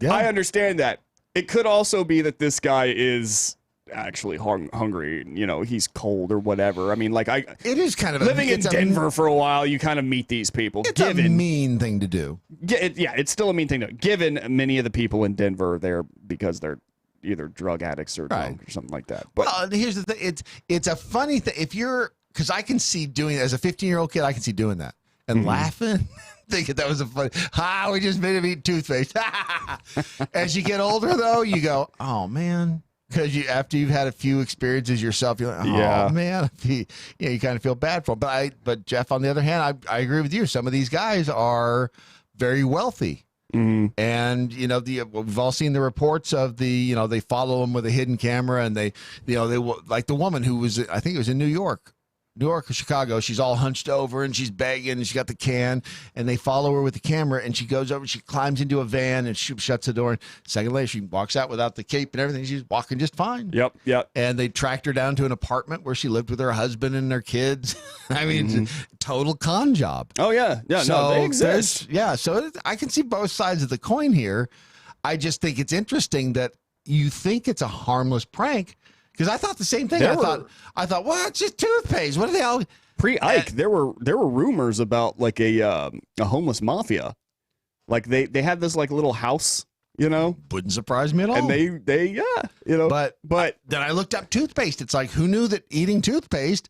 Speaker 28: Yeah. I understand that. It could also be that this guy is actually hungry, he's cold or whatever. I mean, like
Speaker 12: it is kind of
Speaker 28: living in Denver for a while, you kind of meet these people.
Speaker 12: It's a mean thing to do.
Speaker 28: It's still a mean thing to do. Given many of the people in Denver there because they're either drug addicts or drunk or something like that. But
Speaker 12: here's the thing. It's a funny thing. Because I can see doing it as a 15-year-old kid, I can see doing that and laughing. Thinking that was a funny, we just made him eat toothpaste. As you get older, though, you go, oh, man. Because after you've had a few experiences yourself, you're like, oh, man. You kind of feel bad for him. But Jeff, on the other hand, I agree with you. Some of these guys are very wealthy. And, we've all seen the reports of they follow them with a hidden camera, and they like the woman who was, I think it was in New York or Chicago. She's all hunched over and she's begging and she's got the can, and they follow her with the camera, and she goes over, she climbs into a van and she shuts the door. And a second later, she walks out without the cape and everything. She's walking just fine.
Speaker 28: Yep.
Speaker 12: And they tracked her down to an apartment where she lived with her husband and their kids. I mean, it's a total con job.
Speaker 28: Oh, yeah. Yeah, so no, they exist.
Speaker 12: So I can see both sides of the coin here. I just think it's interesting that you think it's a harmless prank. Because I thought the same thing. I thought, well, it's just toothpaste. What are they all?
Speaker 28: Pre-Ike, there were rumors about like a homeless mafia. Like they had this like little house,
Speaker 12: Wouldn't surprise me at all.
Speaker 28: And they
Speaker 12: But then I looked up toothpaste. It's like, who knew that eating toothpaste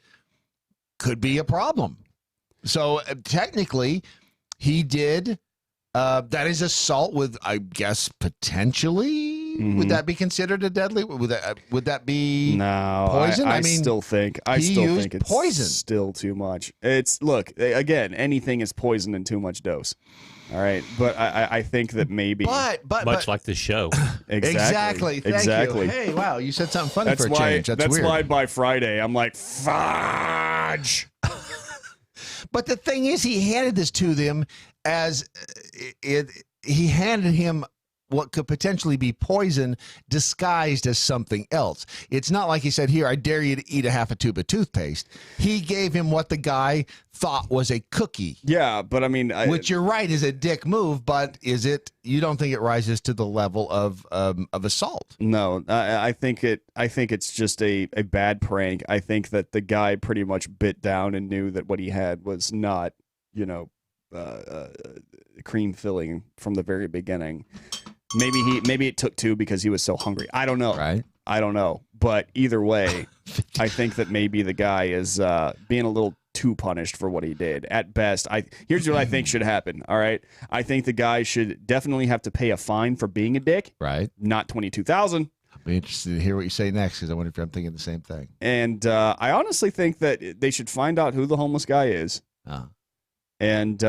Speaker 12: could be a problem? So technically, he did. That is assault with, I guess, potentially. Would that be considered a deadly? Would that be poison?
Speaker 28: I still think it's
Speaker 12: poison.
Speaker 28: Still too much. Look again. Anything is poison in too much dose. All right, but I think that maybe.
Speaker 12: But
Speaker 9: much like the show.
Speaker 28: Exactly.
Speaker 12: Thank you. Hey, wow, you said something funny for a change. That's weird.
Speaker 28: Why by Friday I'm like, fudge.
Speaker 12: But the thing is, he handed this to them as he handed him what could potentially be poison disguised as something else. It's not like he said, here, I dare you to eat a half a tube of toothpaste. He gave him what the guy thought was a cookie.
Speaker 28: Yeah, but I mean...
Speaker 12: which you're right is a dick move, but you don't think it rises to the level of assault?
Speaker 28: No, I think it's just a bad prank. I think that the guy pretty much bit down and knew that what he had was not, cream filling from the very beginning. Maybe it took two because he was so hungry. I don't know.
Speaker 12: Right.
Speaker 28: I don't know. But either way, I think that maybe the guy is being a little too punished for what he did. At best, here's what I think should happen. All right. I think the guy should definitely have to pay a fine for being a dick.
Speaker 12: Right.
Speaker 28: Not $22,000.
Speaker 12: I'll be interested to hear what you say next, because I wonder if I'm thinking the same thing.
Speaker 28: And I honestly think that they should find out who the homeless guy is. And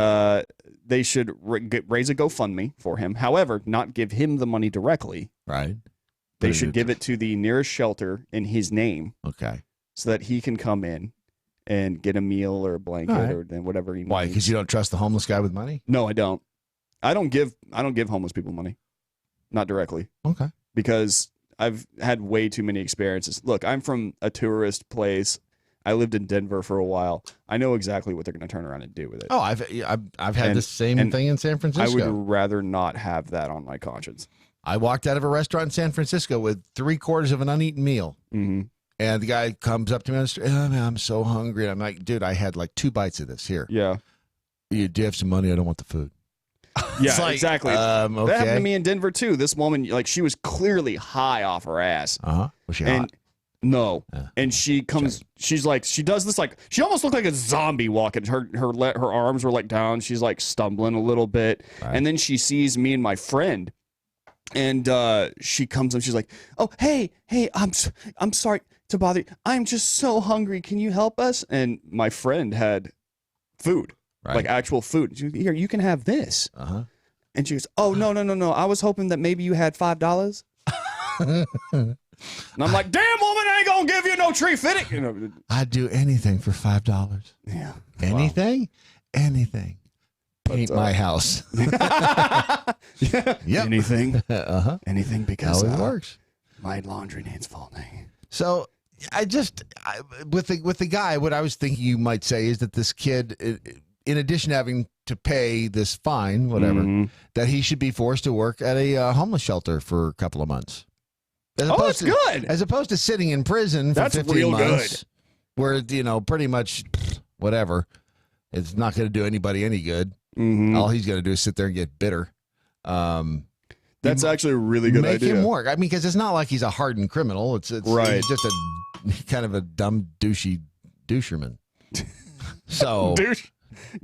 Speaker 28: they should raise a GoFundMe for him. However, not give him the money directly.
Speaker 12: Right.
Speaker 28: They should give it to the nearest shelter in his name.
Speaker 12: Okay.
Speaker 28: So that he can come in and get a meal or a blanket or whatever he needs.
Speaker 12: Why? Because you don't trust the homeless guy with money?
Speaker 28: No, I don't. I don't give homeless people money. not directly.
Speaker 12: Okay.
Speaker 28: Because I've had way too many experiences. Look, I'm from a tourist place. I lived in Denver for a while. I know exactly what they're going to turn around and do with it.
Speaker 12: Oh, I've had the same thing in San Francisco.
Speaker 28: I would rather not have that on my conscience.
Speaker 12: I walked out of a restaurant in San Francisco with 3/4 of an uneaten meal.
Speaker 28: Mm-hmm.
Speaker 12: And the guy comes up to me on the street, oh, man, I'm so hungry. And I'm like, dude, I had like 2 bites of this here.
Speaker 28: Yeah.
Speaker 12: You do have some money? I don't want the food.
Speaker 28: Yeah,
Speaker 12: like,
Speaker 28: exactly.
Speaker 12: okay.
Speaker 28: That happened to me in Denver too. This woman, like, she was clearly high off her ass.
Speaker 12: Was she
Speaker 28: and
Speaker 12: hot?
Speaker 28: No. And she comes. She's like, she does this like, she almost looked like a zombie walking. Her arms were like down. She's like stumbling a little bit, and then she sees me and my friend, and she comes up. She's like, "Oh, hey, I'm sorry to bother you. I'm just so hungry. Can you help us?" And my friend had food. Like actual food. She goes, "Here, you can have this." And she goes, "Oh, no. I was hoping that maybe you had $5. And I'm like, "Damn, woman, I ain't gonna give you no tree fitting." You know,
Speaker 12: I'd do anything for $5.
Speaker 28: Yeah.
Speaker 12: Anything? Anything. Paint my house.
Speaker 28: Yeah.
Speaker 12: Yep.
Speaker 28: Anything.
Speaker 12: Anything
Speaker 28: because
Speaker 12: how it works.
Speaker 28: My laundry needs folding.
Speaker 12: So with the guy, what I was thinking you might say is that this kid, in addition to having to pay this fine, whatever, that he should be forced to work at a homeless shelter for a couple of months.
Speaker 28: That's good.
Speaker 12: As opposed to sitting in prison for
Speaker 28: That's
Speaker 12: 15
Speaker 28: real
Speaker 12: months, where, pretty much whatever, it's not going to do anybody any good. All he's going to do is sit there and get bitter.
Speaker 28: That's actually a really good idea.
Speaker 12: Make him work. I mean, because it's not like he's a hardened criminal. It's
Speaker 28: right.
Speaker 12: He's just a kind of a dumb doucherman. So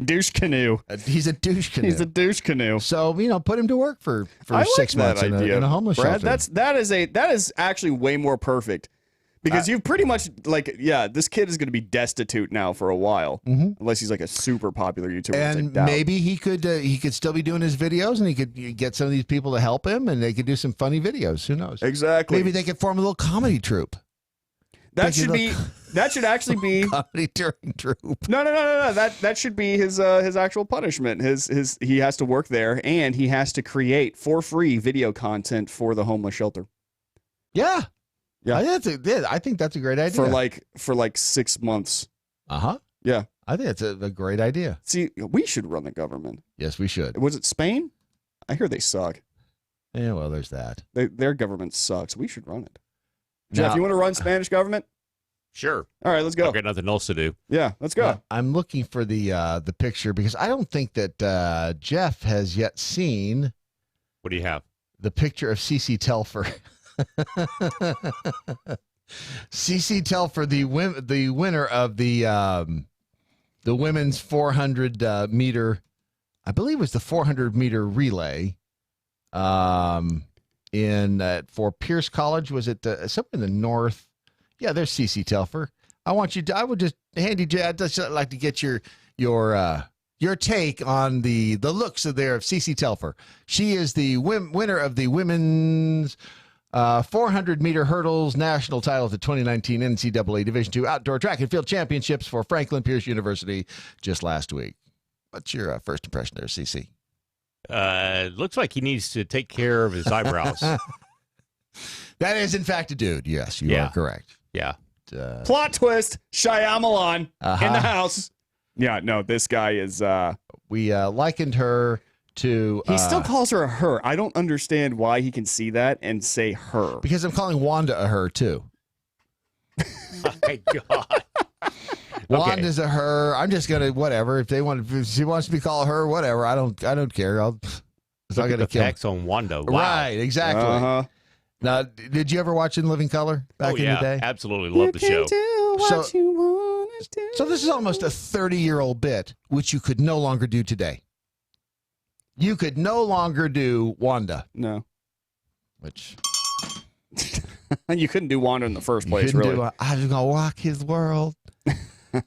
Speaker 28: douche canoe.
Speaker 12: He's a douche canoe.
Speaker 28: He's a douche canoe.
Speaker 12: So put him to work for
Speaker 28: I
Speaker 12: 6
Speaker 28: like
Speaker 12: months
Speaker 28: that idea.
Speaker 12: in a homeless
Speaker 28: Brad,
Speaker 12: shelter.
Speaker 28: that is actually way more perfect. Because you've pretty much this kid is going to be destitute now for a while, unless he's like a super popular YouTuber.
Speaker 12: And maybe he could still be doing his videos, and he could get some of these people to help him, and they could do some funny videos. Who knows?
Speaker 28: Exactly.
Speaker 12: Maybe they could form a little comedy troupe.
Speaker 28: That should actually be
Speaker 12: comedy touring troupe.
Speaker 28: No. That should be his actual punishment. He has to work there, and he has to create for free video content for the homeless shelter.
Speaker 12: Yeah. Yeah, I think that's a great idea.
Speaker 28: For like 6 months. Yeah.
Speaker 12: I think it's a great idea.
Speaker 28: See, we should run the government.
Speaker 12: Yes, we should.
Speaker 28: Was it Spain? I hear they suck.
Speaker 12: Yeah, well, there's that.
Speaker 28: Their government sucks. We should run it. Jeff, you want to run Spanish government?
Speaker 9: Sure.
Speaker 28: All right, let's go.
Speaker 9: I've got nothing else to do.
Speaker 28: Yeah, let's go.
Speaker 12: I'm looking for the picture because I don't think that Jeff has yet seen.
Speaker 9: What do you have?
Speaker 12: The picture of CC Telfer. CC Telfer, the winner of the women's 400 meter, I believe it was the 400 meter relay, for Pierce College. Was it somewhere in the north? Yeah, there's CC Telfer. I would just hand you. I'd just like to get your take on the looks of CC Telfer. She is the winner of the women's 400 meter hurdles national title at the 2019 NCAA Division II Outdoor Track and Field Championships for Franklin Pierce University just last week. What's your first impression there, CC?
Speaker 9: Looks like he needs to take care of his eyebrows.
Speaker 12: That is, in fact, a dude. Yes, you are correct.
Speaker 9: Yeah.
Speaker 28: Plot twist: Shyamalan in the house. Yeah, no, this guy is.
Speaker 12: We likened her to.
Speaker 28: He still calls her a her. I don't understand why he can see that and say her.
Speaker 12: Because I'm calling Wanda a her too.
Speaker 9: Oh my God.
Speaker 12: Wanda's a her. I'm just gonna whatever. If she wants to be called her, whatever. I don't care. It's not gonna kill.
Speaker 9: Text on Wanda. Wow.
Speaker 12: Right, exactly. Now, did you ever watch In Living Color back in the day?
Speaker 9: Absolutely love the show.
Speaker 12: So this is almost a 30-year-old bit, which you could no longer do today. You could no longer do Wanda.
Speaker 28: No.
Speaker 12: Which
Speaker 28: you couldn't do Wanda in the first place, really.
Speaker 12: I'm just gonna rock his world.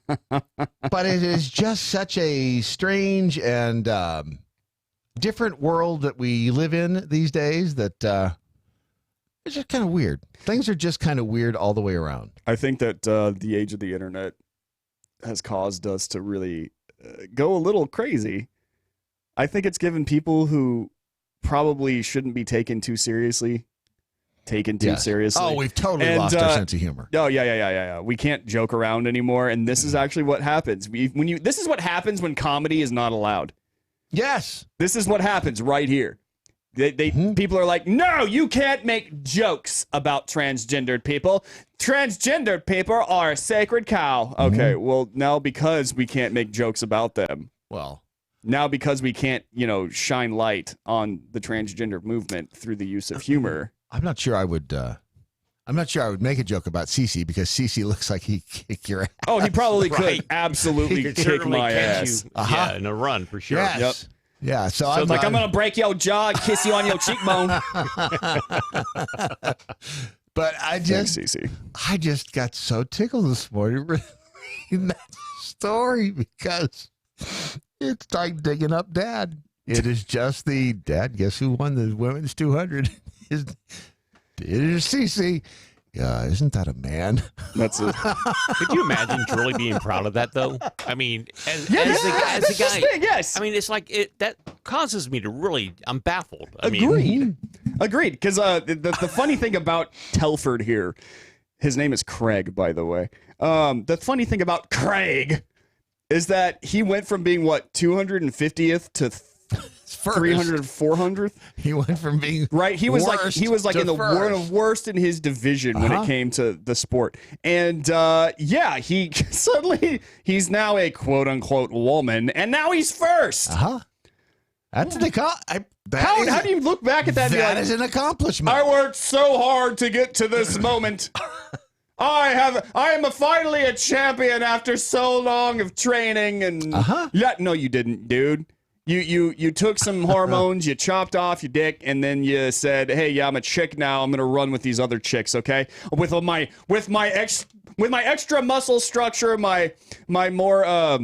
Speaker 12: But it is just such a strange and different world that we live in these days that it's just kind of weird. Things are just kind of weird all the way around.
Speaker 28: I think that the age of the internet has caused us to really go a little crazy. I think it's given people who probably shouldn't be taken too seriously. Seriously.
Speaker 12: Oh, we've totally lost our sense of humor.
Speaker 28: Oh, yeah. We can't joke around anymore, and this is actually what happens. This is what happens when comedy is not allowed.
Speaker 12: Yes.
Speaker 28: This is what happens right here. People are like, no, you can't make jokes about transgendered people. Transgendered people are a sacred cow. Okay, well, now because we can't make jokes about them. Now because we can't, shine light on the transgender movement through the use of humor.
Speaker 12: I'm not sure I would make a joke about Cece because Cece looks like he'd kick your ass.
Speaker 28: Oh, he probably could absolutely kick my ass.
Speaker 9: Yeah, in a run for sure.
Speaker 12: Yes.
Speaker 28: Yep.
Speaker 12: Yeah, so
Speaker 28: I'm like, I'm going to break your jaw and kiss you on your cheekbone.
Speaker 12: But I just got so tickled this morning reading that story because it's like digging up Dad. It is just the Dad. Guess who won the women's 200? It is Cece. Yeah, isn't that a man?
Speaker 28: That's it.
Speaker 9: Could you imagine really being proud of that, though? I mean, as the guy,
Speaker 28: yes.
Speaker 9: I mean, it's like that causes me to really. I'm baffled.
Speaker 28: Agreed. Because the funny thing about Telford here, his name is Craig, by the way. The funny thing about Craig is that he went from being 250th to 300th, 400th.
Speaker 12: He went from being
Speaker 28: he was like in the worst in his division when it came to the sport. And he suddenly he's now a quote unquote woman, and now he's first.
Speaker 12: That's
Speaker 28: how do you look back at that?
Speaker 12: That is an accomplishment.
Speaker 28: I worked so hard to get to this moment. I am finally a champion after so long of training and no, you didn't, dude. You took some hormones, you chopped off your dick, and then you said, "Hey, yeah, I'm a chick now. I'm gonna run with these other chicks, okay? With my extra muscle structure, my more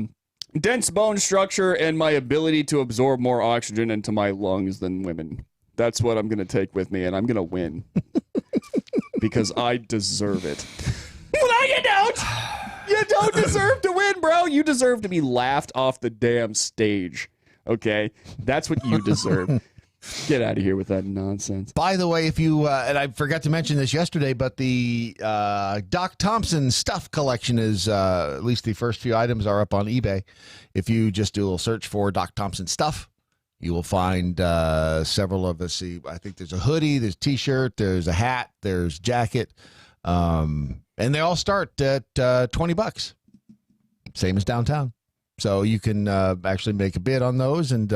Speaker 28: dense bone structure, and my ability to absorb more oxygen into my lungs than women. That's what I'm gonna take with me, and I'm gonna win because I deserve it." No, you don't. You don't deserve to win, bro. You deserve to be laughed off the damn stage. Okay, that's what you deserve. Get out of here with that nonsense.
Speaker 12: By the way, if you and I forgot to mention this yesterday, but the Doc Thompson stuff collection is at least the first few items are up on eBay. If you just do a little search for Doc Thompson stuff, you will find several of us. I think there's a hoodie, there's a T-shirt, there's a hat, there's a jacket, and they all start at $20, same as downtown. So you can actually make a bid on those and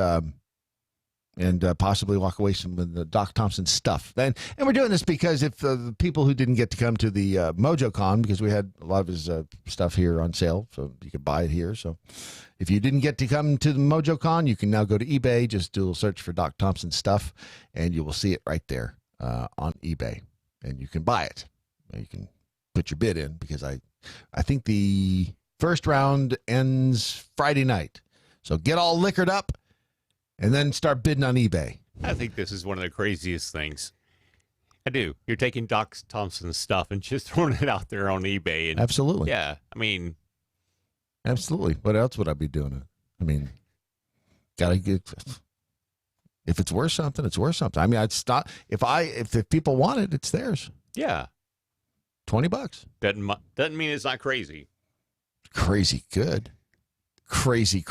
Speaker 12: possibly walk away with the Doc Thompson stuff. And we're doing this because if the people who didn't get to come to the MoJo Con, because we had a lot of his stuff here on sale, so you could buy it here. So if you didn't get to come to the MoJo Con, you can now go to eBay, just do a search for Doc Thompson stuff, and you will see it right there on eBay. And you can buy it. You can put your bid in because I think the first round ends Friday night. So get all liquored up and then start bidding on eBay.
Speaker 9: I think this is one of the craziest things. I do. You're taking Doc Thompson's stuff and just throwing it out there on eBay. And,
Speaker 12: absolutely.
Speaker 9: Yeah. I mean.
Speaker 12: Absolutely. What else would I be doing? I mean, gotta get. If it's worth something, it's worth something. I mean, it's not. If people want it, it's theirs.
Speaker 9: Yeah.
Speaker 12: $20.
Speaker 9: Doesn't mean it's not crazy.
Speaker 12: Crazy good. Crazy.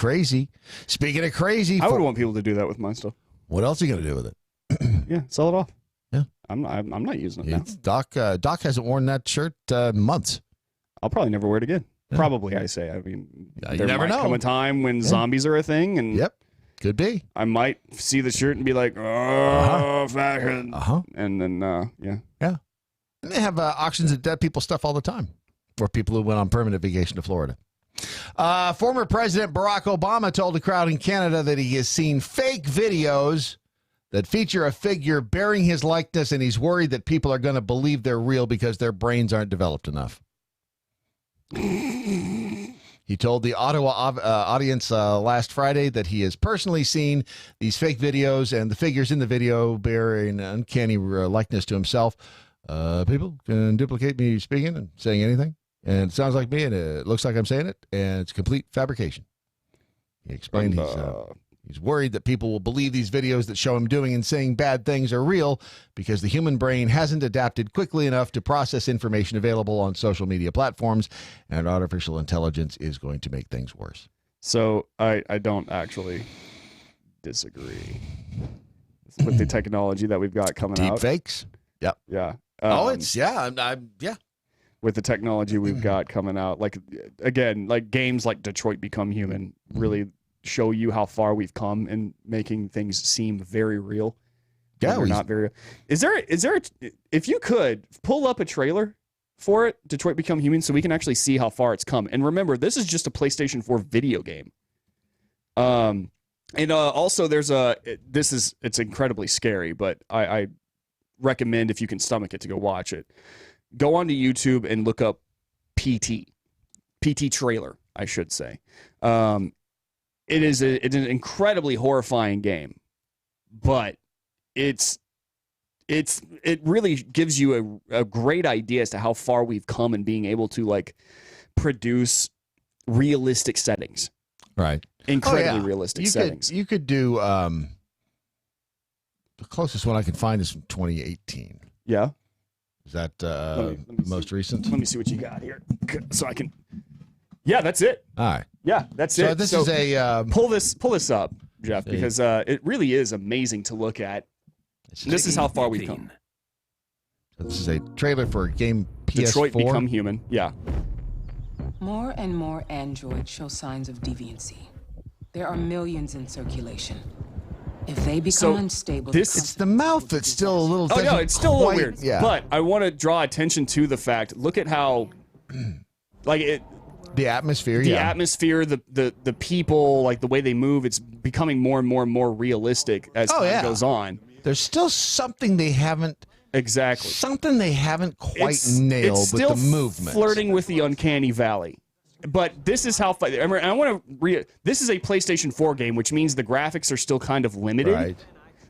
Speaker 12: Speaking of crazy,
Speaker 28: I would want people to do that with my stuff.
Speaker 12: What else are you going to do with it?
Speaker 28: Yeah, sell it off.
Speaker 12: Yeah,
Speaker 28: I'm not using it
Speaker 12: now. Doc hasn't worn that shirt months.
Speaker 28: I'll probably never wear it again. Yeah. Probably, I say. I mean,
Speaker 12: there
Speaker 28: might come a time when zombies are a thing, and
Speaker 12: could be.
Speaker 28: I might see the shirt and be like, "Oh, fashion," and then yeah.
Speaker 12: And they have auctions of dead people stuff all the time, or people who went on permanent vacation to Florida. Former President Barack Obama told a crowd in Canada that he has seen fake videos that feature a figure bearing his likeness, and he's worried that people are going to believe they're real because their brains aren't developed enough. He told the Ottawa audience last Friday that he has personally seen these fake videos, and the figures in the video bear an uncanny likeness to himself. People can duplicate me speaking and saying anything, and it sounds like me, and it looks like I'm saying it, and it's complete fabrication. He explained He's worried that people will believe these videos that show him doing and saying bad things are real because the human brain hasn't adapted quickly enough to process information available on social media platforms, and artificial intelligence is going to make things worse.
Speaker 28: So I don't actually disagree with the technology that we've got coming out.
Speaker 12: Deep fakes? Yep.
Speaker 28: Yeah.
Speaker 12: Yeah.
Speaker 28: With the technology we've got coming out, like, again, like games like Detroit Become Human really show you how far we've come in making things seem very real.
Speaker 12: Yeah,
Speaker 28: we're not very. Is there? If you could pull up a trailer for it, Detroit Become Human, so we can actually see how far it's come. And remember, this is just a PlayStation 4 video game. And also there's it's incredibly scary, but I recommend, if you can stomach it, to go watch it. Go onto YouTube and look up PT trailer, I should say. It's an incredibly horrifying game, but it really gives you a great idea as to how far we've come in being able to like produce realistic settings.
Speaker 12: Right.
Speaker 28: Incredibly realistic settings.
Speaker 12: You could do the closest one I can find is from 2018.
Speaker 28: Yeah.
Speaker 12: Is that most recent?
Speaker 28: Let me see what you got here, so I can. Yeah, that's it.
Speaker 12: All right.
Speaker 28: Yeah, that's
Speaker 12: So
Speaker 28: it.
Speaker 12: this is a
Speaker 28: pull this up, Jeff, because it really is amazing to look at. This is how far we've come.
Speaker 12: So this is a trailer for a game PS4.
Speaker 28: Detroit Become Human. Yeah.
Speaker 10: More and more androids show signs of deviancy. There are millions in circulation. If they become unstable,
Speaker 12: it's the mouth that's still a little.
Speaker 28: Oh no, it's still a little weird.
Speaker 12: Yeah.
Speaker 28: But I want to draw attention to the fact. Look at how, like it.
Speaker 12: The atmosphere.
Speaker 28: The atmosphere, the people, like the way they move. It's becoming more and more realistic as time goes on.
Speaker 12: There's still something they haven't.
Speaker 28: Exactly.
Speaker 12: Something they haven't quite nailed with the movement.
Speaker 28: Flirting with the uncanny valley. But this is how. I want to. This is a PlayStation 4 game, which means the graphics are still kind of limited.
Speaker 12: Right.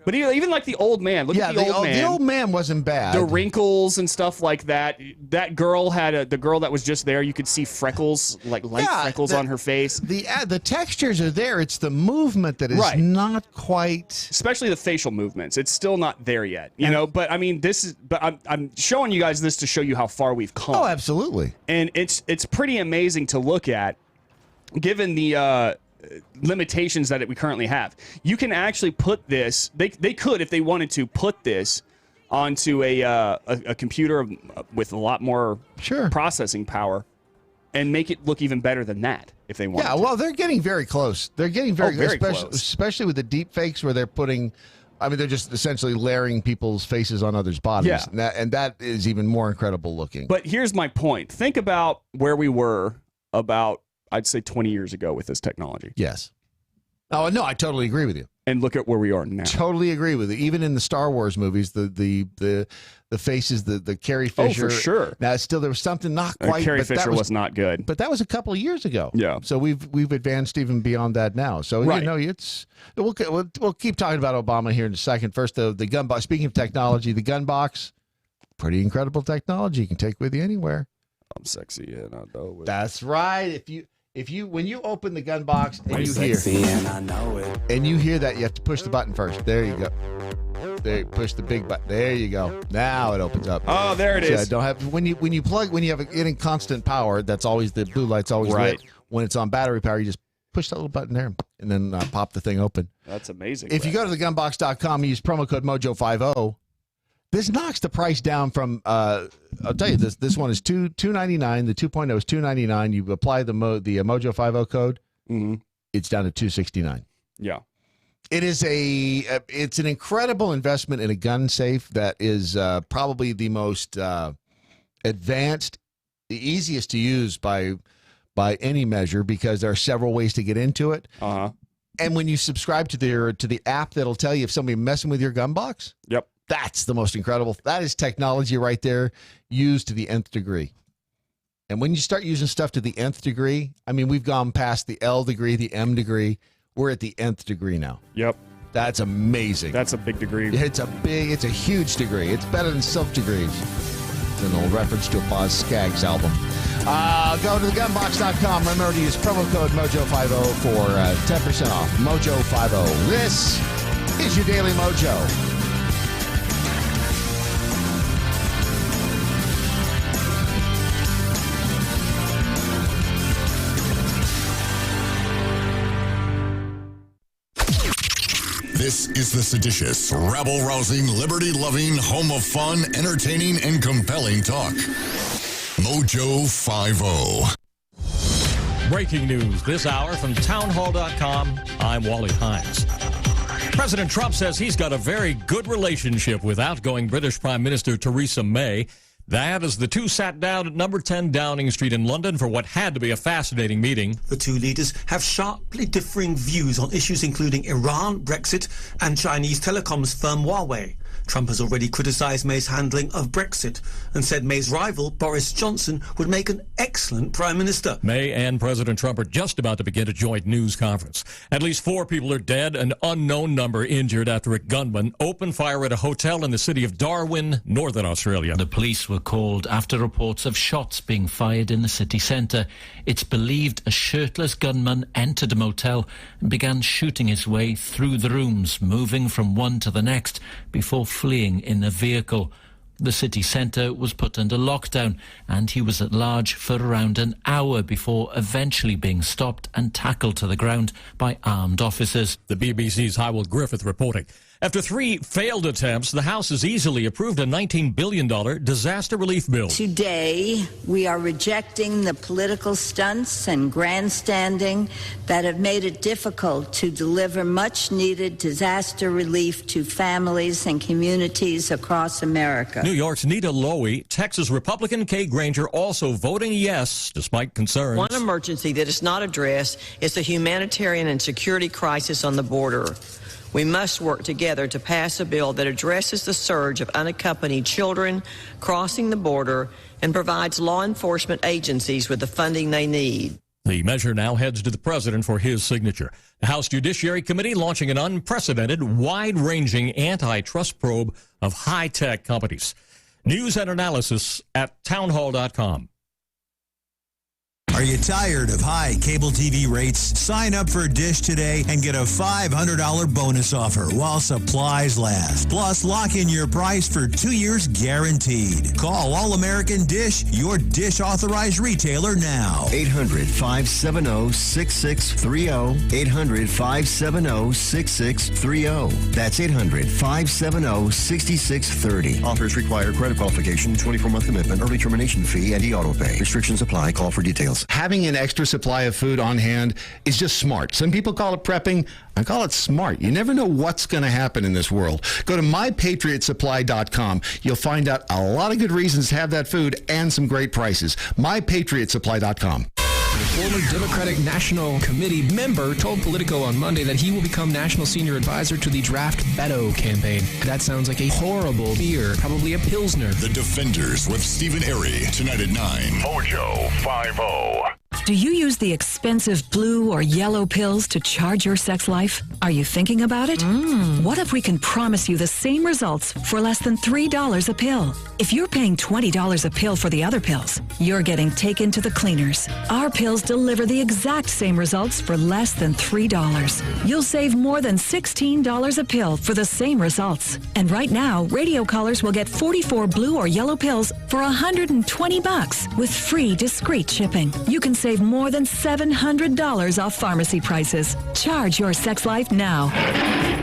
Speaker 28: But even like the old man. Look at the old man.
Speaker 12: The old man wasn't bad.
Speaker 28: The wrinkles and stuff like that. That girl had the girl that was just there. You could see freckles, like light freckles on her face.
Speaker 12: The textures are there. It's the movement that is not quite.
Speaker 28: Especially the facial movements. It's still not there yet. You know. But I mean, this is. But I'm showing you guys this to show you how far we've come.
Speaker 12: Oh, absolutely.
Speaker 28: And it's pretty amazing to look at, given the. Limitations that we currently have. You can actually put this. They could, if they wanted to, put this onto a computer with a lot more processing power, and make it look even better than that if they want.
Speaker 12: Yeah, well, they're getting very close. They're getting very
Speaker 28: close,
Speaker 12: especially with the deep fakes where they're putting. I mean, they're just essentially layering people's faces on others' bodies, and that is even more incredible looking.
Speaker 28: But here's my point. Think about where we were about. I'd say 20 years ago with this technology.
Speaker 12: Yes. Oh, no, I totally agree with you.
Speaker 28: And look at where we are now.
Speaker 12: Totally agree with you. Even in the Star Wars movies, the faces, the Carrie Fisher.
Speaker 28: Oh, for sure.
Speaker 12: Now, still, there was something not quite.
Speaker 28: Carrie Fisher was not good.
Speaker 12: But that was a couple of years ago.
Speaker 28: Yeah.
Speaker 12: So we've advanced even beyond that now. So, you know, we'll keep talking about Obama here in a second. First, the gun box. Speaking of technology, the gun box, pretty incredible technology. You can take with you anywhere.
Speaker 28: I'm sexy and I know it.
Speaker 12: That's right. When you open the gun box and you hear that, you have to push the button first. There you go. There, push the big button. There you go. Now it opens up.
Speaker 28: Oh, there it is.
Speaker 12: Don't have to, when you have it in constant power. That's always the blue light's always lit. When it's on battery power, you just push that little button there and then pop the thing open.
Speaker 28: That's amazing.
Speaker 12: If you go to thegunbox.com and use promo code MoJo50. This knocks the price down from. I'll tell you this one is $299. The 2.0 is $299. You apply the MoJo50 code.
Speaker 28: Mm-hmm.
Speaker 12: It's down to $269.
Speaker 28: Yeah,
Speaker 12: it is it's an incredible investment in a gun safe that is probably the most advanced, the easiest to use by any measure because there are several ways to get into it. And when you subscribe to the app, that'll tell you if somebody's messing with your gun box.
Speaker 28: Yep.
Speaker 12: That's the most incredible. That is technology right there, used to the nth degree. And when you start using stuff to the nth degree, I mean, we've gone past the L degree, the M degree. We're at the nth degree now.
Speaker 28: Yep.
Speaker 12: That's amazing.
Speaker 28: That's a big degree.
Speaker 12: It's a huge degree. It's better than self degrees. It's an old reference to a Boz Skaggs album. Go to thegunbox.com. Remember to use promo code MoJo50 for 10% off. MoJo50. This is your Daily Mojo.
Speaker 11: This is the seditious, rabble-rousing, liberty-loving, home of fun, entertaining, and compelling talk. Mojo 50.
Speaker 2: Breaking news this hour from townhall.com. I'm Wally Hines. President Trump says he's got a very good relationship with outgoing British Prime Minister Theresa May. That as the two sat down at number 10 Downing Street in London for what had to be a fascinating meeting.
Speaker 8: The two leaders have sharply differing views on issues including Iran, Brexit, and Chinese telecoms firm Huawei. Trump has already criticised May's handling of Brexit and said May's rival, Boris Johnson, would make an excellent Prime Minister.
Speaker 2: May and President Trump are just about to begin a joint news conference. At least 4 people are dead, an unknown number injured after a gunman opened fire at a hotel in the city of Darwin, Northern Australia.
Speaker 13: The police were called after reports of shots being fired in the city centre. It's believed a shirtless gunman entered a motel and began shooting his way through the rooms, moving from one to the next before fleeing in a vehicle. The city centre was put under lockdown and he was at large for around an hour before eventually being stopped and tackled to the ground by armed officers.
Speaker 2: The BBC's Hywell Griffith reporting. After 3 failed attempts, the House has easily approved a $19 billion disaster relief bill.
Speaker 15: Today, we are rejecting the political stunts and grandstanding that have made it difficult to deliver much-needed disaster relief to families and communities across America.
Speaker 2: New York's Nita Lowey, Texas Republican Kay Granger also voting yes, despite concerns.
Speaker 16: One emergency that is not addressed is the humanitarian and security crisis on the border. We must work together to pass a bill that addresses the surge of unaccompanied children crossing the border and provides law enforcement agencies with the funding they need.
Speaker 2: The measure now heads to the president for his signature. The House Judiciary Committee launching an unprecedented, wide-ranging antitrust probe of high-tech companies. News and analysis at townhall.com.
Speaker 24: Are you tired of high cable TV rates? Sign up for Dish today and get a $500 bonus offer while supplies last. Plus, lock in your price for 2 years guaranteed. Call All American Dish, your Dish authorized retailer now.
Speaker 25: 800-570-6630. 800-570-6630. That's 800-570-6630. Offers require credit qualification, 24-month commitment, early termination fee, and e-auto pay. Restrictions apply. Call for details.
Speaker 17: Having an extra supply of food on hand is just smart. Some people call it prepping. I call it smart. You never know what's going to happen in this world. Go to mypatriotsupply.com. You'll find out a lot of good reasons to have that food and some great prices. mypatriotsupply.com.
Speaker 18: A former Democratic National Committee member told Politico on Monday that he will become National Senior Advisor to the Draft Beto campaign. That sounds like a horrible beer, probably a Pilsner.
Speaker 11: The Defenders with Stephen Airy, tonight at 9. Mojo 50.
Speaker 19: Do you use the expensive blue or yellow pills to charge your sex life? Are you thinking about it? What if we can promise you the same results for less than $3 a pill? If you're paying $20 a pill for the other pills, you're getting taken to the cleaners. Our pills deliver the exact same results for less than $3. You'll save more than $16 a pill for the same results. And right now, radio callers will get 44 blue or yellow pills for $120 with free discreet shipping. You can save more than $700 off pharmacy prices. Charge your sex life now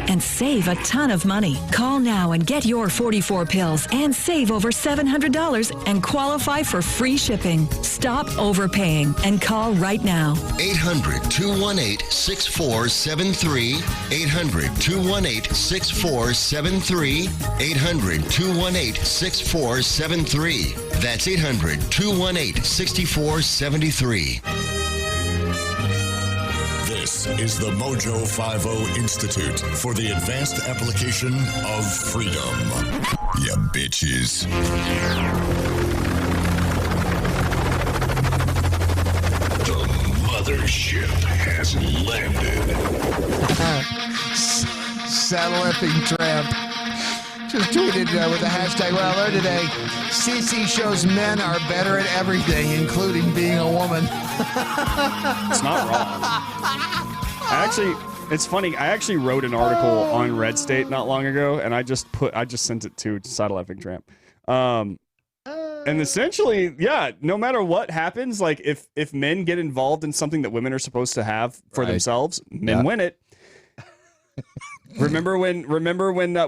Speaker 19: and save a ton of money. Call now and get your 44 pills and save over $700 and qualify for free shipping. Stop overpaying and call right now.
Speaker 25: 800-218-6473. 800-218-6473. 800-218-6473. That's 800-218-6473.
Speaker 11: This is the Mojo 50 Institute for the Advanced Application of Freedom. Ya bitches. The mothership has landed.
Speaker 12: Saddle effing tramp. Just tweeted with the hashtag, well, I learned today, CC shows men are better at everything, including being a woman.
Speaker 28: It's not wrong. It's funny. I actually wrote an article on Red State not long ago, and I just sent it to Satellite Big Tramp. And essentially, yeah, no matter what happens, like if men get involved in something that women are supposed to have for themselves, men win it. Remember when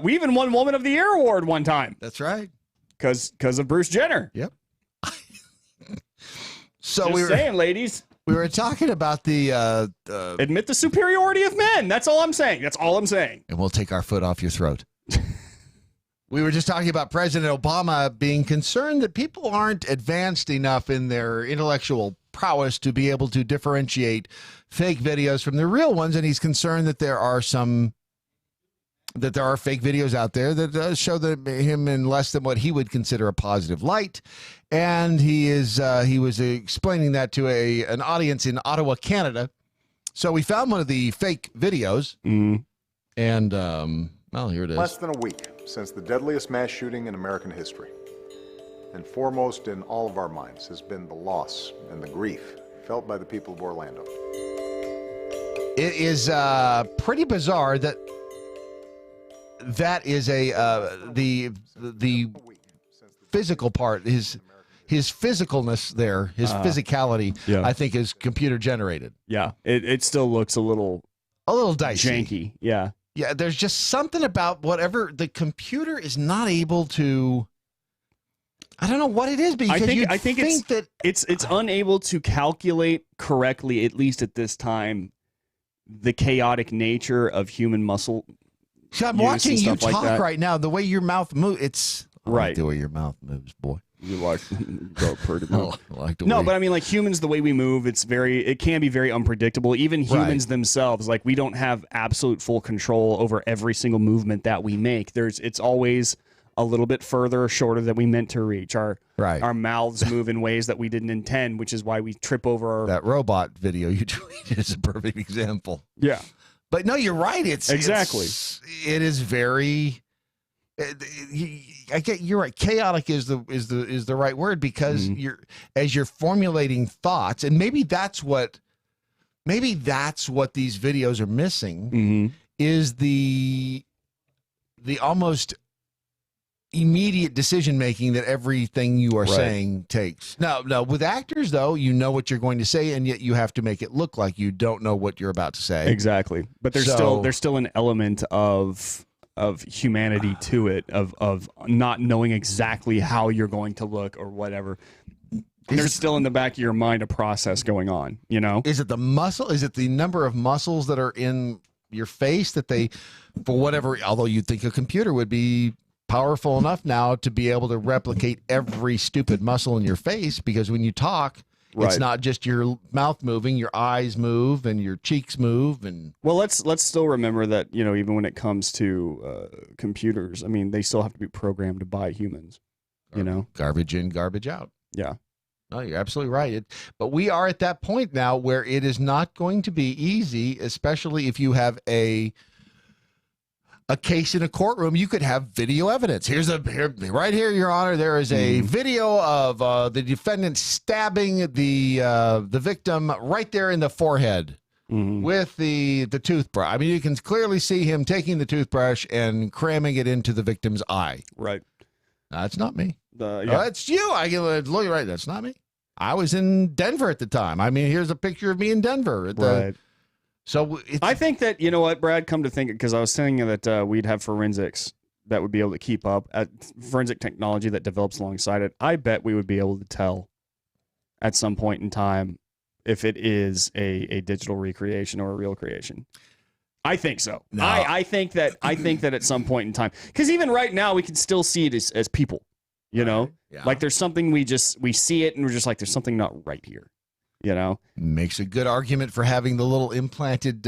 Speaker 28: we even won Woman of the Year award one time?
Speaker 12: That's right.
Speaker 28: Because of Bruce Jenner.
Speaker 12: Yep. So
Speaker 28: Just
Speaker 12: we were
Speaker 28: saying, ladies.
Speaker 12: We were talking about the
Speaker 28: admit the superiority of men. That's all I'm saying. That's all I'm saying.
Speaker 12: And we'll take our foot off your throat. We were just talking about President Obama being concerned that people aren't advanced enough in their intellectual prowess to be able to differentiate fake videos from the real ones, and he's concerned that there are fake videos out there that show him in less than what he would consider a positive light. And he was explaining that to an audience in Ottawa, Canada. So we found one of the fake videos, and well, here it is.
Speaker 1: Less than a week since the deadliest mass shooting in American history. And foremost in all of our minds has been the loss and the grief felt by the people of Orlando.
Speaker 12: It is pretty bizarre that is the physical part, his physicalness there, his physicality, I think is computer generated.
Speaker 28: Yeah, it still looks a little
Speaker 12: dicey,
Speaker 28: janky. Yeah.
Speaker 12: Yeah, there's just something about whatever the computer is not able to. I don't know what it is, because
Speaker 28: I think it's unable to calculate correctly, at least at this time, the chaotic nature of human muscle.
Speaker 12: So I'm watching you talk right now. The way your mouth moves, I like the way your mouth moves, boy.
Speaker 28: You like go pretty much.
Speaker 12: No,
Speaker 28: but I mean, like humans, the way we move, it can be very unpredictable. Even humans themselves, like we don't have absolute full control over every single movement that we make. It's always a little bit further or shorter than we meant to reach. Our mouths move in ways that we didn't intend, which is why we trip over
Speaker 12: that robot video you tweeted is a perfect example.
Speaker 28: Yeah.
Speaker 12: But no, you're right. It is very. You're right. Chaotic is the right word, because as you're formulating thoughts, and maybe that's what these videos are missing, is the almost immediate decision making that everything you are saying takes. No, with actors though, you know what you're going to say, and yet you have to make it look like you don't know what you're about to say.
Speaker 28: Exactly. But there's still an element of humanity to it, of not knowing exactly how you're going to look or whatever. There's still in the back of your mind a process going on, you know?
Speaker 12: Is it the muscle? Is it the number of muscles that are in your face that they, for whatever, although you'd think a computer would be powerful enough now to be able to replicate every stupid muscle in your face, because when you talk, it's not just your mouth moving, your eyes move and your cheeks move. And
Speaker 28: well, let's still remember that, you know, even when it comes to computers, I mean, they still have to be programmed by humans, you know?
Speaker 12: Garbage in, garbage out.
Speaker 28: Yeah.
Speaker 12: No, you're absolutely right. But we are at that point now where it is not going to be easy, especially if you have a case in a courtroom. You could have video evidence. Right here, Your Honor, there is a video of the defendant stabbing the victim right there in the forehead with the toothbrush. I mean, you can clearly see him taking the toothbrush and cramming it into the victim's eye.
Speaker 28: Right.
Speaker 12: That's not me.
Speaker 28: Yeah.
Speaker 12: That's you. I can look right. That's not me. I was in Denver at the time. I mean, here's a picture of me in Denver.
Speaker 28: Right.
Speaker 12: So
Speaker 28: I think that, you know what, Brad, come to think it, because I was saying that we'd have forensics that would be able to keep up at forensic technology that develops alongside it. I bet we would be able to tell at some point in time if it is a digital recreation or a real creation. I think so. No. I think that at some point in time, because even right now we can still see it as people, you know, like there's something we see it and we're just like, there's something not right here. You know,
Speaker 12: makes a good argument for having the little implanted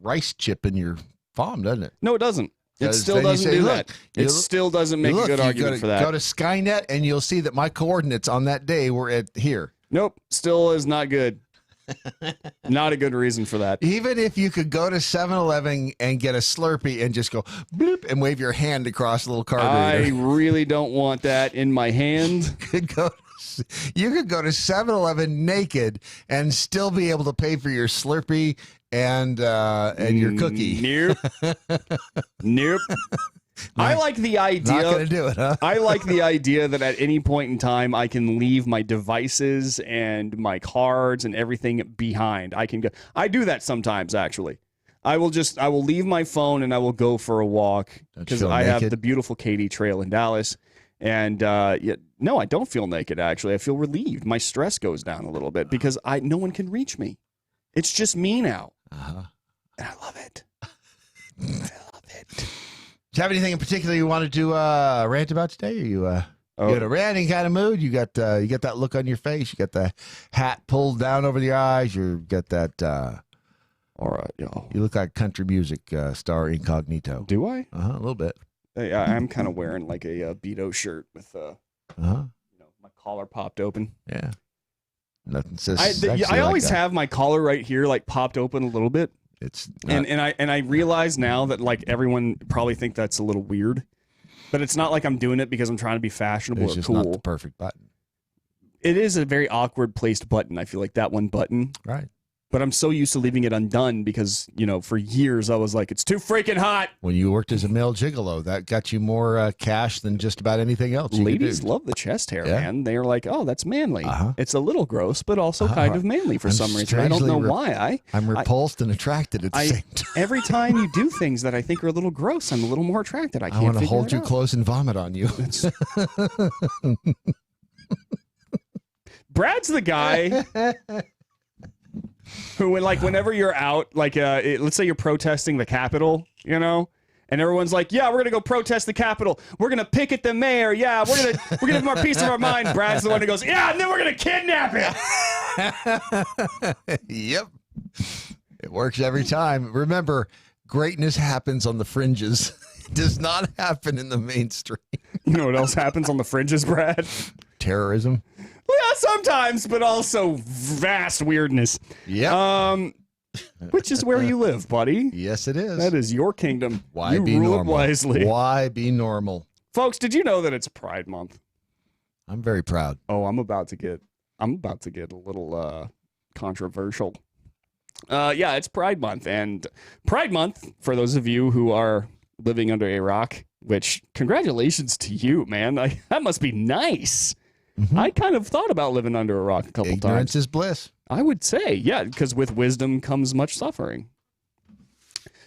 Speaker 12: rice chip in your palm, doesn't it?
Speaker 28: No, it doesn't. It still doesn't do that. It still doesn't make a good argument for that.
Speaker 12: Go to Skynet and you'll see that my coordinates on that day were at here.
Speaker 28: Nope, still is not good. Not a good reason for that.
Speaker 12: Even if you could go to 7-Eleven and get a Slurpee and just go bloop and wave your hand across a little card
Speaker 28: I
Speaker 12: reader.
Speaker 28: really don't want that in my hand.
Speaker 12: You could go to 7-Eleven naked and still be able to pay for your Slurpee and your cookie.
Speaker 28: Nope. Nope. I like the idea.
Speaker 12: Not going to do it, huh?
Speaker 28: I like the idea that at any point in time I can leave my devices and my cards and everything behind. I can go. I do that sometimes, actually. I will leave my phone and I will go for a walk because I have the beautiful Katy Trail in Dallas. And no, I don't feel naked. Actually, I feel relieved. My stress goes down a little bit because no one can reach me. It's just me now. And I love it. I love it.
Speaker 12: Do you have anything in particular you wanted to rant about today? Are you in a ranting kind of mood? You got that look on your face. You got the hat pulled down over the eyes. You got that.
Speaker 28: All right, y'all.
Speaker 12: You look like country music star incognito.
Speaker 28: Do I?
Speaker 12: A little bit.
Speaker 28: I'm kind of wearing like a Beto shirt with my collar popped open.
Speaker 12: Yeah. Nothing says.
Speaker 28: I always have my collar right here, like popped open a little bit.
Speaker 12: It's
Speaker 28: and I realize now that like everyone probably think that's a little weird, but it's not like I'm doing it because I'm trying to be fashionable
Speaker 12: it's
Speaker 28: or
Speaker 12: just
Speaker 28: cool.
Speaker 12: not the perfect button.
Speaker 28: It is a very awkward placed button. I feel like that one button.
Speaker 12: Right.
Speaker 28: But I'm so used to leaving it undone because, for years I was like, it's too freaking hot.
Speaker 12: When you worked as a male gigolo, that got you more cash than just about anything else.
Speaker 28: Ladies love the chest hair, man. They're like, oh, that's manly. It's a little gross, but also kind of manly for some reason. I don't know why.
Speaker 12: I'm repulsed and attracted at the same time.
Speaker 28: Every time you do things that I think are a little gross, I'm a little more attracted. I
Speaker 12: want to hold you close and vomit on you.
Speaker 28: Brad's the guy who, whenever you're out, let's say you're protesting the Capitol, and everyone's like, yeah, we're going to go protest the Capitol. We're going to picket the mayor. Yeah, we're going to give him our peace of our mind. Brad's the one who goes, yeah, and then we're going to kidnap him.
Speaker 12: Yep. It works every time. Remember, greatness happens on the fringes. It does not happen in the mainstream.
Speaker 28: You know what else happens on the fringes, Brad?
Speaker 12: Terrorism.
Speaker 28: Yeah, sometimes, but also vast weirdness.
Speaker 12: Yeah.
Speaker 28: Which is where you live, buddy.
Speaker 12: Yes, it is.
Speaker 28: That is your kingdom.
Speaker 12: Why
Speaker 28: you
Speaker 12: be
Speaker 28: rule
Speaker 12: normal?
Speaker 28: It wisely.
Speaker 12: Why be normal?
Speaker 28: Folks, did you know that it's Pride Month?
Speaker 12: I'm very proud.
Speaker 28: Oh, I'm about to get a little controversial. Yeah, it's Pride Month, and Pride Month, for those of you who are living under a rock, which congratulations to you, man. That must be nice. Mm-hmm. I kind of thought about living under a rock a couple times.
Speaker 12: Ignorance is bliss.
Speaker 28: I would say, yeah, because with wisdom comes much suffering.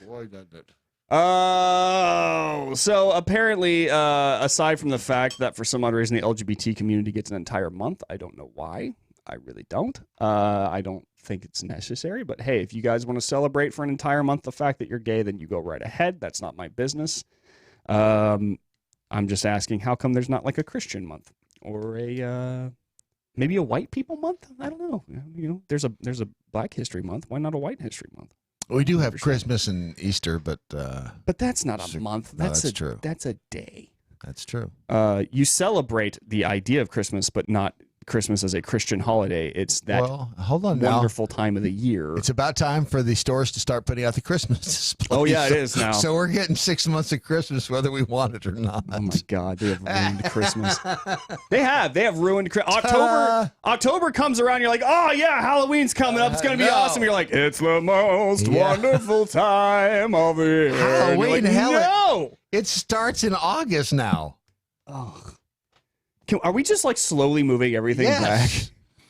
Speaker 12: Why doesn't it?
Speaker 28: Oh, so apparently, aside from the fact that for some odd reason the LGBT community gets an entire month, I don't know why. I really don't. I don't think it's necessary. But hey, if you guys want to celebrate for an entire month the fact that you're gay, then you go right ahead. That's not my business. I'm just asking, how come there's not like a Christian month? Or maybe a white people month? I don't know. There's a Black History Month. Why not a White History Month?
Speaker 12: We do have Christmas and Easter, but
Speaker 28: that's not a month. That's
Speaker 12: true.
Speaker 28: That's a day.
Speaker 12: That's true.
Speaker 28: You celebrate the idea of Christmas, but not Christmas as a Christian holiday. It's that
Speaker 12: hold on
Speaker 28: wonderful time of the year.
Speaker 12: It's about time for the stores to start putting out the Christmas displays.
Speaker 28: Oh, yeah, it is now.
Speaker 12: So we're getting 6 months of Christmas whether we want it or not.
Speaker 28: Oh, my God. They have ruined Christmas. They have ruined Christmas. October comes around. You're like, oh, yeah, Halloween's coming up. It's going to be awesome. You're like, it's the most wonderful time of the year.
Speaker 12: Halloween,
Speaker 28: like,
Speaker 12: no! It starts in August now.
Speaker 28: Oh. Are we just slowly moving everything back?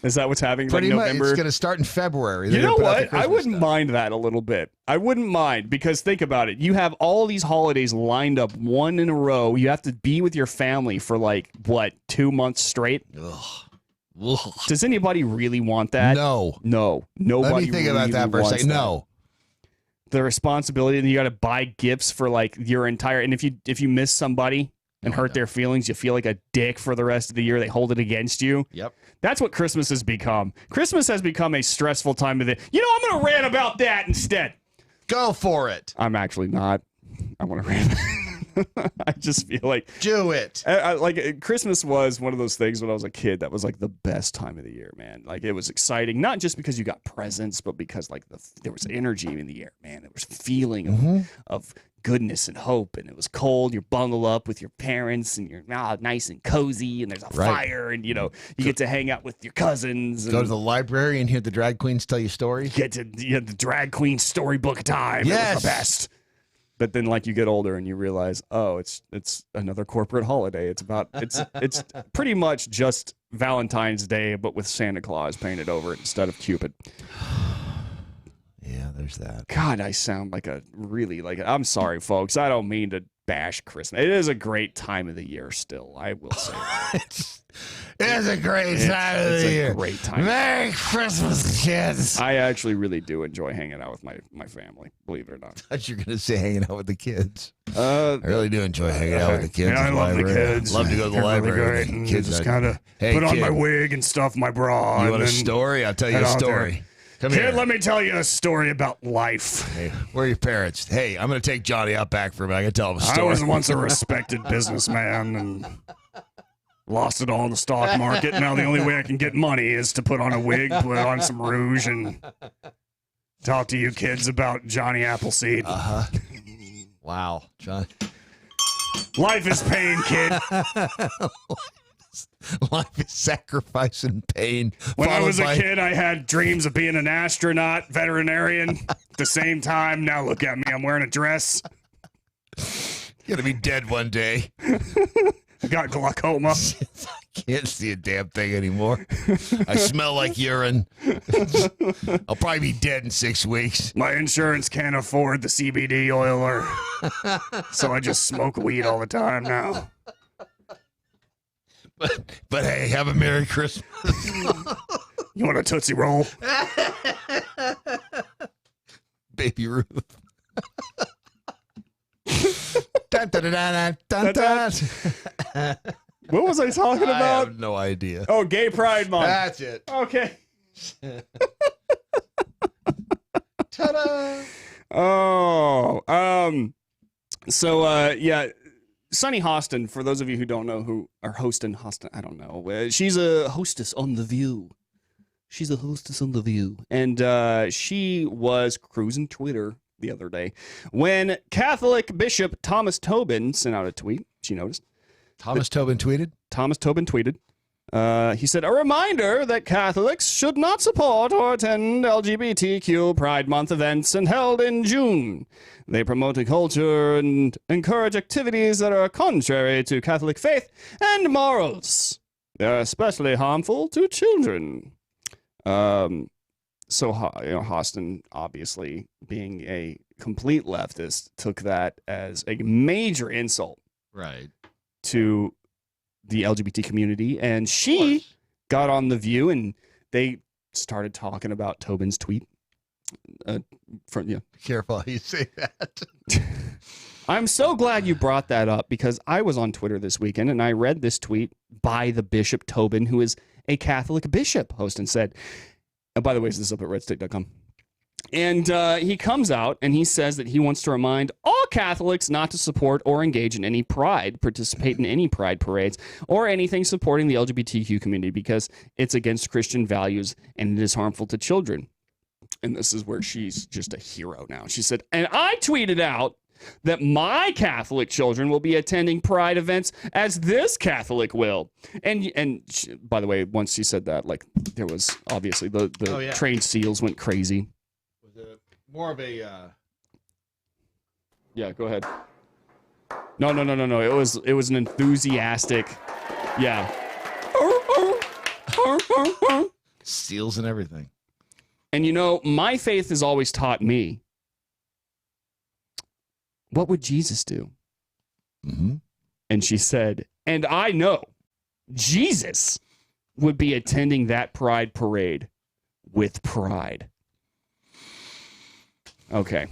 Speaker 28: Is that what's happening?
Speaker 12: Pretty much.
Speaker 28: November?
Speaker 12: It's going to start in February.
Speaker 28: You know what? I wouldn't mind that a little bit. I wouldn't mind because think about it. You have all these holidays lined up one in a row. You have to be with your family for 2 months straight.
Speaker 12: Ugh.
Speaker 28: Does anybody really want that?
Speaker 12: No.
Speaker 28: Nobody.
Speaker 12: Let me think about that for a second. No.
Speaker 28: The responsibility, and you got to buy gifts for your entire. And if you miss somebody and hurt their feelings, you feel like a dick for the rest of the year. They hold it against you.
Speaker 12: Yep.
Speaker 28: That's what Christmas has become. Christmas has become a stressful time of the... I'm going to rant about that instead.
Speaker 12: Go for it.
Speaker 28: I'm actually not. I want to rant. I just feel like
Speaker 12: do it.
Speaker 28: Like Christmas was one of those things when I was a kid that was like the best time of the year, man. Like it was exciting, not just because you got presents, but because like there was energy in the air, man. There was feeling of goodness and hope, and it was cold. You're bundled up with your parents, and you're nice and cozy, and there's a fire, and you get to hang out with your cousins. And
Speaker 12: go to the library and hear the drag queens tell you stories.
Speaker 28: Get to the drag queen storybook time.
Speaker 12: Yes.
Speaker 28: It was the best. But then, like, you get older and you realize, oh, it's another corporate holiday. It's pretty much just Valentine's Day, but with Santa Claus painted over it instead of Cupid.
Speaker 12: Yeah, there's that.
Speaker 28: God, I sound like I'm sorry, folks. I don't mean to bash Christmas. It is a great time of the year still. I will say that.
Speaker 12: It's a great time of the year.
Speaker 28: It's a great time.
Speaker 12: Merry Christmas, kids.
Speaker 28: I actually really do enjoy hanging out with my family, believe it or not.
Speaker 12: I thought you were going to say hanging out with the kids. I really do enjoy hanging out with the kids.
Speaker 28: I love the kids.
Speaker 12: Love to go to the library.
Speaker 28: Really kids just kind of put on my wig and stuff my bra.
Speaker 12: You want a story? I'll tell you a story. Come here.
Speaker 28: Kid, let me tell you a story about life.
Speaker 12: Hey, where are your parents? Hey, I'm going to take Johnny out back for a minute. I can tell him a story.
Speaker 28: I was once a respected businessman and lost it all in the stock market. Now the only way I can get money is to put on a wig, put on some rouge, and talk to you kids about Johnny Appleseed.
Speaker 12: Wow, John.
Speaker 28: Life is pain, kid.
Speaker 12: Life is sacrifice and pain.
Speaker 28: When I was a kid, I had dreams of being an astronaut, veterinarian. At the same time, now look at me. I'm wearing a dress.
Speaker 12: You're going to be dead one day.
Speaker 28: I got glaucoma.
Speaker 12: I can't see a damn thing anymore. I smell like urine. I'll probably be dead in 6 weeks.
Speaker 28: My insurance can't afford the CBD oiler. So I just smoke weed all the time now.
Speaker 12: But hey, have a Merry Christmas.
Speaker 28: You want a Tootsie Roll?
Speaker 12: Baby Ruth. Dun, dun, dun, dun, dun, dun.
Speaker 28: What was I talking about?
Speaker 12: I have no idea.
Speaker 28: Oh, Gay Pride Month.
Speaker 12: That's it.
Speaker 28: Okay.
Speaker 12: Ta-da!
Speaker 28: So, Sunny Hostin, for those of you who don't know who are hosting Hostin, I don't know. She's a hostess on The View. And she was cruising Twitter the other day when Catholic Bishop Thomas Tobin sent out a tweet. She noticed.
Speaker 12: Thomas Tobin tweeted?
Speaker 28: Thomas Tobin tweeted. He said, a reminder that Catholics should not support or attend LGBTQ Pride Month events and held in June. They promote a culture and encourage activities that are contrary to Catholic faith and morals. They are especially harmful to children. So Hostin, obviously being a complete leftist, took that as a major insult.
Speaker 12: Right.
Speaker 28: To the LGBT community, and she got on The View, and they started talking about Tobin's tweet.
Speaker 12: Careful how you say that.
Speaker 28: I'm so glad you brought that up, because I was on Twitter this weekend, and I read this tweet by the Bishop Tobin, who is a Catholic bishop. Hostin said, and by the way, this is up at redstick.com. And he comes out and he says that he wants to remind all Catholics not to support or engage in any pride, participate in any pride parades, or anything supporting the LGBTQ community because it's against Christian values and it is harmful to children. And this is where she's just a hero now. She said, and I tweeted out that my Catholic children will be attending pride events as this Catholic will. And she, by the way, once she said that, like, there was obviously the trained seals went crazy.
Speaker 12: More of a
Speaker 28: Yeah, go ahead. No. It was an enthusiastic. Yeah.
Speaker 12: Seals and everything.
Speaker 28: And my faith has always taught me, what would Jesus do?
Speaker 12: Mm-hmm.
Speaker 28: And she said, and I know Jesus would be attending that pride parade with pride. Okay.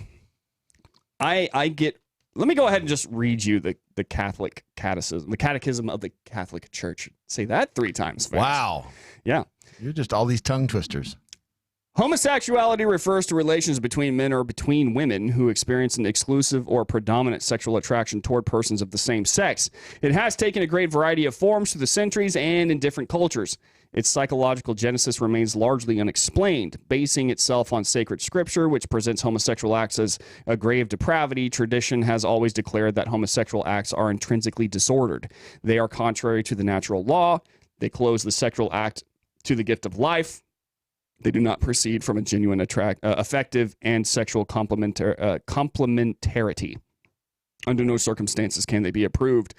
Speaker 28: I get, let me go ahead and just read you the Catholic catechism, the catechism of the Catholic Church. Say that 3 times fast.
Speaker 12: Wow.
Speaker 28: Yeah.
Speaker 12: You're just all these tongue twisters.
Speaker 28: Homosexuality refers to relations between men or between women who experience an exclusive or predominant sexual attraction toward persons of the same sex. It has taken a great variety of forms through the centuries and in different cultures. Its psychological genesis remains largely unexplained, basing itself on sacred scripture, which presents homosexual acts as a grave depravity. Tradition has always declared that homosexual acts are intrinsically disordered. They are contrary to the natural law. They close the sexual act to the gift of life. They do not proceed from a genuine, effective, and sexual complementarity. Under no circumstances can they be approved.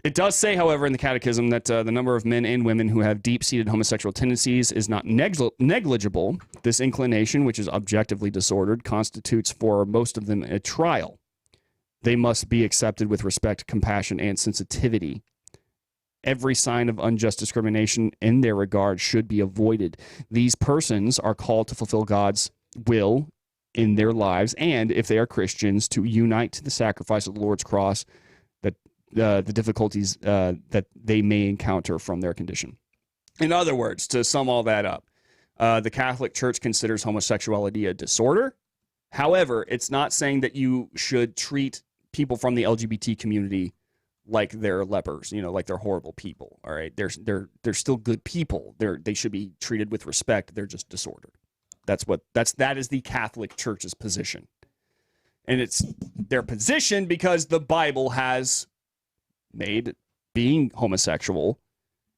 Speaker 28: It does say, however, in the Catechism that the number of men and women who have deep-seated homosexual tendencies is not negligible. This inclination, which is objectively disordered, constitutes for most of them a trial. They must be accepted with respect, compassion, and sensitivity. Every sign of unjust discrimination in their regard should be avoided. These persons are called to fulfill God's will in their lives, and if they are Christians, to unite to the sacrifice of the Lord's cross, that the difficulties that they may encounter from their condition. In other words, to sum all that up, the Catholic Church considers homosexuality a disorder. However, it's not saying that you should treat people from the LGBT community like they're lepers, like they're horrible people. All right, they're still good people. They should be treated with respect. They're just disordered. That is the Catholic Church's position, and it's their position because the Bible has made being homosexual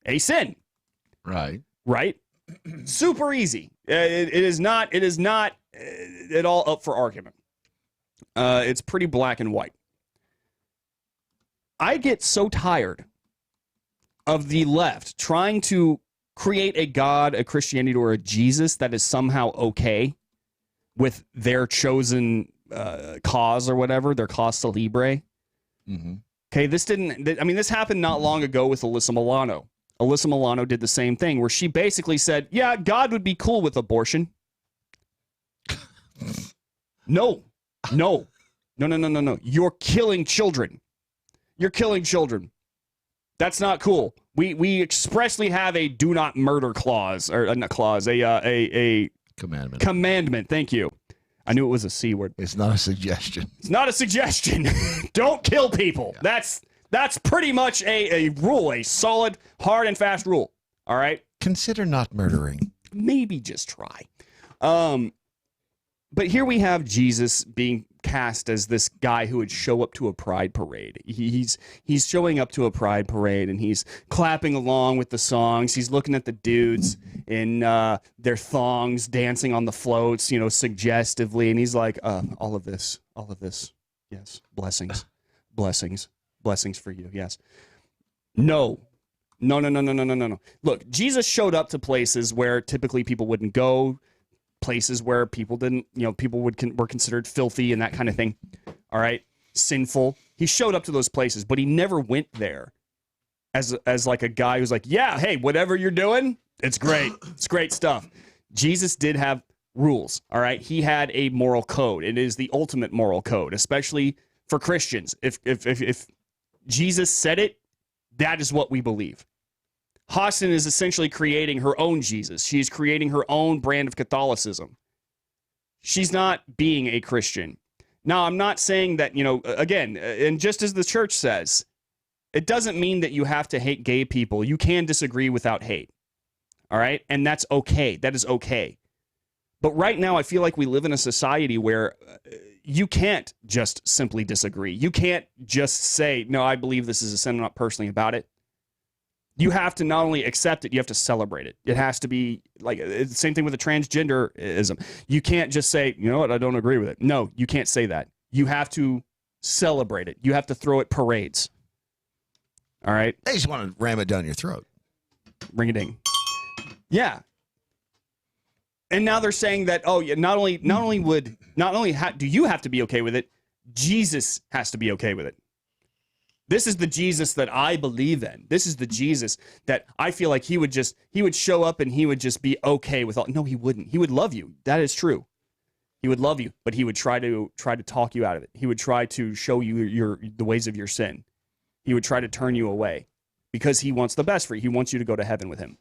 Speaker 28: a sin.
Speaker 12: Right.
Speaker 28: Super easy. It is not at all up for argument. It's pretty black and white. I get so tired of the left trying to create a God, a Christianity, or a Jesus that is somehow okay with their chosen cause or whatever, their causa libre.
Speaker 12: Mm-hmm.
Speaker 28: Okay, this happened not long ago with Alyssa Milano. Alyssa Milano did the same thing where she basically said, yeah, God would be cool with abortion. No. You're killing children. You're killing children. That's not cool. We expressly have a do not murder clause, or not clause, a
Speaker 12: commandment.
Speaker 28: Commandment. Thank you. I knew it was a C word.
Speaker 12: It's not a suggestion.
Speaker 28: It's not a suggestion. Don't kill people. Yeah. That's pretty much a rule, a solid, hard and fast rule. All right.
Speaker 12: Consider not murdering.
Speaker 28: Maybe just try. But here we have Jesus being cast as this guy who would show up to a pride parade. He's showing up to a pride parade and he's clapping along with the songs. He's looking at the dudes in their thongs dancing on the floats, suggestively. And he's like, all of this. Yes. Blessings for you. Yes. No. Look, Jesus showed up to places where typically people wouldn't go. Places where people didn't, people were considered filthy and that kind of thing. All right, sinful. He showed up to those places, but he never went there as like a guy who's like, yeah, hey, whatever you're doing, it's great. It's great stuff. Jesus did have rules. All right, he had a moral code. It is the ultimate moral code, especially for Christians. If Jesus said it, that is what we believe. Hostin is essentially creating her own Jesus. She's creating her own brand of Catholicism. She's not being a Christian. Now, I'm not saying that, again, and just as the church says, it doesn't mean that you have to hate gay people. You can disagree without hate. All right? And that's okay. That is okay. But right now, I feel like we live in a society where you can't just simply disagree. You can't just say, no, I believe this is a sin. I'm not personally about it. You have to not only accept it, you have to celebrate it. It has to be like it's the same thing with the transgenderism. You can't just say, you know what, I don't agree with it. No, you can't say that. You have to celebrate it. You have to throw it parades. All right?
Speaker 12: They just want to ram it down your throat.
Speaker 28: Ring a ding. Yeah. And now they're saying that, oh, yeah, not only do you have to be okay with it, Jesus has to be okay with it. This is the Jesus that I believe in. This is the Jesus that I feel like he would show up and he would just be okay with all. No, he wouldn't. He would love you. That is true. He would love you, but he would try to talk you out of it. He would try to show you the ways of your sin. He would try to turn you away because he wants the best for you. He wants you to go to heaven with him.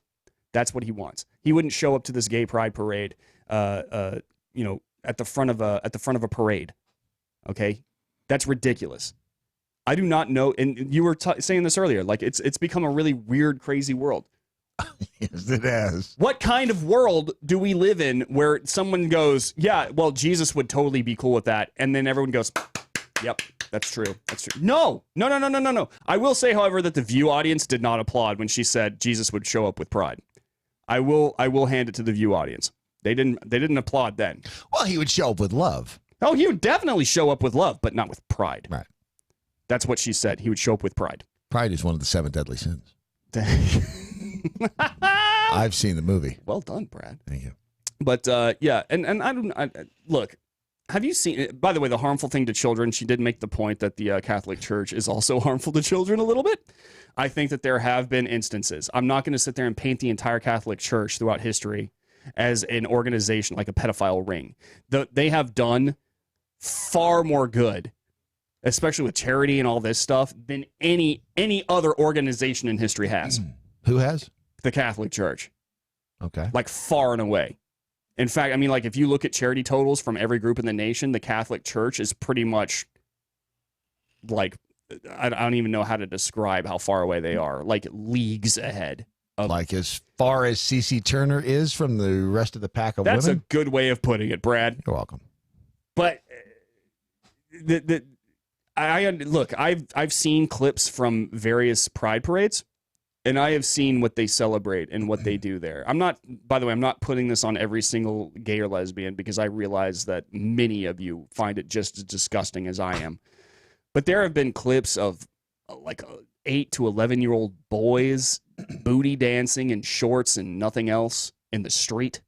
Speaker 28: That's what he wants. He wouldn't show up to this gay pride parade, at the front of a parade. Okay, that's ridiculous. I do not know, and you were saying this earlier. Like it's become a really weird, crazy world.
Speaker 12: Yes, it has.
Speaker 28: What kind of world do we live in where someone goes, yeah, well, Jesus would totally be cool with that, and then everyone goes, yep, that's true. That's true. No. I will say, however, that the View audience did not applaud when she said Jesus would show up with pride. I will hand it to the View audience. They didn't applaud then.
Speaker 12: Well, he would show up with love.
Speaker 28: Oh, he would definitely show up with love, but not with pride.
Speaker 12: Right.
Speaker 28: That's what she said. He would show up with pride.
Speaker 12: Pride is one of the 7 deadly sins. I've seen the movie.
Speaker 28: Well done, Brad.
Speaker 12: Thank you.
Speaker 28: But yeah, and look, have you seen? By the way, the harmful thing to children. She did make the point that the Catholic Church is also harmful to children a little bit. I think that there have been instances. I'm not going to sit there and paint the entire Catholic Church throughout history as an organization like a pedophile ring. They have done far more good, especially with charity and all this stuff, than any other organization in history has.
Speaker 12: Who has?
Speaker 28: The Catholic Church.
Speaker 12: Okay.
Speaker 28: Like far and away. In fact, I mean, like if you look at charity totals from every group in the nation, the Catholic Church is pretty much like, I don't even know how to describe how far away they are, like leagues ahead.
Speaker 12: Like as far as C.C. Turner is from the rest of the pack of
Speaker 28: That's
Speaker 12: women?
Speaker 28: a good way of putting it, Brad.
Speaker 12: You're welcome.
Speaker 28: But look, I've seen clips from various pride parades, and I have seen what they celebrate and what they do there. By the way, I'm not putting this on every single gay or lesbian because I realize that many of you find it just as disgusting as I am. But there have been clips of like 8 to 11-year-old boys booty dancing in shorts and nothing else in the street.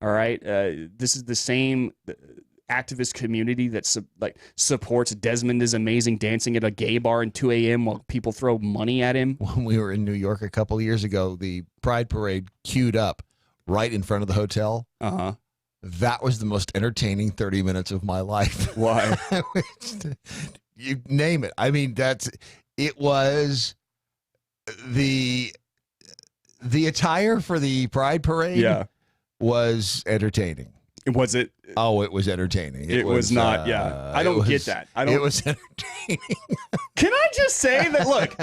Speaker 28: All right. This is the same activist community that supports Desmond is Amazing dancing at a gay bar at 2 a.m. while people throw money at him.
Speaker 12: When we were in New York a couple of years ago, the Pride Parade queued up right in front of the hotel.
Speaker 28: Uh-huh.
Speaker 12: That was the most entertaining 30 minutes of my life.
Speaker 28: Why?
Speaker 12: You name it. I mean, it was the attire for the Pride Parade was entertaining.
Speaker 28: Was it?
Speaker 12: Oh, it was entertaining.
Speaker 28: It was not. I don't get that.
Speaker 12: It was entertaining.
Speaker 28: Can I just say that? Look,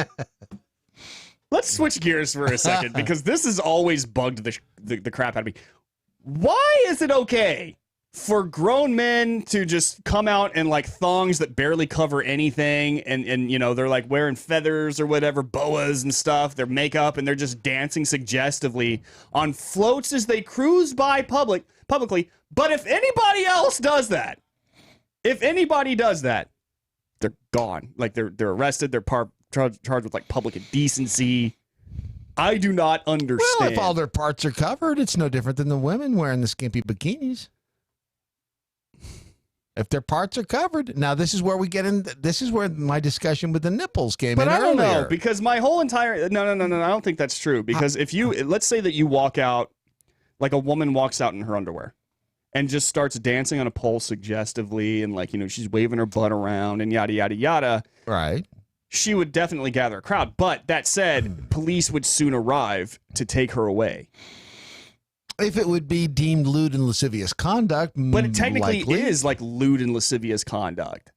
Speaker 28: let's switch gears for a second because this has always bugged the crap out of me. Why is it okay for grown men to just come out in like thongs that barely cover anything, and they're like wearing feathers or whatever, boas and stuff, their makeup, and they're just dancing suggestively on floats as they cruise by publicly? But if anybody else does that, they're gone. Like they're arrested. They're charged with like public indecency. I do not understand.
Speaker 12: Well, if all their parts are covered, it's no different than the women wearing the skimpy bikinis. If their parts are covered. Now, this is where we get in. This is where my discussion with the nipples came in.
Speaker 28: But I don't
Speaker 12: earlier.
Speaker 28: know, because my whole entire no. I don't think that's true. Because if let's say that you walk out, like a woman walks out in her underwear, and just starts dancing on a pole suggestively, and like she's waving her butt around and yada yada yada.
Speaker 12: Right.
Speaker 28: She would definitely gather a crowd. But that said, police would soon arrive to take her away.
Speaker 12: If it would be deemed lewd and lascivious conduct,
Speaker 28: but it technically is like lewd and lascivious conduct.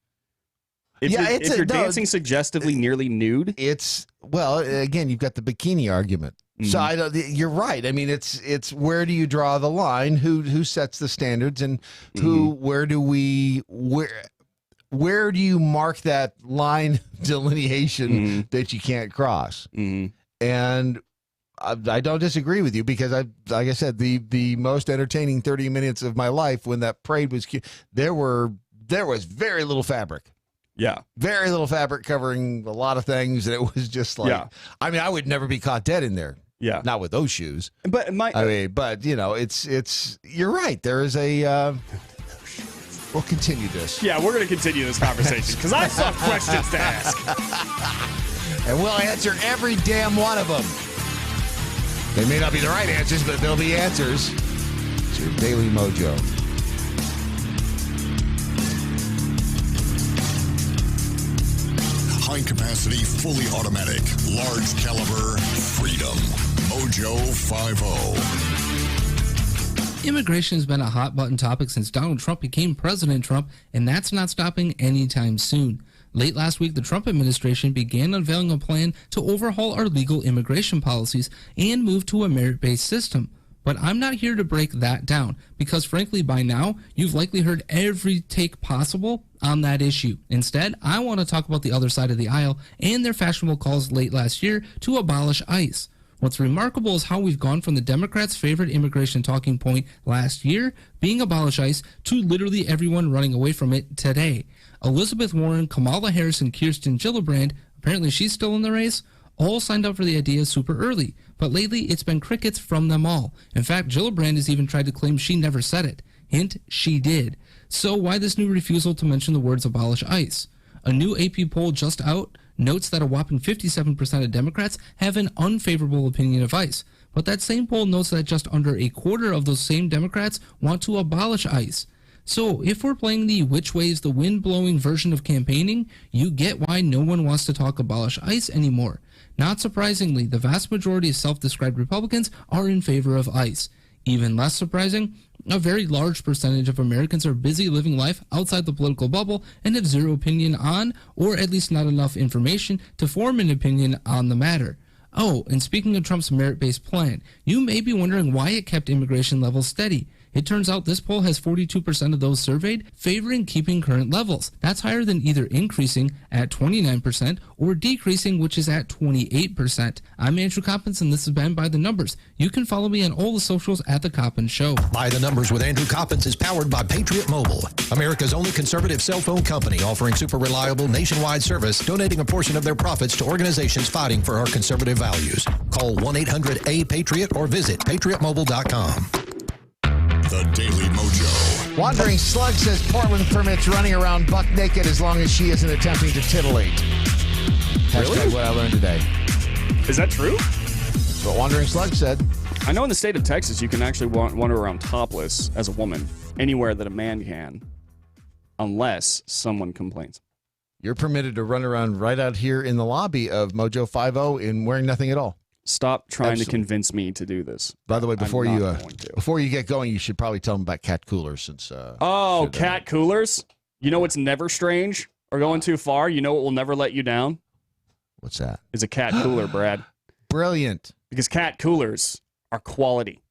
Speaker 28: If you're dancing suggestively nearly nude,
Speaker 12: again, you've got the bikini argument. Mm-hmm. So you're right. I mean, it's where do you draw the line? Who sets the standards, and where do you mark that line delineation that you can't cross? And I don't disagree with you because like I said, the most entertaining 30 minutes of my life when that parade was there was very little fabric.
Speaker 28: Yeah.
Speaker 12: Very little fabric covering a lot of things. And it was just like, I mean, I would never be caught dead in there.
Speaker 28: Yeah.
Speaker 12: Not with those shoes.
Speaker 28: But
Speaker 12: it's you're right. There is we'll continue this.
Speaker 28: Yeah, we're going to continue this conversation because I still have questions to ask.
Speaker 12: And we'll answer every damn one of them. They may not be the right answers, but they'll be answers. It's your Daily Mojo.
Speaker 11: High capacity, fully automatic, large caliber, freedom. MoJo 50.
Speaker 3: Immigration has been a hot button topic since Donald Trump became President Trump, and that's not stopping anytime soon. Late last week, the Trump administration began unveiling a plan to overhaul our legal immigration policies and move to a merit-based system. But I'm not here to break that down, because frankly, by now, you've likely heard every take possible on that issue. Instead, I want to talk about the other side of the aisle and their fashionable calls late last year to abolish ICE. What's remarkable is how we've gone from the Democrats' favorite immigration talking point last year, being abolish ICE, to literally everyone running away from it today. Elizabeth Warren, Kamala Harris, and Kirsten Gillibrand, apparently she's still in the race, all signed up for the idea super early. But lately, it's been crickets from them all. In fact, Gillibrand has even tried to claim she never said it. Hint, she did. So why this new refusal to mention the words abolish ICE? A new AP poll just out notes that a whopping 57% of Democrats have an unfavorable opinion of ICE. But that same poll notes that just under a quarter of those same Democrats want to abolish ICE. So if we're playing the which way is the wind blowing version of campaigning, you get why no one wants to talk abolish ICE anymore. Not surprisingly, the vast majority of self-described Republicans are in favor of ICE. Even less surprising, a very large percentage of Americans are busy living life outside the political bubble and have zero opinion on, or at least not enough information to form an opinion on the matter. Oh, and speaking of Trump's merit-based plan, you may be wondering why it kept immigration levels steady. It turns out this poll has 42% of those surveyed favoring keeping current levels. That's higher than either increasing at 29% or decreasing, which is at 28%. I'm Andrew Coppins, and this has been By the Numbers. You can follow me on all the socials at The Coppins Show.
Speaker 5: By the Numbers with Andrew Coppins is powered by Patriot Mobile, America's only conservative cell phone company offering super reliable nationwide service, donating a portion of their profits to organizations fighting for our conservative values. Call 1-800-A-PATRIOT or visit patriotmobile.com.
Speaker 11: The Daily Mojo.
Speaker 12: Wandering Slug says Portland permits running around buck naked as long as she isn't attempting to titillate. Hashtag what I learned today.
Speaker 28: Is that true?
Speaker 12: That's what Wandering Slug said.
Speaker 28: I know in the state of Texas, you can actually wander around topless as a woman anywhere that a man can, unless someone complains.
Speaker 12: You're permitted to run around right out here in the lobby of MoJo 50 in wearing nothing at all.
Speaker 28: Stop trying to convince me to do this.
Speaker 12: By the way, before you get going, you should probably tell them about cat coolers. Since
Speaker 28: cat coolers. You know what's never strange or going too far? You know what will never let you down?
Speaker 12: What's that?
Speaker 28: Is a cat cooler, Brad.
Speaker 12: Brilliant.
Speaker 28: Because cat coolers are quality.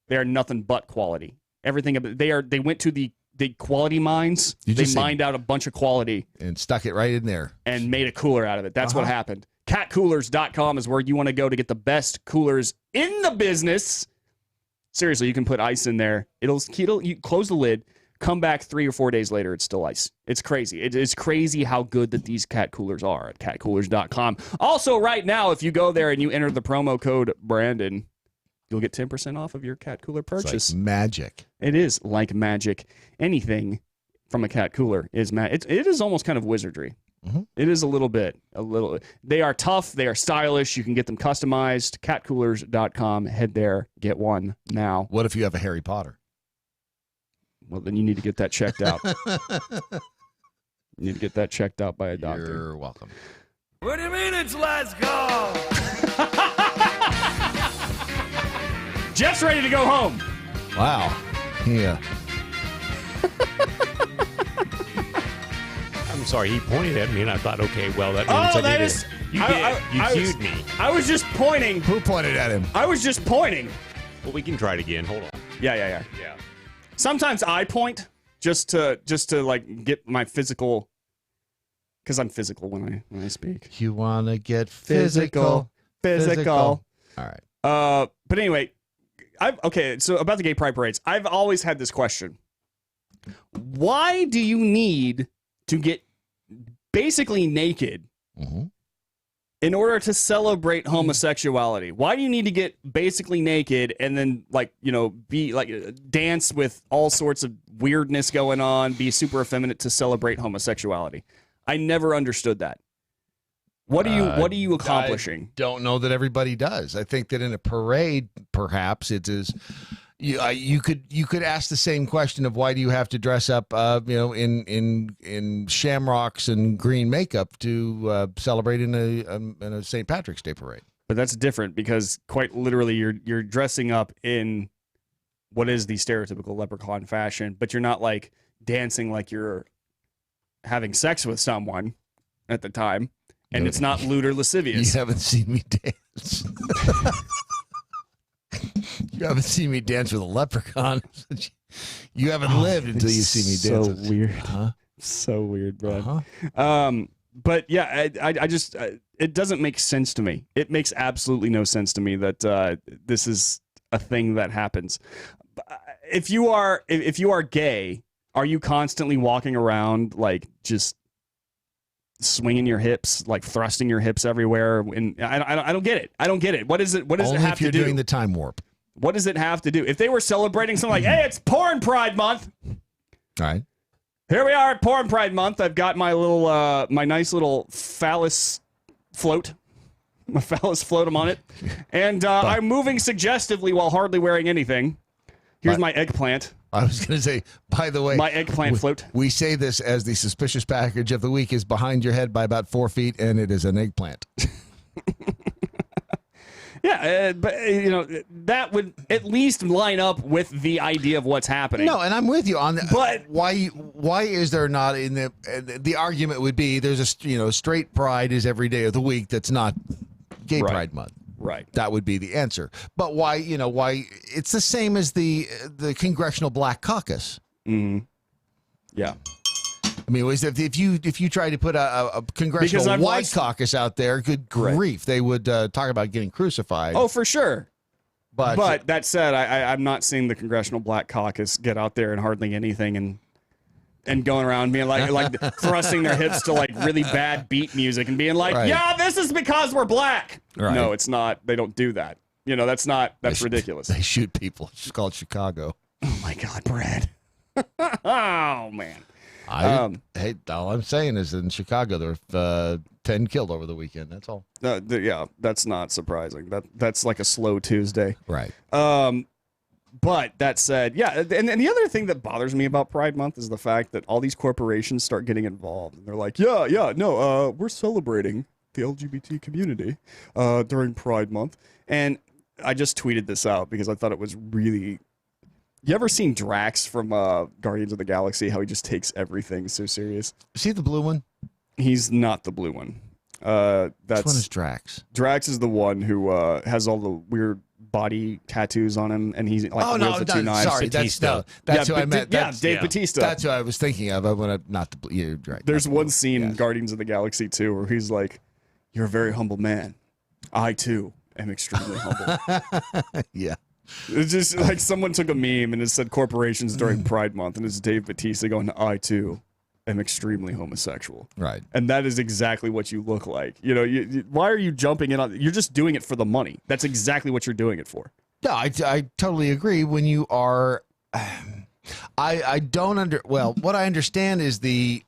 Speaker 28: They are nothing but quality. Everything they went to the quality mines. They mined out a bunch of quality
Speaker 12: and stuck it right in there
Speaker 28: and made a cooler out of it. That's what happened. Catcoolers.com is where you want to go to get the best coolers in the business. Seriously, you can put ice in there. You close the lid, come back 3 or 4 days later, it's still ice. It's crazy. It is crazy how good that these cat coolers are at catcoolers.com. Also, right now, if you go there and you enter the promo code Brandon, you'll get 10% off of your cat cooler purchase.
Speaker 12: It's like magic.
Speaker 28: It is like magic. Anything from a cat cooler is magic. It is almost kind of wizardry.
Speaker 12: Mm-hmm.
Speaker 28: It is a little bit. They are tough. They are stylish. You can get them customized. Catcoolers.com. Head there. Get one now.
Speaker 12: What if you have a Harry Potter?
Speaker 28: Well, then you need to get that checked out. You need to get that checked out by a doctor.
Speaker 12: You're welcome.
Speaker 20: What do you mean it's last call?
Speaker 28: Jeff's ready to go home.
Speaker 12: Wow. Yeah.
Speaker 9: I'm sorry, he pointed at me, and I thought, okay, well, that means you cued me.
Speaker 28: I was just pointing.
Speaker 12: Who pointed at him?
Speaker 28: I was just pointing.
Speaker 9: Well, we can try it again. Hold on.
Speaker 28: Yeah. Sometimes I point just to like get my physical, because I'm physical when I speak.
Speaker 12: You want to get physical.
Speaker 28: All
Speaker 12: right.
Speaker 28: But anyway, so about the gay pride parades, I've always had this question. Why do you need to get basically naked in order to celebrate homosexuality? Why do you need to get basically naked and then be dance with all sorts of weirdness going on, be super effeminate to celebrate homosexuality? I never understood that. What are you accomplishing?
Speaker 12: I don't know that everybody does. I think that in a parade, perhaps it is. You could ask the same question of why do you have to dress up, in shamrocks and green makeup to celebrate in a St. Patrick's Day parade?
Speaker 28: But that's different because quite literally you're dressing up in what is the stereotypical leprechaun fashion, but you're not like dancing like you're having sex with someone at the time, and it's not lewd or lascivious.
Speaker 12: You haven't seen me dance. You haven't seen me dance with a leprechaun. You haven't lived until you see me dance.
Speaker 28: So weird.
Speaker 12: Huh?
Speaker 28: So weird, bro. But yeah, I just it doesn't make sense to me. It makes absolutely no sense to me that this is a thing that happens. If you are gay, are you constantly walking around like just swinging your hips, like thrusting your hips everywhere? And I don't get it. I don't get it. What is it? What does
Speaker 12: Only
Speaker 28: it have
Speaker 12: if you're
Speaker 28: to do?
Speaker 12: doing the time warp.
Speaker 28: What does it have to do? If they were celebrating something like, hey, it's Porn Pride Month.
Speaker 12: All right.
Speaker 28: Here we are at Porn Pride Month. I've got my little, my nice little phallus float. My phallus float, I'm on it. And I'm moving suggestively while hardly wearing anything. Here's my eggplant.
Speaker 12: I was going to say, by the way,
Speaker 28: my eggplant float.
Speaker 12: We say this as the suspicious package of the week is behind your head by about 4 feet, and it is an eggplant.
Speaker 28: Yeah, but you know that would at least line up with the idea of what's happening.
Speaker 12: No, and I'm with you on that.
Speaker 28: But
Speaker 12: why is there not in the argument would be there's a straight pride is every day of the week that's not gay pride month.
Speaker 28: Right.
Speaker 12: That would be the answer. But why it's the same as the Congressional Black Caucus.
Speaker 28: Mm-hmm. Yeah.
Speaker 12: I mean, if you try to put a Congressional White Caucus out there, good grief, they would talk about getting crucified.
Speaker 28: Oh, for sure.
Speaker 12: But
Speaker 28: that said, I'm not seeing the Congressional Black Caucus get out there and hardly anything and going around being like thrusting their hips to like really bad beat music and being like, yeah, this is because we're black.
Speaker 12: Right.
Speaker 28: No, it's not. They don't do that. You know, that's ridiculous.
Speaker 12: They shoot people. It's called Chicago.
Speaker 28: Oh my God, Brad. Oh man.
Speaker 12: Hey, all I'm saying is in Chicago there were 10 killed over the weekend. That's all.
Speaker 28: Yeah, that's not surprising. That's like a slow Tuesday.
Speaker 12: Right.
Speaker 28: But that said, yeah, and the other thing that bothers me about Pride Month is the fact that all these corporations start getting involved. And they're like, we're celebrating the LGBT community during Pride Month. And I just tweeted this out because I thought it was really... You ever seen Drax from Guardians of the Galaxy, how he just takes everything so serious?
Speaker 12: Is he the blue one?
Speaker 28: He's not the blue one.
Speaker 12: Which one is Drax?
Speaker 28: Drax is the one who has all the weird body tattoos on him, and he's like wields the two knives.
Speaker 12: Sorry, that's who I meant.
Speaker 28: Dave Bautista.
Speaker 12: That's who I was thinking of. You're right.
Speaker 28: There's one scene in Guardians of the Galaxy 2 where he's like, "You're a very humble man. I too am extremely humble."
Speaker 12: Yeah.
Speaker 28: It's just like someone took a meme and it said corporations during Pride Month, and it's Dave Bautista going, "I too am extremely homosexual."
Speaker 12: Right.
Speaker 28: And that is exactly what you look like. You know, why are you jumping in on? You're just doing it for the money. That's exactly what you're doing it for.
Speaker 12: No, I totally agree. When you are, I don't well, what I understand is the.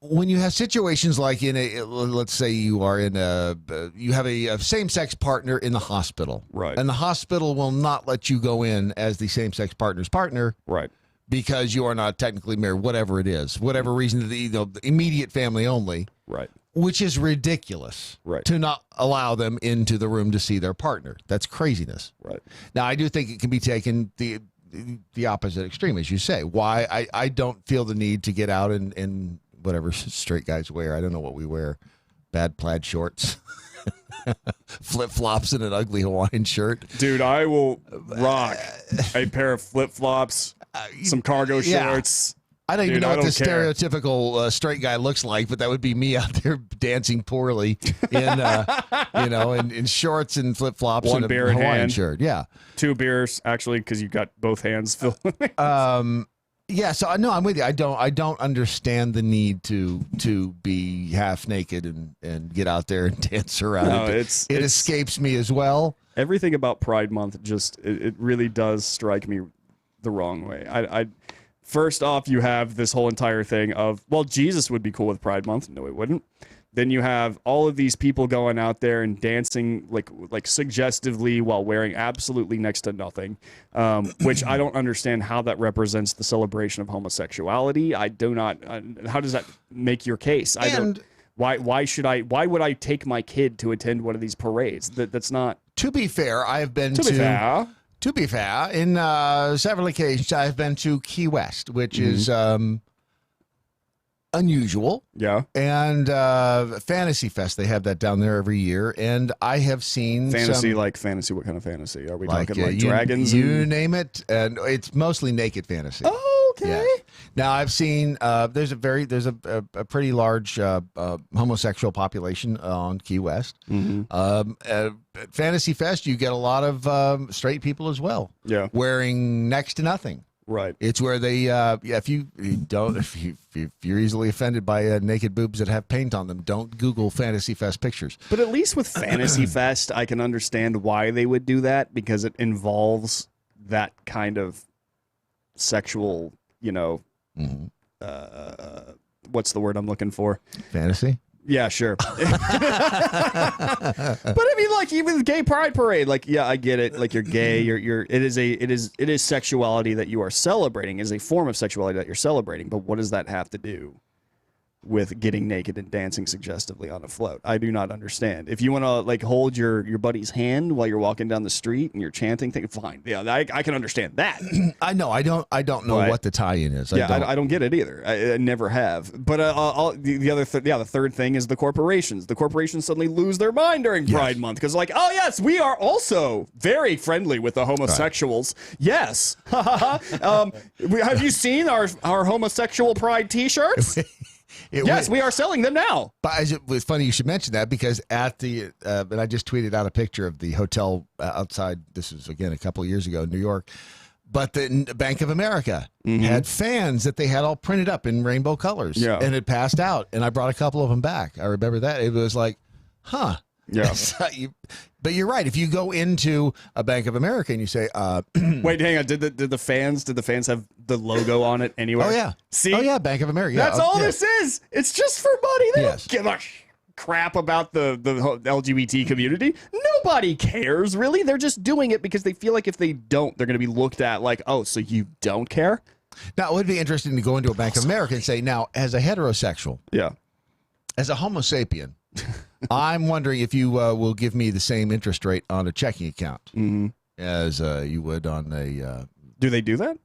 Speaker 12: When you have situations like let's say you are you have a same-sex partner in the hospital,
Speaker 28: right? And
Speaker 12: the hospital will not let you go in as the same-sex partner's partner,
Speaker 28: right?
Speaker 12: Because you are not technically married, whatever it is, whatever reason, the immediate family only,
Speaker 28: right? Which
Speaker 12: is ridiculous,
Speaker 28: right?
Speaker 12: To not allow them into the room to see their partner. That's craziness,
Speaker 28: right?
Speaker 12: Now, I do think it can be taken the opposite extreme, as you say. Why I don't feel the need to get out and whatever straight guys wear. I don't know what we wear. Bad plaid shorts, flip-flops, and an ugly Hawaiian shirt.
Speaker 28: Dude, I will rock a pair of flip-flops, some cargo shorts.
Speaker 12: I don't even know what the stereotypical straight guy looks like, but that would be me out there dancing poorly in, in shorts and flip-flops and a Hawaiian shirt. Yeah.
Speaker 28: 2 beers, actually, because you got both hands filled.
Speaker 12: Yeah, so no, I'm with you. I don't understand the need to be half naked and get out there and dance around.
Speaker 28: No,
Speaker 12: it escapes me as well.
Speaker 28: Everything about Pride Month just it really does strike me the wrong way. I first off, you have this whole entire thing of, well, Jesus would be cool with Pride Month. No, he wouldn't. Then you have all of these people going out there and dancing like suggestively while wearing absolutely next to nothing, which I don't understand how that represents the celebration of homosexuality. I do not. How does that make your case? Why would I take my kid to attend one of these parades? That's not.
Speaker 12: To be fair, I've been To be fair, in several occasions, I've been to Key West, which is unusual.
Speaker 28: Yeah.
Speaker 12: And Fantasy Fest, they have that down there every year. And I have seen
Speaker 28: fantasy,
Speaker 12: some,
Speaker 28: like fantasy. What kind of fantasy? Are we
Speaker 12: like,
Speaker 28: talking like
Speaker 12: you,
Speaker 28: dragons?
Speaker 12: You name it. And it's mostly naked fantasy.
Speaker 28: Oh, okay.
Speaker 12: Yeah. Now, I've seen there's a pretty large homosexual population on Key West. At Fantasy Fest, you get a lot of straight people as well.
Speaker 28: Yeah.
Speaker 12: Wearing next to nothing.
Speaker 28: Right.
Speaker 12: It's where they if you're easily offended by naked boobs that have paint on them, don't Google Fantasy Fest pictures.
Speaker 28: But at least with Fantasy Fest, I can understand why they would do that, because it involves that kind of sexual, what's the word I'm looking for?
Speaker 12: Fantasy?
Speaker 28: Yeah, sure. But I mean, like, even the gay pride parade, like, yeah, I get it. Like, you're gay, it is sexuality that you are celebrating, is a form of sexuality that you're celebrating. But what does that have to do with getting naked and dancing suggestively on a float? I do not understand. If you want to, like, hold your buddy's hand while you're walking down the street and you're chanting things, fine. Yeah, I can understand that.
Speaker 12: I know. I don't know what the tie-in is.
Speaker 28: I don't get it either. I never have. But the third thing is the corporations. The corporations suddenly lose their mind during Pride Month because, like, oh yes, we are also very friendly with the homosexuals. Right. Yes. Have you seen our homosexual Pride T-shirts? Yes, we are selling them now.
Speaker 12: But it was funny you should mention that, because at the and I just tweeted out a picture of the hotel outside. This was again a couple of years ago in New York. But the Bank of America had fans that they had all printed up in rainbow colors, and it passed out. And I brought a couple of them back. I remember that. It was like, huh.
Speaker 28: Yeah.
Speaker 12: But you're right. If you go into a Bank of America and you say,
Speaker 28: wait, hang on. Did the fans have the logo on it anywhere?
Speaker 12: Oh, yeah.
Speaker 28: See?
Speaker 12: Oh, yeah, Bank of America.
Speaker 28: That's all this is. It's just for money. They don't give a crap about the LGBT community. Nobody cares, really. They're just doing it because they feel like if they don't, they're going to be looked at like, oh, so you don't care?
Speaker 12: Now, it would be interesting to go into a Bank of America and say, now, as a heterosexual, as a homo sapien, I'm wondering if you will give me the same interest rate on a checking account as you would on a...
Speaker 28: Do they do that?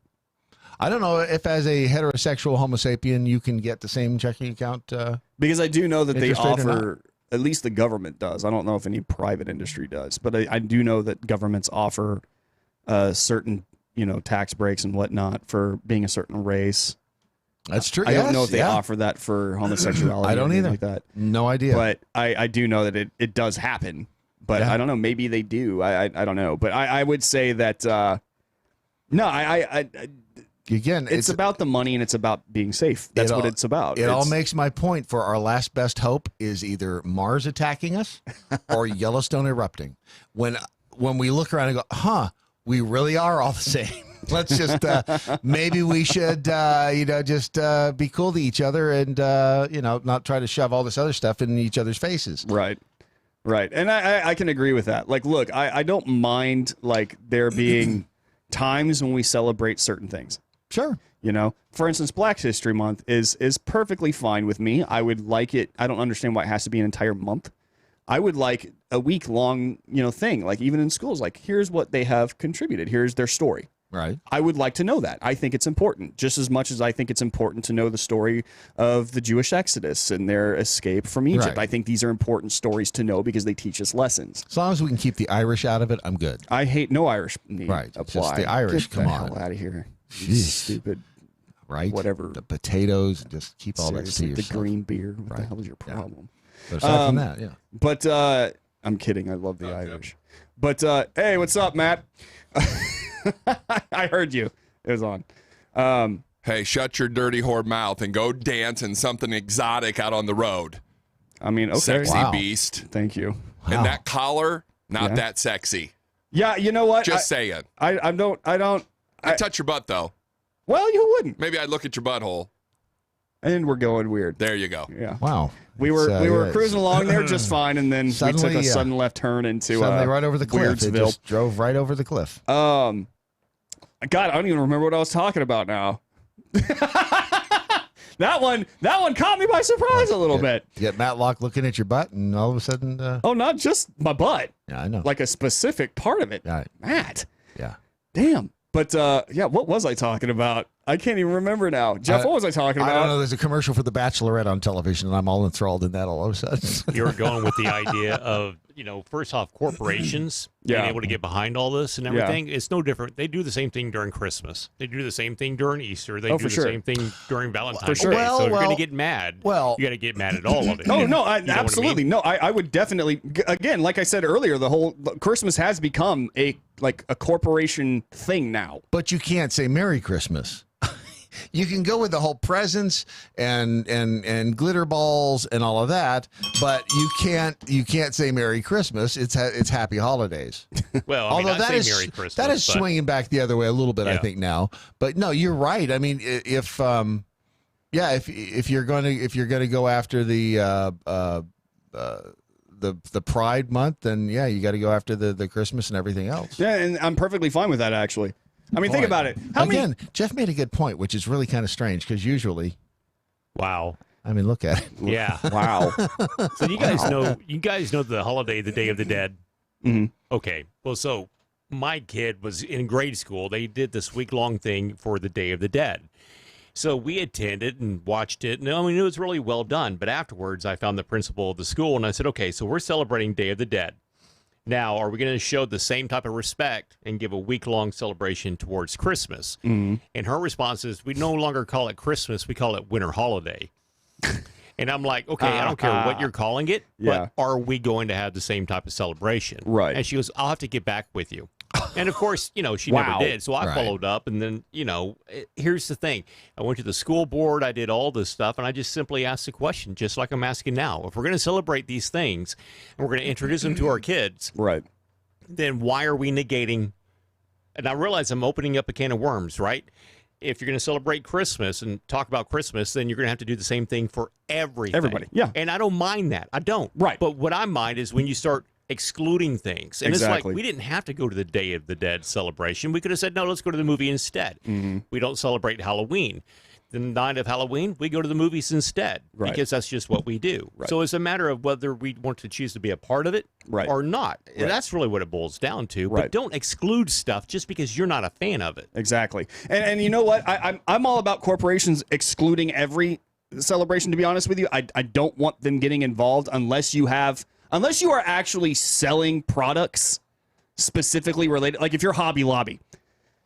Speaker 12: I don't know if as a heterosexual homo sapien you can get the same checking account.
Speaker 28: Because I do know that they offer, at least the government does. I don't know if any private industry does, but I do know that governments offer certain, tax breaks and whatnot for being a certain race.
Speaker 12: That's true.
Speaker 28: I don't know if they offer that for homosexuality.
Speaker 12: I don't either.
Speaker 28: Like that.
Speaker 12: No idea.
Speaker 28: But I do know that it does happen. But I don't know. Maybe they do. I don't know. But I would say that
Speaker 12: again,
Speaker 28: it's about the money and it's about being safe. That's what it's about.
Speaker 12: It all makes my point for our last best hope is either Mars attacking us or Yellowstone erupting. When we look around and go, we really are all the same. Let's just maybe we should just be cool to each other and not try to shove all this other stuff in each other's faces.
Speaker 28: Right. And I can agree with that. Like, look, I don't mind like there being times when we celebrate certain things.
Speaker 12: Sure.
Speaker 28: For instance, Black History Month is perfectly fine with me. I would like it. I don't understand why it has to be an entire month. I would like a week-long, thing. Like, even in schools, like, here's what they have contributed. Here's their story.
Speaker 12: Right.
Speaker 28: I would like to know that. I think it's important, just as much as I think it's important to know the story of the Jewish Exodus and their escape from Egypt.
Speaker 12: Right.
Speaker 28: I think these are important stories to know because they teach us lessons.
Speaker 12: As long as we can keep the Irish out of it, I'm good.
Speaker 28: I hate no Irish need
Speaker 12: right.
Speaker 28: apply.
Speaker 12: Just the Irish.
Speaker 28: Get
Speaker 12: come
Speaker 28: the
Speaker 12: on.
Speaker 28: hell out of here.
Speaker 12: Jeez.
Speaker 28: Stupid.
Speaker 12: Right.
Speaker 28: Whatever.
Speaker 12: The potatoes. Just keep all that to
Speaker 28: Seriously,
Speaker 12: yourself.
Speaker 28: the green beer. What the hell is your problem?
Speaker 12: But aside from that,
Speaker 28: But I'm kidding. I love the Irish. But hey, what's up, Matt? I heard you. It was on.
Speaker 7: Hey, shut your dirty whore mouth and go dance in something exotic out on the road.
Speaker 28: I mean, okay.
Speaker 7: Sexy beast.
Speaker 28: Thank you.
Speaker 7: Wow. And that collar, not that sexy.
Speaker 28: Yeah, you know what?
Speaker 7: Just saying.
Speaker 28: I don't.
Speaker 7: I'd touch your butt, though.
Speaker 28: Well, you wouldn't.
Speaker 7: Maybe I'd look at your butthole.
Speaker 28: And we're going weird.
Speaker 7: There you go.
Speaker 28: Yeah.
Speaker 12: Wow.
Speaker 28: We were cruising along there just fine, and then
Speaker 12: suddenly,
Speaker 28: we took a sudden left turn into
Speaker 12: suddenly right over the cliff. It
Speaker 28: Weirdsville.
Speaker 12: just drove right over the cliff.
Speaker 28: God, I don't even remember what I was talking about now. That one caught me by surprise a little bit.
Speaker 12: You get Matlock looking at your butt, and all of a sudden,
Speaker 28: oh, not just my butt.
Speaker 12: Yeah, I know.
Speaker 28: Like a specific part of it.
Speaker 12: Yeah.
Speaker 28: Matt.
Speaker 12: Yeah.
Speaker 28: Damn. But yeah, what was I talking about? I can't even remember now. Jeff, what was I talking about?
Speaker 12: I don't know. There's a commercial for The Bachelorette on television, and I'm all enthralled in that all of a sudden.
Speaker 9: You were going with the idea of, first off, corporations being able to get behind all this and everything. It's no different. They do the same thing during Christmas. They do the same thing during Easter. They do the same thing during Valentine's Day.
Speaker 28: Well,
Speaker 9: so if you're going to get mad, you got to get mad at all of it.
Speaker 28: Oh, no,
Speaker 9: absolutely.
Speaker 28: I mean? No, I would definitely, again, like I said earlier, the whole Christmas has become a corporation thing now.
Speaker 12: But you can't say Merry Christmas. You can go with the whole presents and glitter balls and all of that, but you can't say Merry Christmas. It's Happy Holidays.
Speaker 9: Well,
Speaker 12: although
Speaker 9: that is Merry Christmas.
Speaker 12: That is swinging back the other way a little bit, I think now. But no, you're right. I mean, if you're going to go after the Pride month, then you got to go after the Christmas and everything else.
Speaker 28: Yeah, and I'm perfectly fine with that, actually. I mean, think about it.
Speaker 12: Jeff made a good point, which is really kind of strange because usually,
Speaker 9: wow.
Speaker 12: I mean, look at it.
Speaker 9: Yeah.
Speaker 28: Wow.
Speaker 9: So you guys know the holiday, the Day of the Dead.
Speaker 28: Mm-hmm.
Speaker 9: Okay. Well, so my kid was in grade school. They did this week-long thing for the Day of the Dead. So we attended and watched it, and I mean, it was really well done. But afterwards, I found the principal of the school, and I said, okay, so we're celebrating Day of the Dead. Now, are we going to show the same type of respect and give a week-long celebration towards Christmas?
Speaker 28: Mm-hmm.
Speaker 9: And her response is, we no longer call it Christmas, we call it winter holiday. And I'm like, okay, I don't care what you're calling it, but are we going to have the same type of celebration?
Speaker 28: Right.
Speaker 9: And she goes, I'll have to get back with you. And of course, she never did. So I followed up, and then, here's the thing. I went to the school board, I did all this stuff, and I just simply asked the question, just like I'm asking now. If we're going to celebrate these things, and we're going to introduce them to our kids,
Speaker 28: right?
Speaker 9: Then why are we negating? And I realize I'm opening up a can of worms, right? If you're going to celebrate Christmas and talk about Christmas, then you're going to have to do the same thing for everything.
Speaker 28: Everybody, yeah.
Speaker 9: And I don't mind that. I don't.
Speaker 28: Right.
Speaker 9: But what I mind is when you start excluding things. And
Speaker 28: Exactly.
Speaker 9: it's like, we didn't have to go to the Day of the Dead celebration. We could have said, no, let's go to the movie instead.
Speaker 28: Mm-hmm.
Speaker 9: We don't celebrate Halloween. The night of Halloween, we go to the movies instead.
Speaker 28: Right.
Speaker 9: Because that's just what we do.
Speaker 28: Right.
Speaker 9: So it's a matter of whether we want to choose to be a part of it or not. And that's really what it boils down to.
Speaker 28: Right.
Speaker 9: But don't exclude stuff just because you're not a fan of it.
Speaker 28: Exactly. And you know what? I'm all about corporations excluding every celebration, to be honest with you. I don't want them getting involved unless you are actually selling products specifically related. Like if you're Hobby Lobby,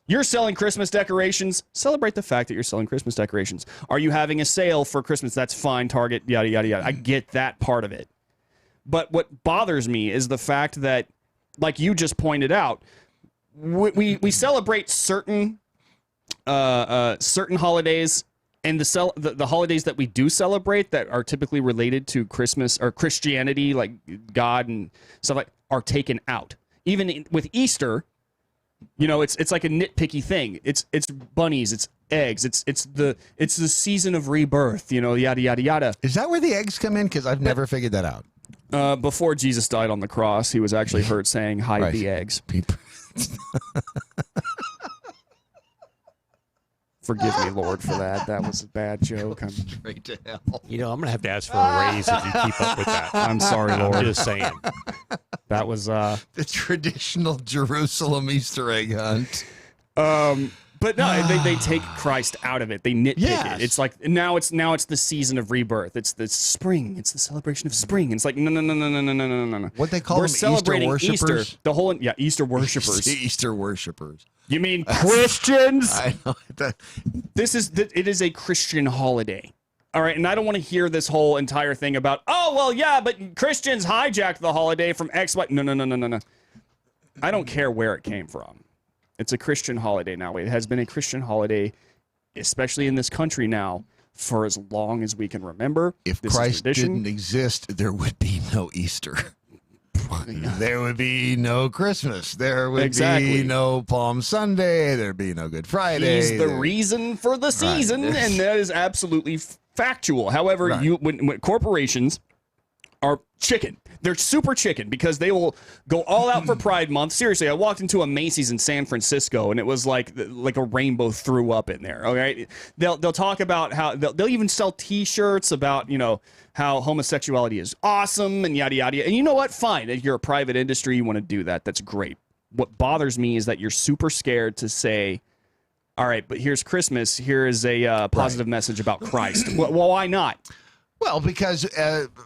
Speaker 28: you're selling Christmas decorations, celebrate the fact that you're selling Christmas decorations. Are you having a sale for Christmas? That's fine, Target, yada, yada, yada. I get that part of it. But what bothers me is the fact that, like you just pointed out, we celebrate certain holidays, and the holidays that we do celebrate that are typically related to Christmas or Christianity, like God and stuff like, are taken out. Even with Easter, it's like a nitpicky thing. It's bunnies, it's eggs, it's the season of rebirth, yada yada yada.
Speaker 12: Is that where the eggs come in? Because I've never figured that out.
Speaker 28: Before Jesus died on the cross, he was actually heard saying, "Hide the eggs." Forgive me, Lord, for that. That was a bad joke. I'm
Speaker 12: straight to hell.
Speaker 9: I'm going to have to ask for a raise if you keep up with that.
Speaker 28: I'm sorry, Lord.
Speaker 9: I'm just saying.
Speaker 28: That was
Speaker 12: the traditional Jerusalem Easter egg hunt.
Speaker 28: But no, they take Christ out of it. They nitpick it. It's like now it's the season of rebirth. It's the spring. It's the celebration of spring. And it's like no.
Speaker 12: What they call
Speaker 28: We're
Speaker 12: them,
Speaker 28: celebrating
Speaker 12: Easter worshipers?
Speaker 28: Easter. The whole Easter worshipers.
Speaker 12: Easter worshipers.
Speaker 28: You mean Christians?
Speaker 12: I know.
Speaker 28: It is a Christian holiday. All right, and I don't want to hear this whole entire thing about, but Christians hijacked the holiday from X, Y. No. I don't care where it came from. It's a Christian holiday now. It has been a Christian holiday, especially in this country now, for as long as we can remember.
Speaker 12: If Christ didn't exist, there would be no Easter. There would be no Christmas. There would be no Palm Sunday. There'd be no Good Friday.
Speaker 28: He's the reason for the season, and that is absolutely factual. However, when corporations are chicken. They're super chicken because they will go all out for Pride Month. Seriously, I walked into a Macy's in San Francisco and it was like a rainbow threw up in there. Okay, they'll talk about how they'll even sell T-shirts about how homosexuality is awesome and yada yada. And you know what? Fine, if you're a private industry, you want to do that. That's great. What bothers me is that you're super scared to say, all right, but here's Christmas. Here is a positive message about Christ. Well, why not?
Speaker 12: Well, because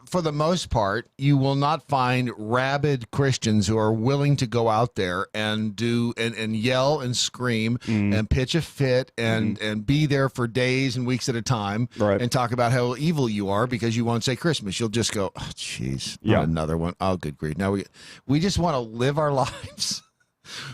Speaker 12: for the most part, you will not find rabid Christians who are willing to go out there and do and yell and scream and pitch a fit and be there for days and weeks at a time and talk about how evil you are because you won't say Christmas. You'll just go, oh, jeez, another one. Oh, good grief. Now we just want to live our lives.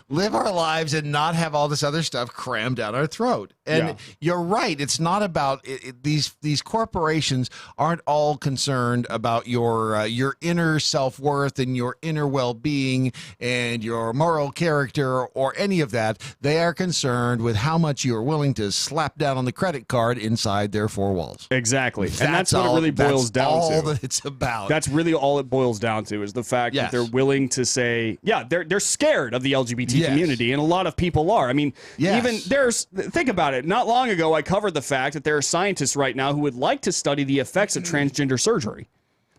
Speaker 12: Live our lives and not have all this other stuff crammed down our throat. And you're right. It's not about these corporations aren't all concerned about your inner self-worth and your inner well-being and your moral character or any of that. They are concerned with how much you are willing to slap down on the credit card inside their four walls.
Speaker 28: Exactly. And that's what it really boils down to.
Speaker 12: That's all that it's about.
Speaker 28: That's really all it boils down to is the fact that they're willing to say, they're scared of the LGBT community, and a lot of people are. I mean, even think about it. Not long ago, I covered the fact that there are scientists right now who would like to study the effects of transgender surgery,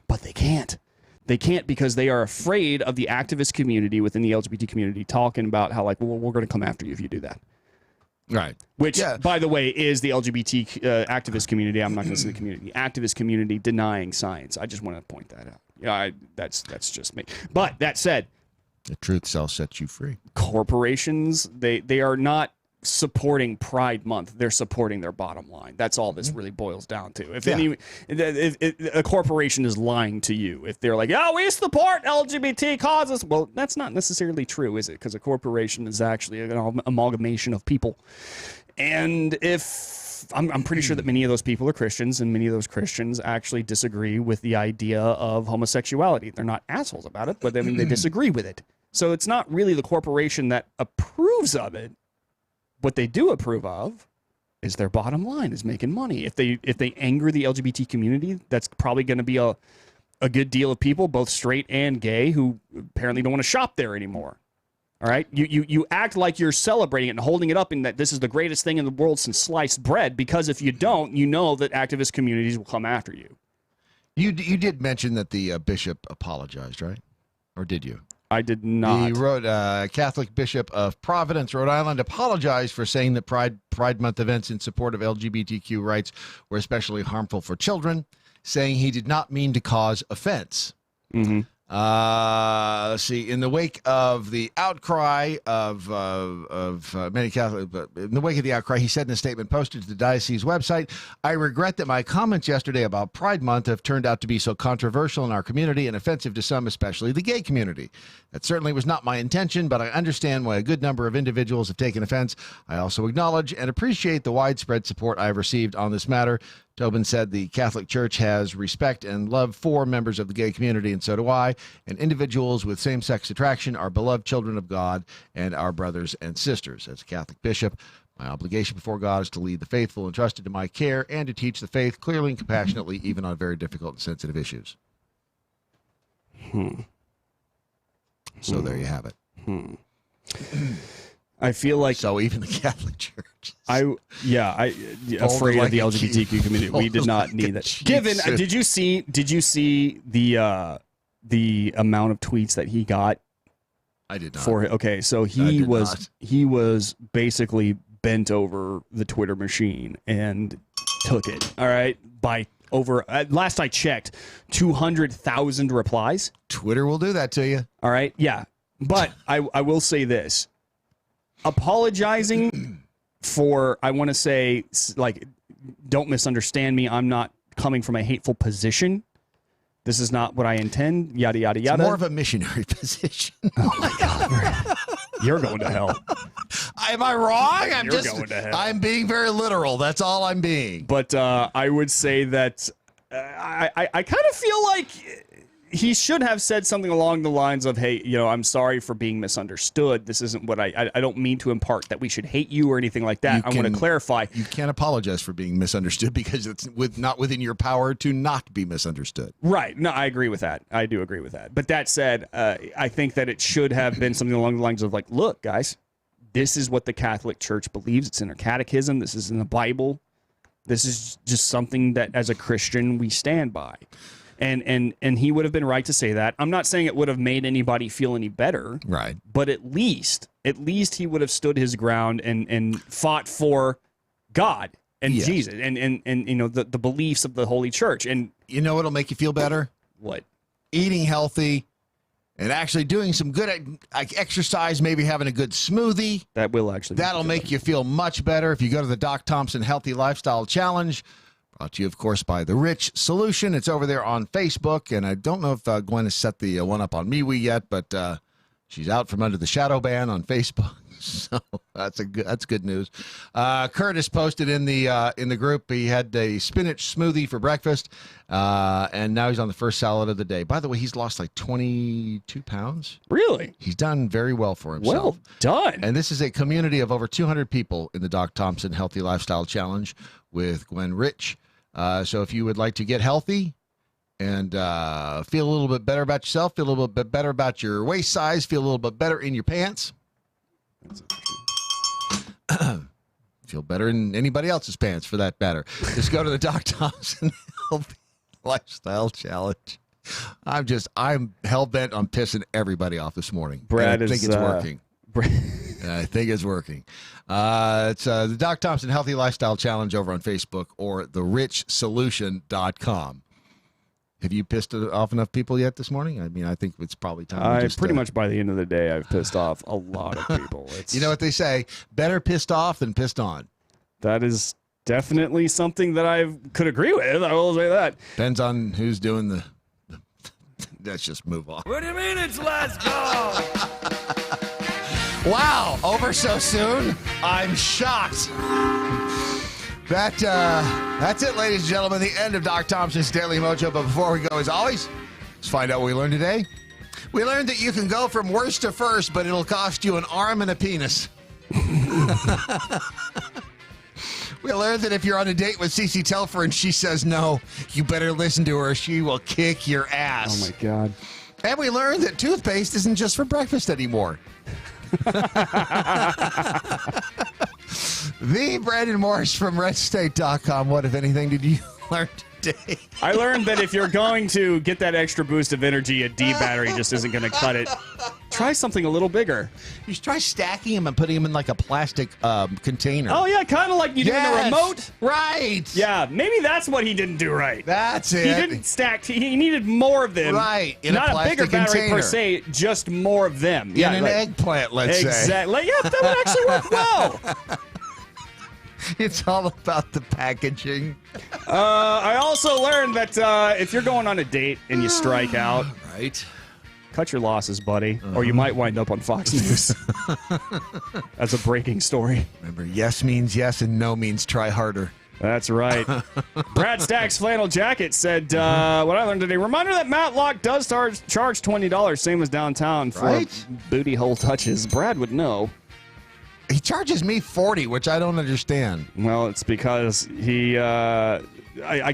Speaker 28: but they can't. They can't because they are afraid of the activist community within the LGBT community talking about how, like, well, we're going to come after you if you do that.
Speaker 12: Right.
Speaker 28: Which, by the way, is the LGBT activist community. I'm not going to say the community. Activist community denying science. I just want to point that out. Yeah, that's just me. But that said,
Speaker 12: the truth shall set you free.
Speaker 28: Corporations, they are not supporting Pride Month. They're supporting their bottom line. That's all this really boils down to. If a corporation is lying to you, if they're like, "Oh, we support LGBT causes," well, that's not necessarily true, is it? Because a corporation is actually an amalgamation of people. And if I'm pretty sure that many of those people are Christians, and many of those Christians actually disagree with the idea of homosexuality. They're not assholes about it, but I mean they disagree with it. So it's not really the corporation that approves of it. What they do approve of is their bottom line, is making money. If they anger the LGBT community, that's probably going to be a good deal of people, both straight and gay, who apparently don't want to shop there anymore. All right, you act like you're celebrating it and holding it up in that this is the greatest thing in the world since sliced bread, because if you don't, you know that activist communities will come after you.
Speaker 12: You did mention that the bishop apologized, right? Or did you?
Speaker 28: I did not.
Speaker 12: He wrote, Catholic Bishop of Providence, Rhode Island, apologized for saying that Pride Month events in support of LGBTQ rights were especially harmful for children, saying he did not mean to cause offense.
Speaker 28: Mm-hmm.
Speaker 12: Let's see. In the wake of the outcry of many Catholics, in the wake of the outcry, he said in a statement posted to the diocese website, "I regret that my comments yesterday about Pride Month have turned out to be so controversial in our community and offensive to some, especially the gay community. That certainly was not my intention, but I understand why a good number of individuals have taken offense. I also acknowledge and appreciate the widespread support I have received on this matter." Tobin said the Catholic Church has respect and love for members of the gay community, and so do I. And individuals with same-sex attraction are beloved children of God and our brothers and sisters. As a Catholic bishop, my obligation before God is to lead the faithful entrusted to my care and to teach the faith clearly and compassionately, even on very difficult and sensitive issues. So there you have it.
Speaker 28: I feel like
Speaker 12: so even the Catholic Church.
Speaker 28: Afraid of the LGBTQ community. We did not need that. Given, did you see the amount of tweets that he got?
Speaker 12: I did not.
Speaker 28: So he was basically bent over the Twitter machine and took it. All right, by over last I checked, 200,000 replies.
Speaker 12: Twitter will do that to you.
Speaker 28: All right, yeah, but I will say this. Apologizing for, I want to say, like, don't misunderstand me. I'm not coming from a hateful position. This is not what I intend. Yada, yada, yada.
Speaker 12: It's more of a missionary position.
Speaker 28: Oh, my God. You're going to hell.
Speaker 12: Am I wrong?
Speaker 28: You're going to hell.
Speaker 12: I'm being very literal. That's all I'm being.
Speaker 28: But I would say that I kind of feel like he should have said something along the lines of, hey, I'm sorry for being misunderstood. This isn't what I don't mean to impart that we should hate you or anything like that. I want to clarify.
Speaker 12: You can't apologize for being misunderstood because it's not within your power to not be misunderstood.
Speaker 28: Right. No, I agree with that. I do agree with that. But that said, I think that it should have been something along the lines of like, look, guys, this is what the Catholic Church believes. It's in their catechism. This is in the Bible. This is just something that as a Christian we stand by. And he would have been right to say that. I'm not saying it would have made anybody feel any better.
Speaker 12: Right.
Speaker 28: But at least he would have stood his ground and fought for God and Jesus and the beliefs of the Holy Church. And
Speaker 12: you know what'll make you feel better?
Speaker 28: What?
Speaker 12: Eating healthy and actually doing some good exercise, maybe having a good smoothie. That'll make you feel much better if you go to the Doc Thompson Healthy Lifestyle Challenge. Brought to you, of course, by The Rich Solution. It's over there on Facebook, and I don't know if Gwen has set the one up on MeWe yet, but she's out from under the shadow ban on Facebook, so that's good news. Curtis posted in the group he had a spinach smoothie for breakfast, and now he's on the first salad of the day. By the way, he's lost like 22 pounds.
Speaker 28: Really?
Speaker 12: He's done very well for himself.
Speaker 28: Well done.
Speaker 12: And this is a community of over 200 people in the Doc Thompson Healthy Lifestyle Challenge with Gwen Rich. So if you would like to get healthy and feel a little bit better about yourself, feel a little bit better about your waist size, feel a little bit better in your pants, feel better in anybody else's pants for that matter, just go to the Doc Thompson Healthy Lifestyle Challenge. I'm hell-bent on pissing everybody off this morning.
Speaker 28: Brad,
Speaker 12: I think it's working. I think it's working. It's the Doc Thompson Healthy Lifestyle Challenge over on Facebook or therichsolution.com. Have you pissed off enough people yet this morning? I mean, I think it's probably time.
Speaker 28: Pretty much by the end of the day, I've pissed off a lot of people.
Speaker 12: You know what they say? Better pissed off than pissed on.
Speaker 28: That is definitely something that I could agree with. I will say that.
Speaker 12: Depends on who's doing the let's just move on.
Speaker 20: What do you mean it's last call?
Speaker 12: Wow, over so soon? I'm shocked. That's it, ladies and gentlemen, the end of Doc Thompson's Daily Mojo. But before we go, as always, let's find out what we learned today. We learned that you can go from worst to first, but it'll cost you an arm and a penis. We learned that if you're on a date with Cece Telfer and she says no, you better listen to her. She will kick your ass.
Speaker 28: Oh, my God.
Speaker 12: And we learned that toothpaste isn't just for breakfast anymore. The Brandon Morris from RedState.com. What, if anything, did you learn today?
Speaker 28: I learned that if you're going to get that extra boost of energy, a D battery just isn't going to cut it. Try something a little bigger.
Speaker 12: You should try stacking them and putting them in like a plastic container.
Speaker 28: Oh, yeah, kind of like you do in the remote.
Speaker 12: Right.
Speaker 28: Yeah, maybe that's what he didn't do right.
Speaker 12: That's it.
Speaker 28: He didn't stack. He needed more of them.
Speaker 12: Right. In
Speaker 28: Not a bigger battery
Speaker 12: container.
Speaker 28: per se, just more of them.
Speaker 12: In an eggplant, let's say.
Speaker 28: Exactly. Yeah, that would actually work well.
Speaker 12: It's all about the packaging.
Speaker 28: I also learned that if you're going on a date and you strike out,
Speaker 12: right,
Speaker 28: cut your losses, buddy, or you might wind up on Fox News. That's a breaking story.
Speaker 12: Remember, yes means yes and no means try harder.
Speaker 28: That's right. Brad Staggs flannel jacket said, what I learned today, reminder that Matlock does charge $20, same as downtown for booty hole touches. Brad would know.
Speaker 12: He charges me $40, which I don't understand.
Speaker 28: Well, it's because he, I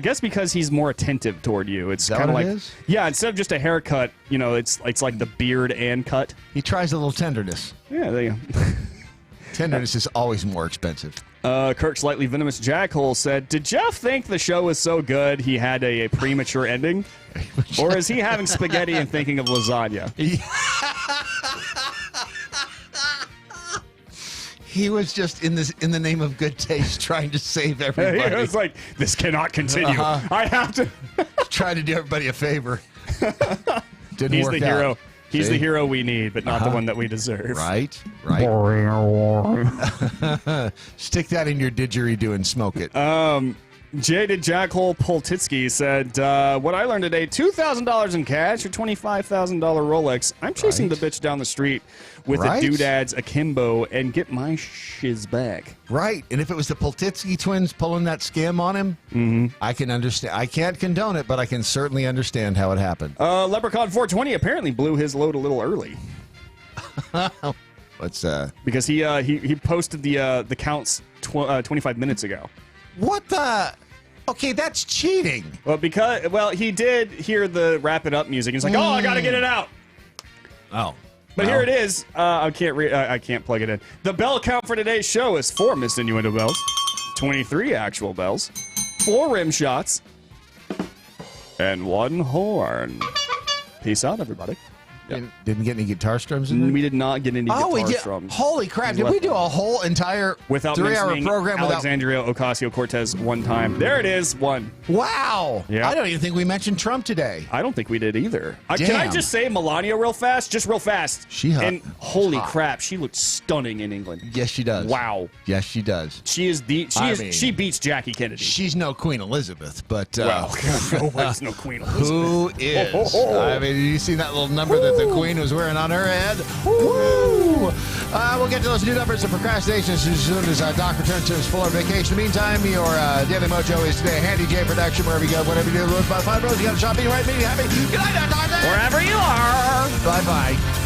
Speaker 28: guess because he's more attentive toward you. It's kind of like, yeah, instead of just a haircut, you know, it's like the beard and cut.
Speaker 12: He tries a little tenderness.
Speaker 28: Yeah, there you go.
Speaker 12: Tenderness is always more expensive.
Speaker 28: Kirk Slightly Venomous Jackhole said, did Jeff think the show was so good he had a premature ending? Or is he having spaghetti and thinking of lasagna?
Speaker 12: He was just in the name of good taste trying to save everybody.
Speaker 28: He was like, this cannot continue. I have to
Speaker 12: try to do everybody a favor. Didn't
Speaker 28: He's
Speaker 12: work
Speaker 28: the hero.
Speaker 12: out.
Speaker 28: He's the hero we need, but not the one that we deserve.
Speaker 12: Right. Stick that in your didgeridoo and smoke it.
Speaker 28: Jaded Jackhole Poltitsky said, what I learned today, $2,000 in cash or $25,000 Rolex. I'm chasing the bitch down the street with a doodads akimbo and get my shiz back.
Speaker 12: Right. And if it was the Poltitsky twins pulling that scam on him, I can understand. I can't condone it, but I can certainly understand how it happened.
Speaker 28: Leprechaun 420 apparently blew his load a little early.
Speaker 12: What's
Speaker 28: because he posted the counts 25 minutes ago.
Speaker 12: What the? Okay, that's cheating.
Speaker 28: Well, he did hear the wrap it up music. He's like, oh, I gotta get it out.
Speaker 12: Oh.
Speaker 28: But here it is. I can't plug it in. The bell count for today's show is 4 missed innuendo bells, 23 actual bells, 4 rim shots, and 1 horn. Peace out, everybody.
Speaker 12: Didn't get any guitar strums in there?
Speaker 28: We did not get any guitar strums.
Speaker 12: Holy crap. Did we do a whole entire 3-hour program without
Speaker 28: Alexandria Ocasio-Cortez one time? There it is. 1.
Speaker 12: Wow.
Speaker 28: Yeah.
Speaker 12: I don't even think we mentioned Trump today.
Speaker 28: I don't think we did either. Can I just say Melania real fast? Just real fast. And holy crap, she looks stunning in England.
Speaker 12: Yes, she does.
Speaker 28: Wow.
Speaker 12: Yes, she does.
Speaker 28: She beats Jackie Kennedy.
Speaker 12: She's no Queen Elizabeth, but
Speaker 28: nobody's no Queen Elizabeth.
Speaker 12: Who is? I mean, you see that little number that the Queen was wearing on her head? Woo! We'll get to those new numbers of procrastination as soon as Doc returns to his fuller vacation. In the meantime, your Daily Mojo is today. Handy J Production, wherever you go, whatever you do, about 5 roads, you got to shop, eat right, meeting happy. Good night, Doc.
Speaker 28: Wherever you are.
Speaker 12: Bye-bye.